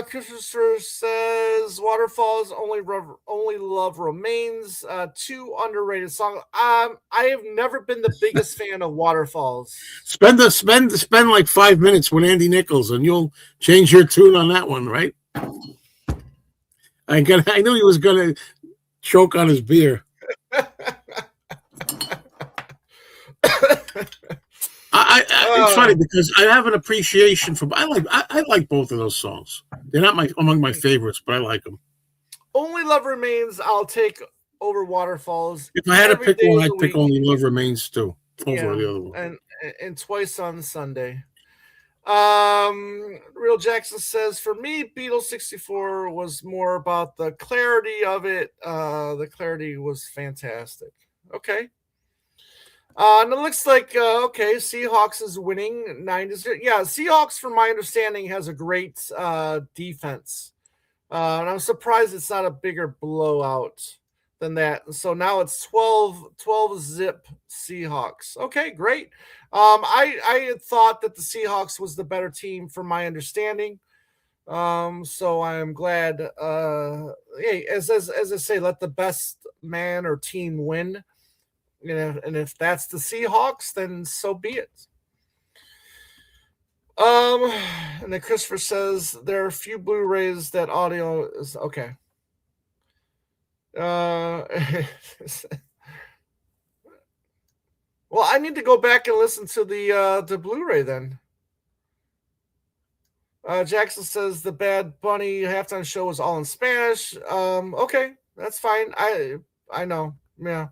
Christopher says Waterfalls, Only Love Remains, 2 underrated songs. I have never been the biggest fan of Waterfalls. Spend like 5 minutes with Andy Nichols and you'll change your tune on that one, right? I knew he was gonna choke on his beer. It's funny because I have an appreciation for. I like both of those songs. They're not among my favorites, but I like them. Only Love Remains I'll take over Waterfalls. If I had to pick one, I'd pick Only Love Remains too over the other one. And Twice on Sunday. Real Jackson says, for me, Beatles 64 was more about the clarity of it. The clarity was fantastic. Okay. And it looks like okay, Seahawks is winning 9-0. Yeah, Seahawks, from my understanding, has a great defense. And I'm surprised it's not a bigger blowout than that. So now it's 12 zip Seahawks. Okay, great. I had thought that the Seahawks was the better team from my understanding. So I'm glad. Hey, as I say, let the best man or team win. You know, and if that's the Seahawks, then so be it. And then Christopher says there are a few Blu-rays that audio is okay. Well, I need to go back and listen to the Blu-ray then. Jackson says the Bad Bunny halftime show was all in Spanish. Okay, that's fine. I know, yeah.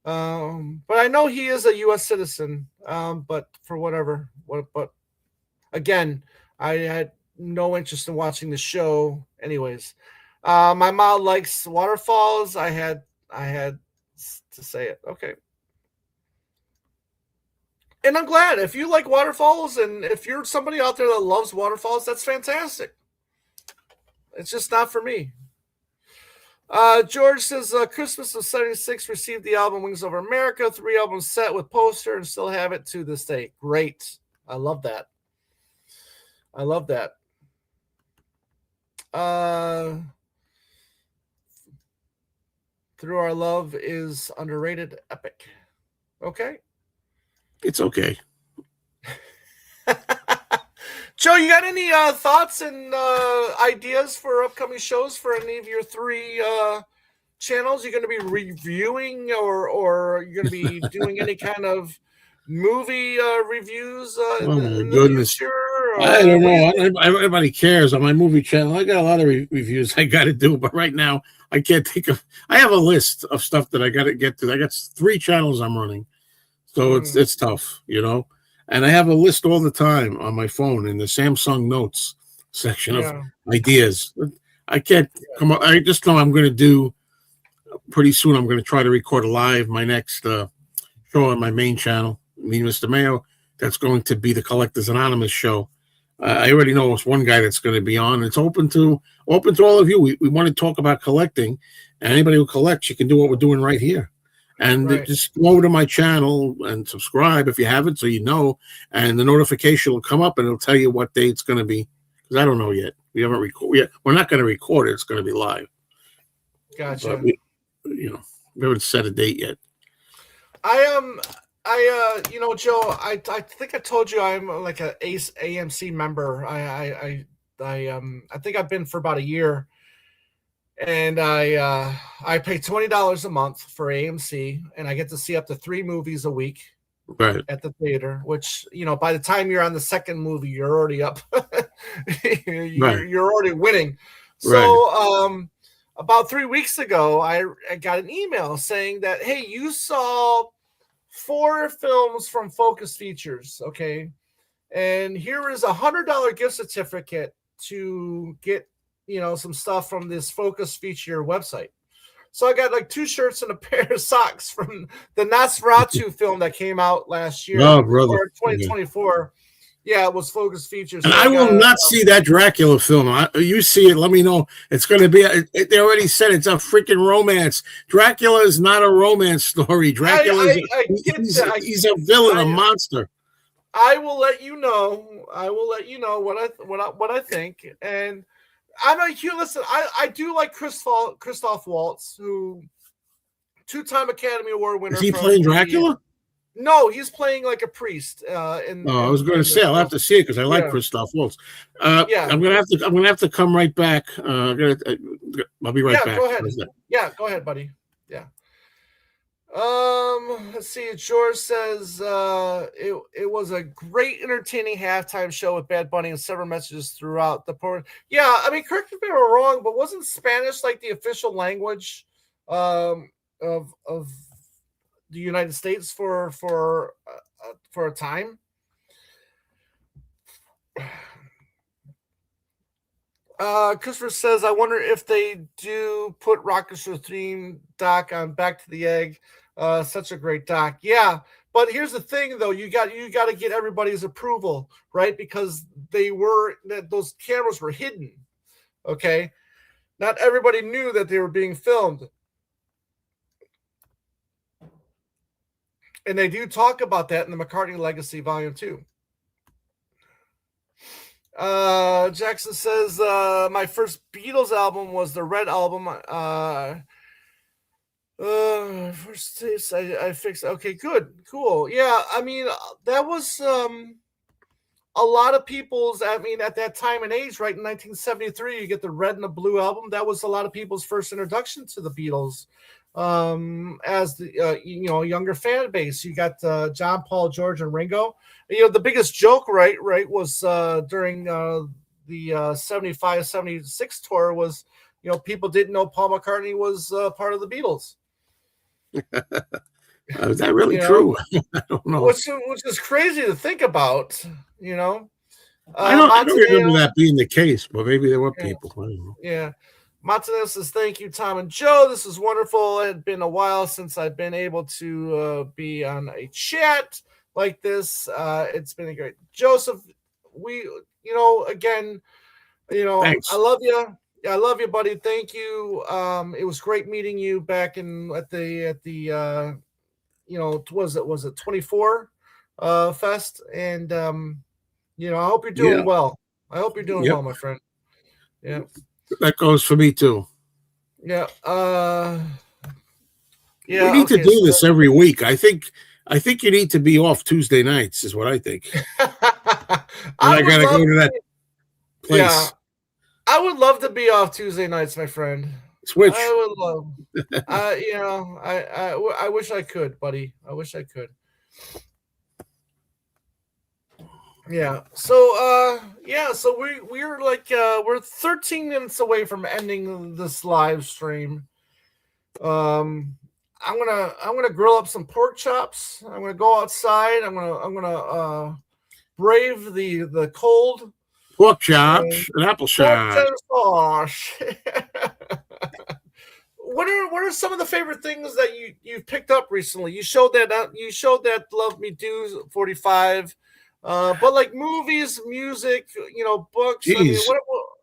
But I know he is a U.S. citizen. But for whatever, but again, I had no interest in watching the show. Anyways, my mom likes Waterfalls. I had to say it. Okay. And I'm glad if you like Waterfalls, and if you're somebody out there that loves Waterfalls, that's fantastic. It's just not for me. George says Christmas of '76 received the album Wings Over America, 3 albums set with poster, and still have it to this day. Great. I love that. Through Our Love is underrated, epic. Okay. It's okay. Joe, you got any thoughts and ideas for upcoming shows for any of your 3 channels? You're going to be reviewing, or you're going to be doing any kind of movie reviews? Oh my goodness! I don't know. Everybody cares on my movie channel. I got a lot of reviews I got to do, but right now I can't think of. I have a list of stuff that I got to get to. I got 3 channels I'm running, so it's tough, you know. And I have a list all the time on my phone in the Samsung Notes section of ideas. I can't come up. I just know I'm going to do pretty soon. I'm going to try to record live my next show on my main channel, me, Mr. Mayo. That's going to be the Collectors Anonymous show. I already know it's one guy that's going to be on. It's open to all of you. We want to talk about collecting, and anybody who collects, you can do what we're doing right here. And just go over to my channel and subscribe if you haven't, so you know. And the notification will come up, and it'll tell you what day it's going to be. Because I don't know yet. We haven't recorded yet. We're not going to record it. It's going to be live. Gotcha. But we haven't set a date yet. Joe, I think I told you I'm like a Ace AMC member. I think I've been for about a year. And I pay $20 a month for AMC, and I get to see up to 3 movies a week at the theater, which, by the time you're on the second movie, you're already up. You're already winning. So about 3 weeks ago, I got an email saying that, hey, you saw 4 films from Focus Features, okay? And here is $100 gift certificate to get some stuff from this Focus Feature website. So I got like 2 shirts and a pair of socks from the Nosferatu film that came out last year, or 2024. Yeah, it was Focus Features. And I will not see that Dracula film. You see it, let me know. It's going to be, they already said it's a freaking romance. Dracula is not a romance story. Dracula he's a villain, a monster. I will let you know. What I think. And I'm a huge listen. I do like Christoph Waltz, who 2-time Academy Award winner. Is he playing Dracula? No, he's playing like a priest. I was going to say I'll have to see it because I like Christoph Waltz. Yeah, I'm gonna have to come right back. I'll be right back. Go ahead. Yeah, go ahead, buddy. Yeah. Let's see. George says it was a great, entertaining halftime show with Bad Bunny and several messages throughout the program. Yeah, I mean, correct me if I'm wrong, but wasn't Spanish like the official language of the United States for a time? Christopher says, I wonder if they do put Rocket's theme doc on Back to the Egg. Such a great doc. Yeah, but here's the thing, though. You got to get everybody's approval, right? Because those cameras were hidden. Okay, not everybody knew that they were being filmed, and they do talk about that in the McCartney Legacy Volume 2. Jackson says my first Beatles album was the Red Album. First taste I fixed. Okay, good, cool. Yeah, I mean that was a lot of people's. I mean, at that time and age, right in 1973, you get the Red and the Blue album. That was a lot of people's first introduction to the Beatles. As the younger fan base, you got John, Paul, George, and Ringo. The biggest joke, right, was during the 75-76 tour was, people didn't know Paul McCartney was part of the Beatles. Is that really true? I don't know. Which is crazy to think about, I don't remember that being the case, but maybe there were people. I don't know. Yeah. Montanez says, thank you, Tom and Joe. This is wonderful. It had been a while since I've been able to be on a chat like this. It's been a great. Joseph, again, Thanks. I love you. I love you, buddy. Thank you. It was great meeting you back at the was it 24 Fest? And I hope you're doing well. I hope you're doing well, my friend. Yeah. That goes for me too. Yeah. We need to do this every week. I think you need to be off Tuesday nights, is what I think. I gotta go to that place. Yeah. I would love to be off Tuesday nights, my friend. Switch. I would love. I wish I could, buddy. I wish I could. Yeah. So we're like we're 13 minutes away from ending this live stream. I'm gonna grill up some pork chops. I'm gonna go outside. I'm gonna brave the cold. Pork chops and apple cider. What are some of the favorite things that you've picked up recently? You showed that Love Me Do 45, but like movies, music, books. Jeez. I mean,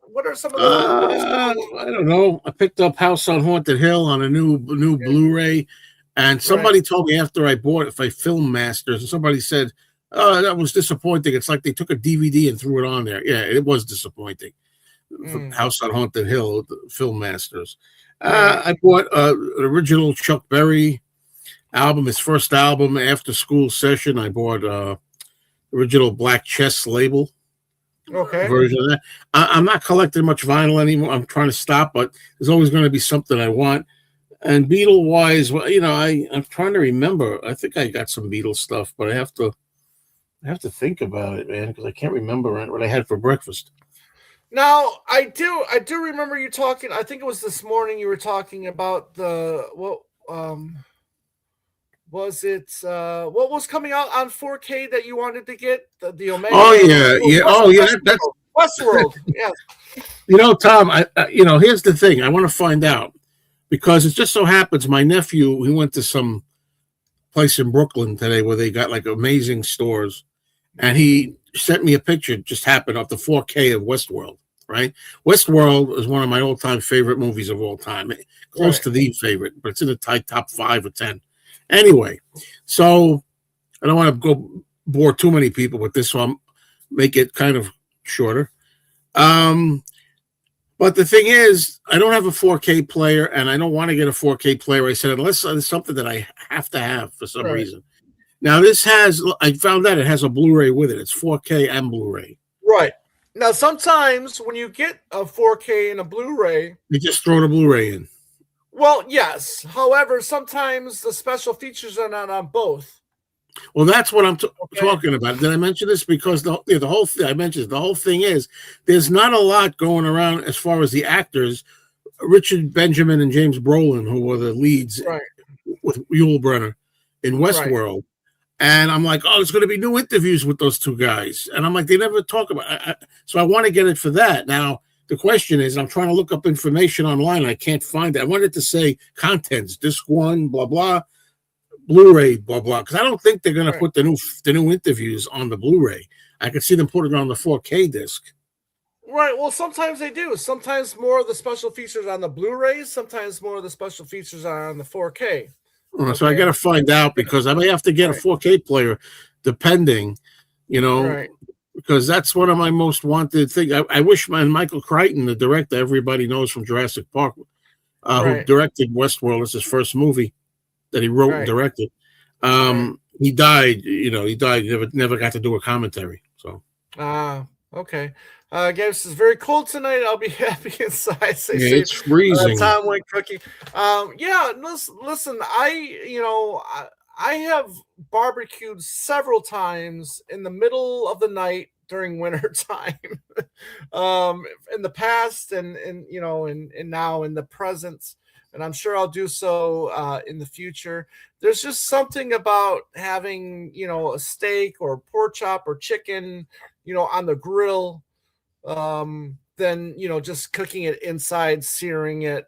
what are some of the? I don't know. I picked up House on Haunted Hill on a new Blu-ray, and somebody told me after I bought it, Film Masters, and somebody said, "Oh, that was disappointing. It's like they took a DVD and threw it on there." Yeah, it was disappointing. House on Haunted Hill, the Film Masters. I bought an original Chuck Berry album, his first album, After School Session. I bought original Black Chess label version of that. I'm not collecting much vinyl anymore. I'm trying to stop, but there's always going to be something I want. And Beatle-wise, I'm trying to remember. I think I got some Beatles stuff, but I have to think about it, man, because I can't remember what I had for breakfast. Now, I do remember you talking. I think it was this morning you were talking about what was coming out on 4K that you wanted to get the Omega. Oh yeah. That's Westworld. Yeah. Tom. Here's the thing. I want to find out because it just so happens my nephew, he went to some place in Brooklyn today where they got like amazing stores, and he sent me a picture. Just happened of the 4K of Westworld. Right, Westworld is one of my all-time favorite movies of all time, close to the favorite, but it's in the top 5 or 10. Anyway, so I don't want to go bore too many people with this, so I'll make it kind of shorter. But the thing is, I don't have a 4K player, and I don't want to get a 4K player. I said unless it's something that I have to have for some reason. Now this has. I found out it has a Blu-ray with it. It's 4K and Blu-ray. Right. Now, sometimes when you get a 4K and a Blu-ray, You just throw the Blu-ray in. well, yes. However, sometimes the special features are not on both. Well, that's what I'm Okay. talking about. Did I mention this? Because the whole thing I mentioned, the whole thing is there's not a lot going around as far as the actors. Richard Benjamin and James Brolin, who were the leads Right. with Yul Brynner in Westworld. Right. And I'm like, oh, there's going to be new interviews with those two guys. And I'm like, they never talk about it. So I want to get it for that. Now, the question is, I'm trying to look up information online. I can't find it. I wanted to say contents, disc 1, blah, blah, Blu-ray, blah, blah. Because I don't think they're going to put the new interviews on the Blu-ray. I could see them put it on the 4K disc. Right. Well, sometimes they do. Sometimes more of the special features on the Blu-rays. Sometimes more of the special features are on the 4K. Okay. So I got to find out because I may have to get a 4K player, depending, because that's one of my most wanted things. I wish Michael Crichton, the director everybody knows from Jurassic Park, who directed Westworld, it's his first movie that he wrote and directed. He died. He died. Never got to do a commentary. So. Okay. Guys, it's very cold tonight. I'll be happy inside. It's freezing. Tom went cooking. Listen. I have barbecued several times in the middle of the night during winter time. In the past, and now in the present, and I'm sure I'll do so in the future. There's just something about having a steak or pork chop or chicken, on the grill. Than just cooking it inside, searing it,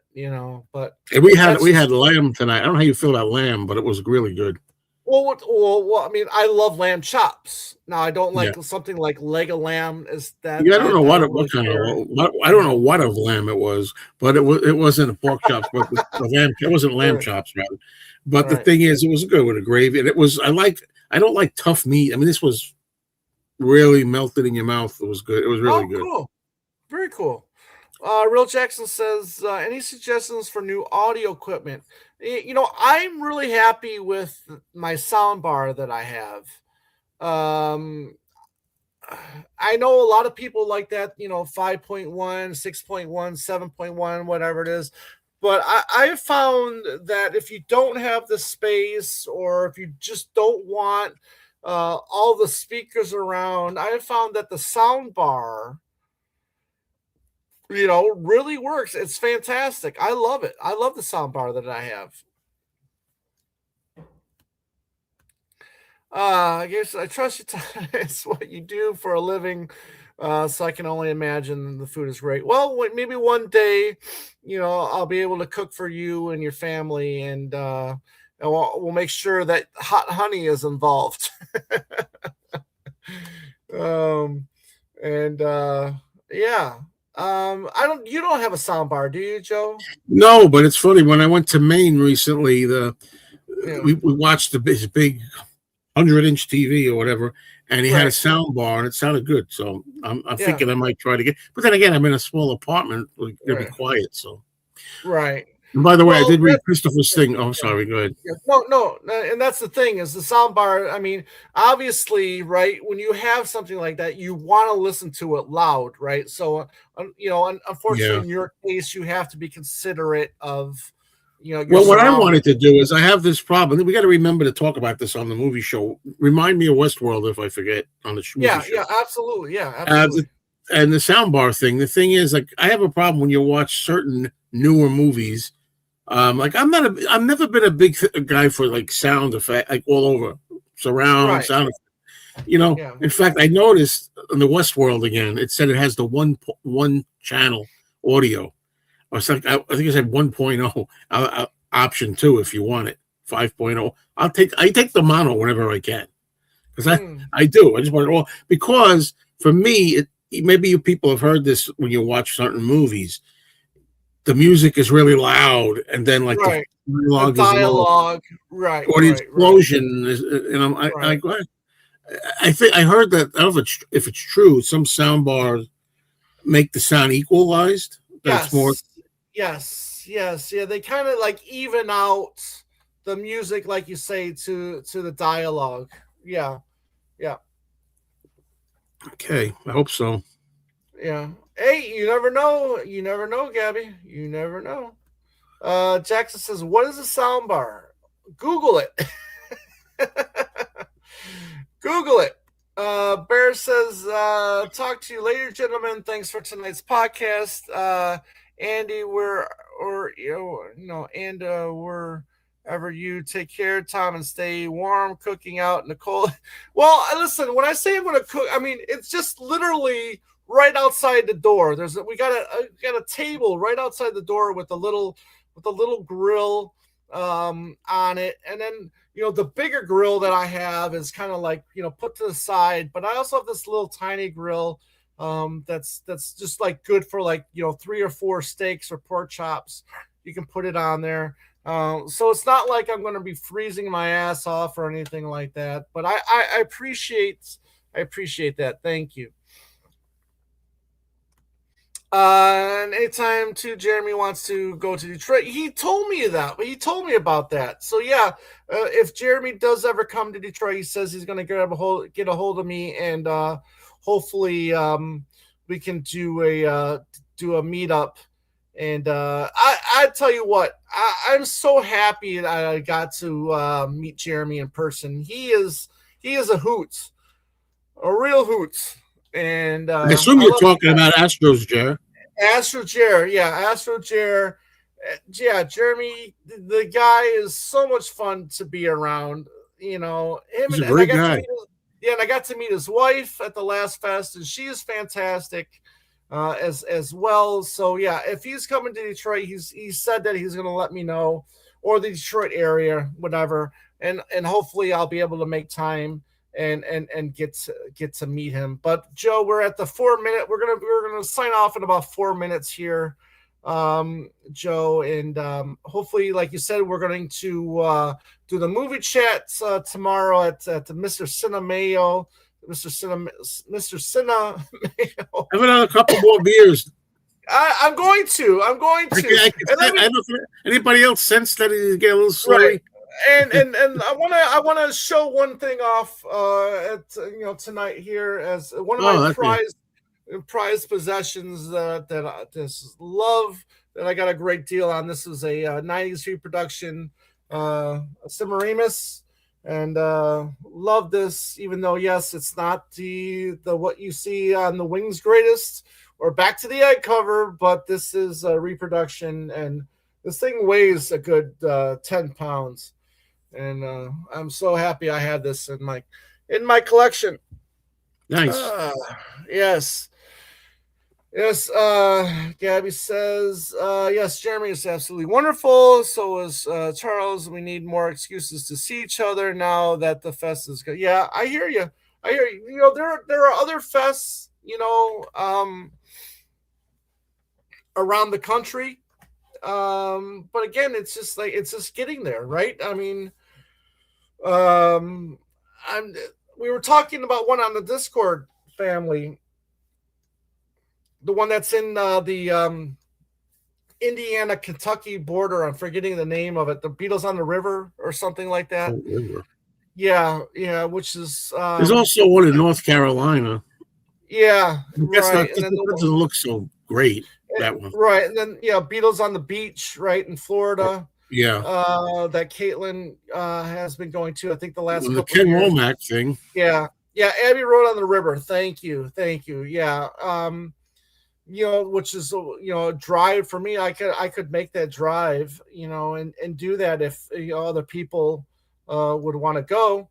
but and we had lamb tonight. I don't know how you feel about lamb, but it was really good. Well, I mean, I love lamb chops. Now I don't like something like leg of lamb. Is that? I don't know what kind of I don't know what of lamb it was, but it wasn't a pork chops, but the lamb. It wasn't lamb chops, rather. But the thing is, it was good with a gravy, and it was. I don't like tough meat. I mean, this was really melted in your mouth. It was good. It was really good. Cool. Very cool. Real Jackson says, any suggestions for new audio equipment? I'm really happy with my sound bar that I have. I know a lot of people like that, 5.1, 6.1, 7.1, whatever it is. But I found that if you don't have the space, or if you just don't want all the speakers around, I have found that the sound bar really works. It's fantastic. I love it. I love the sound bar that I have. I guess I trust you. It's what you do for a living. So I can only imagine the food is great. Well, maybe one day, I'll be able to cook for you and your family, and we'll make sure that hot honey is involved. You don't have a sound bar, do you, Joe? No, but it's funny. When I went to Maine recently, we watched his big 100-inch TV or whatever, and he had a sound bar, and it sounded good. So I'm thinking I might try to get. But then again, I'm in a small apartment. We're gonna be quiet. So right. And by the way, I did read Christopher's thing. Oh, sorry. Go ahead. No. And that's the thing is the sound bar. I mean, obviously, right, when you have something like that, you want to listen to it loud, right? So, unfortunately, in your case, you have to be considerate of, your what I wanted to do is I have this problem. We got to remember to talk about this on the movie show. Remind me of Westworld if I forget on the movie show. Yeah, absolutely. Yeah, absolutely. And the soundbar thing. The thing is, like, I have a problem when you watch certain newer movies. I've never been a big guy for like sound effect, like all over surround sound. In fact, I noticed in the Westworld again, it said it has the one channel audio. Or something. I think it said 1.0 option 2 if you want it. 5.0. I take the mono whenever I can because I do. I just want it all because for me, maybe you people have heard this when you watch certain movies. The music is really loud, and then like the dialogue, right, or the explosion is, I think I heard that. I don't know if it's true. Some sound bars make the sound equalized. Yes. Yes. Yeah. They kind of like even out the music, like you say, to the dialogue. Yeah, yeah, Okay, I hope so. yeah. Hey, you never know. You never know, Gabby. You never know. Jackson says, "What is a sound bar?" Google it. Google it. Bear says, "Talk to you later, gentlemen. Thanks for tonight's podcast." Andy, and wherever you take care, Tom, and stay warm. Cooking out in the cold. Well, listen. When I say I'm going to cook, I mean it's just literally right outside the door. We got a table right outside the door with a little grill on it, and then the bigger grill that I have is kind of like put to the side, but I also have this little tiny grill that's just like good for like 3 or 4 steaks or pork chops. You can put it on there. So it's not like I'm going to be freezing my ass off or anything like that. But I appreciate that. Thank you. And anytime too, Jeremy wants to go to Detroit. He told me that. He told me about that. So yeah, if Jeremy does ever come to Detroit, he says he's going to get a hold of me, and hopefully we can do a meetup. And I tell you what, I'm so happy that I got to meet Jeremy in person. He is a hoot, a real hoot. And I assume you're talking about Astros, Jer. Astro Jer, yeah, Astro Jer. Yeah, Jeremy, the guy is so much fun to be around. He's a great guy. And I got to meet his wife at the last fest, and she is fantastic as well. So yeah, if he's coming to Detroit, he said that he's going to let me know, or the Detroit area, whatever, and hopefully I'll be able to make time and get to meet him. But Joe, we're at the 4-minute. We're gonna sign off in about 4 minutes here, Joe, and hopefully, like you said, we're going to do the movie chat tomorrow at the Mr. Cinemayo. Mr. Cinemayo. Have another couple more beers. I'm going to. I don't know if anybody else sensed that he get a little slurry. Right. And I want to show one thing off tonight here as one of my prized possessions that I just love, that I got a great deal on. This is a 90s reproduction Semiramis, and love this, even though yes, it's not the what you see on the Wings Greatest or Back to the Egg cover, but this is a reproduction, and this thing weighs a good 10 pounds. And I'm so happy I had this in my collection. Nice. Yes. Gabby says, yes, Jeremy is absolutely wonderful. So is Charles. We need more excuses to see each other now that the fest is good. Yeah, I hear you. There are other fests, around the country. But again, it's just getting there, right? I mean, we were talking about one on the Discord family, the one that's in the Indiana Kentucky border. I'm forgetting the name of it. The Beatles on the River or something like that. Oh, river. Yeah, which is there's also one in North Carolina. Yeah, right. And then it doesn't look so great, that one. Right, and then Beatles on the Beach, right, in Florida. Yeah. That Caitlin has been going to, I think, the last couple the Ken years. Womack thing. Yeah, Abbey Road on the River. Thank you. Yeah. Which is a drive for me. I could make that drive, and do that if other people would want to go.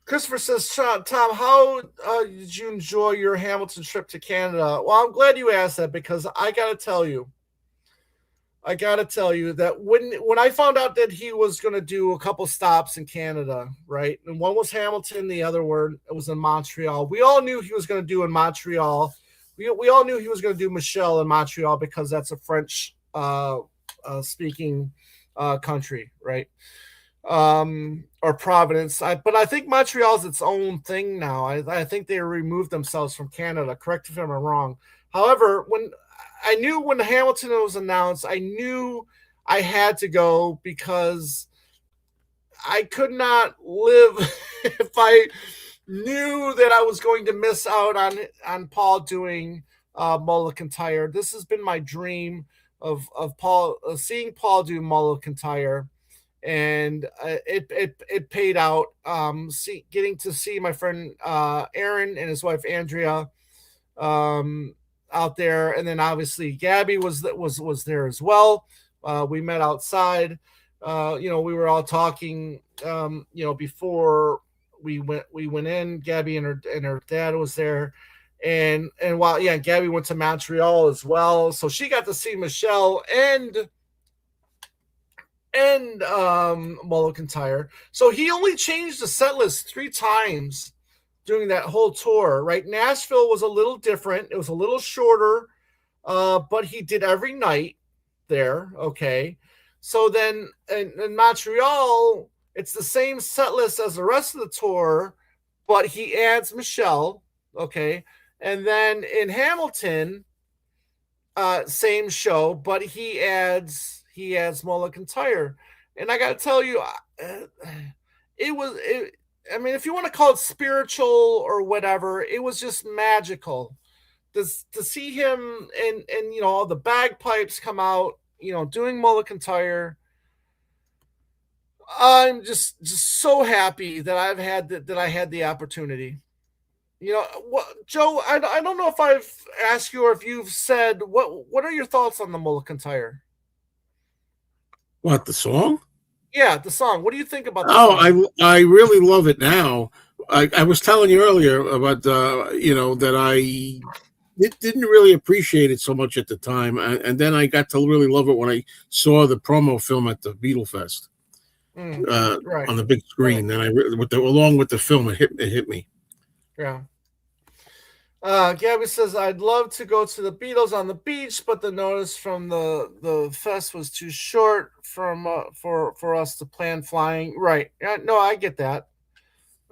Christopher says, Tom, how did you enjoy your Hamilton trip to Canada? Well, I'm glad you asked that, because I gotta tell you that when I found out that he was going to do a couple stops in Canada, right, and one was Hamilton, the other was in Montreal. We all knew he was going to do in Montreal. We all knew he was going to do Michel in Montreal, because that's a French speaking country, right? Or Providence. But I think Montreal is its own thing now. I think they removed themselves from Canada. Correct if I'm wrong. However, when Hamilton was announced, I knew I had to go because I could not live if I knew that I was going to miss out on Paul doing Mull McIntyre. This has been my dream of Paul seeing Paul do Mull McIntyre, and it paid out. Getting to see my friend Aaron and his wife Andrea out there, and then obviously Gabby was there as well. We met outside. We were all talking. Before we went in. Gabby and her dad was there, and while Gabby went to Montreal as well, so she got to see Michelle and Mull McIntyre. So he only changed the set list 3 times during that whole tour, right? Nashville was a little different. It was a little shorter, but he did every night there, okay? So then in Montreal, it's the same set list as the rest of the tour, but he adds Michelle, okay? And then in Hamilton, same show, but he adds Mull McIntyre. And I got to tell you, I mean, if you want to call it spiritual or whatever, it was just magical to see him and all the bagpipes come out, doing Mull McIntyre. I'm just so happy that I had the opportunity. Joe, I don't know if I've asked you or if you've said what are your thoughts on the Mull McIntyre? What, the song? Yeah, the song. What do you think about the song? I really love it now. I was telling you earlier about that I didn't really appreciate it so much at the time, and then I got to really love it when I saw the promo film at the Beatle Fest right. on the big screen. Right. And along with the film, it hit me. Yeah. Gabby says, I'd love to go to the Beatles on the beach, but the notice from the fest was too short for us to plan flying. Right. No, I get that.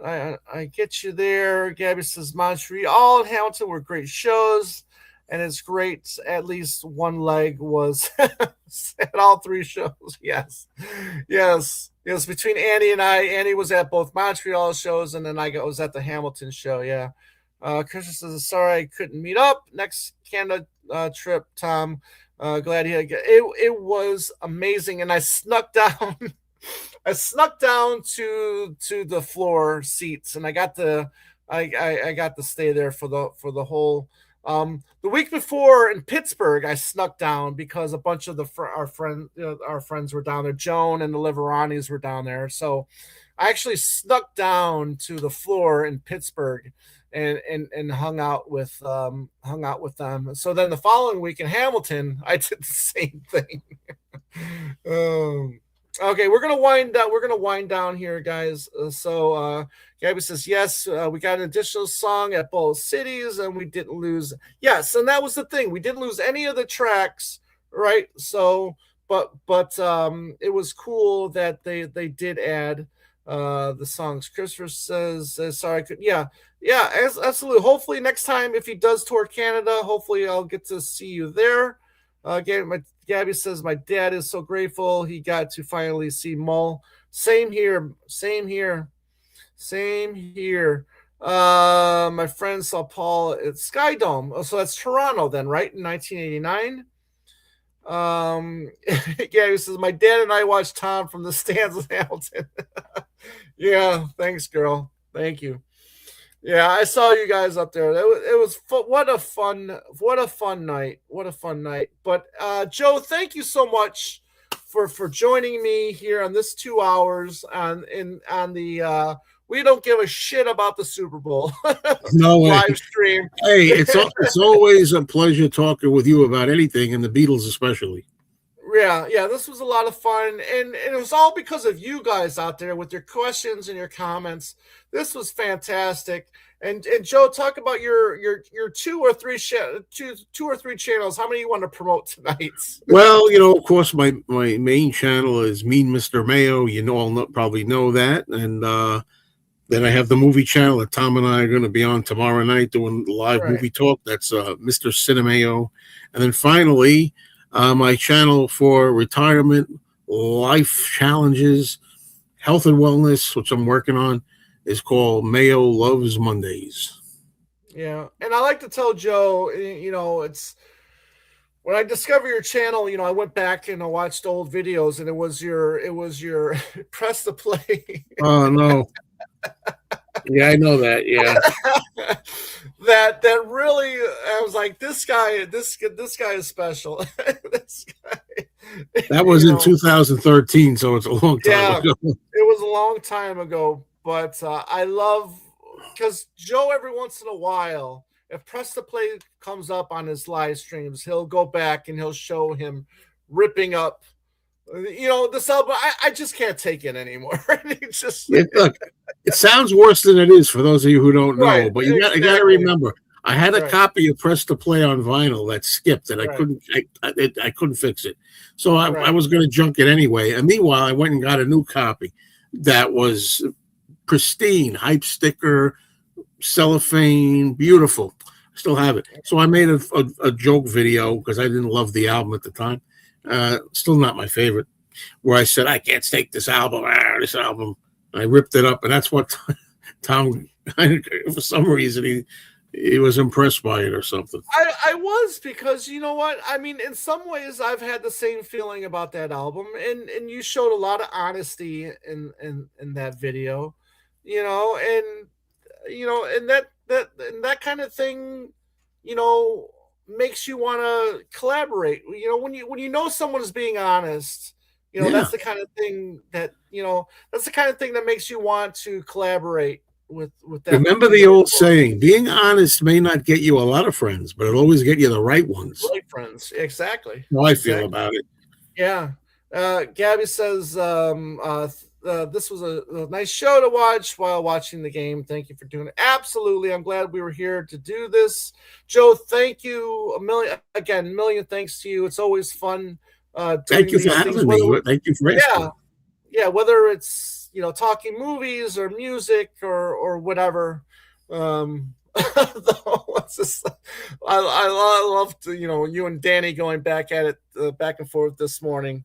I get you there. Gabby says, Montreal and Hamilton were great shows, and it's great. At least one leg was at all 3 shows. Yes. Between Annie and I, Annie was at both Montreal shows, and then I was at the Hamilton show. Yeah. Christian says, sorry I couldn't meet up. Next Canada trip, Tom. Glad he had it was amazing. And I snuck down to the floor seats, and I got to stay there for the whole the week before in Pittsburgh. I snuck down because a bunch of our friends were down there. Joan and the Liveranis were down there. So I actually snuck down to the floor in Pittsburgh and hung out with them. So then the following week in Hamilton, I did the same thing. Okay, we're gonna wind down here, guys. So Gabby says yes, we got an additional song at both cities, and we didn't lose. Yes, and that was the thing. We didn't lose any of the tracks, right? So, but it was cool that they did add the songs. Christopher says, sorry, I couldn't. Yeah, absolutely. Hopefully next time, if he does tour Canada, hopefully I'll get to see you there. Gabby says, my dad is so grateful he got to finally see Mull. Same here. My friend saw Paul at Sky Dome. Oh, so that's Toronto then, right? In 1989. Gabby says, my dad and I watched Tom from the stands with Hamilton. Yeah, thanks, girl. Thank you. Yeah, I saw you guys up there. It was what a fun night. What a fun night. But Joe, thank you so much for joining me here on this 2 hours on the we don't give a shit about the Super Bowl live stream. Hey, it's always a pleasure talking with you about anything, and the Beatles especially. Yeah, this was a lot of fun, and it was all because of you guys out there with your questions and your comments. This was fantastic. And Joe, talk about your 2 or 3 channels. How many you want to promote tonight? Well, of course, my main channel is Mean Mr. Mayo. Probably know that, and then I have the movie channel that Tom and I are going to be on tomorrow night doing live movie talk. That's Mr. Cinemayo, and then finally. My channel for retirement, life challenges, health and wellness, which I'm working on, is called Mayo Loves Mondays. Yeah, and I like to tell Joe, it's when I discovered your channel, I went back and I watched old videos, and it was your press to play. Oh no. Yeah, I know that. Yeah. that really, I was like, this guy is special. This guy, That was in 2013, so it's a long time yeah, ago. it was a long time ago, but I love because Joe every once in a while, if Press to Play comes up on his live streams, he'll go back and he'll show him ripping up, this album. I just can't take it anymore. It's just Look, it sounds worse than it is for those of you who don't know, right, but you got to exactly. remember, I had a Right. copy of Press to Play on vinyl that skipped, and Right. I couldn't fix it, so I Right. was going to junk it anyway. And meanwhile, I went and got a new copy that was pristine, hype sticker, cellophane, beautiful. I still have it. So I made a joke video because I didn't love the album at the time. Still not my favorite. Where I said I can't take this album. This album. I ripped it up, and that's what Tom. For some reason, he was impressed by it or something. I was, because you know what? I mean, in some ways I've had the same feeling about that album, and you showed a lot of honesty in that video, and and that kind of thing, you know, makes you want to collaborate. When you know someone is being honest, Yeah. that's the kind of thing that makes you want to collaborate with that. Remember the old saying, being honest may not get you a lot of friends, but it'll always get you the right ones. Right friends. Exactly. How I feel about it. Yeah. Gabby says, this was a nice show to watch while watching the game. Thank you for doing it. Absolutely. I'm glad we were here to do this. Joe, thank you million thanks to you. It's always fun. Thank you for having me. Thank you for asking. Yeah, whether it's talking movies or music or whatever. What's this? I love to you and Danny going back at it back and forth this morning.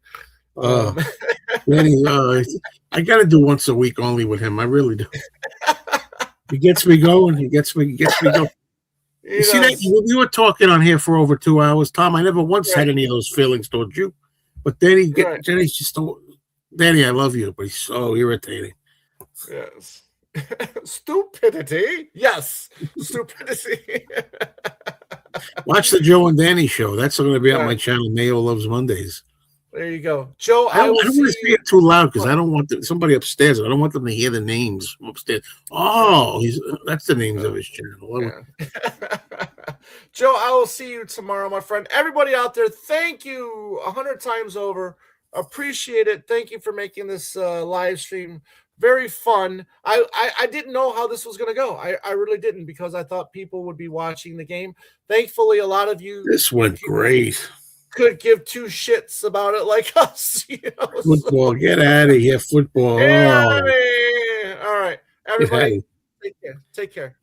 Danny, I got to do once a week only with him. I really do. He gets me going. He gets me going. You see that we were talking on here for over 2 hours, Tom. I never once had any of those feelings towards you, but Danny's just Danny. I love you, but he's so irritating. Yes. Stupidity. Yes. Stupidity. Watch the Joe and Danny show. That's going to be on my channel. Mayo Loves Mondays. There you go, Joe. I don't want to say it too loud because I don't want somebody upstairs. I don't want them to hear the names from upstairs. Oh, that's the names of his channel. Yeah. Joe, I will see you tomorrow, my friend. Everybody out there, thank you 100 times over. Appreciate it. Thank you for making this live stream very fun. I didn't know how this was going to go. I really didn't, because I thought people would be watching the game. Thankfully, a lot of you. This went great. Could give two shits about it like us. Football, get out of here, football. All right, everybody, take care.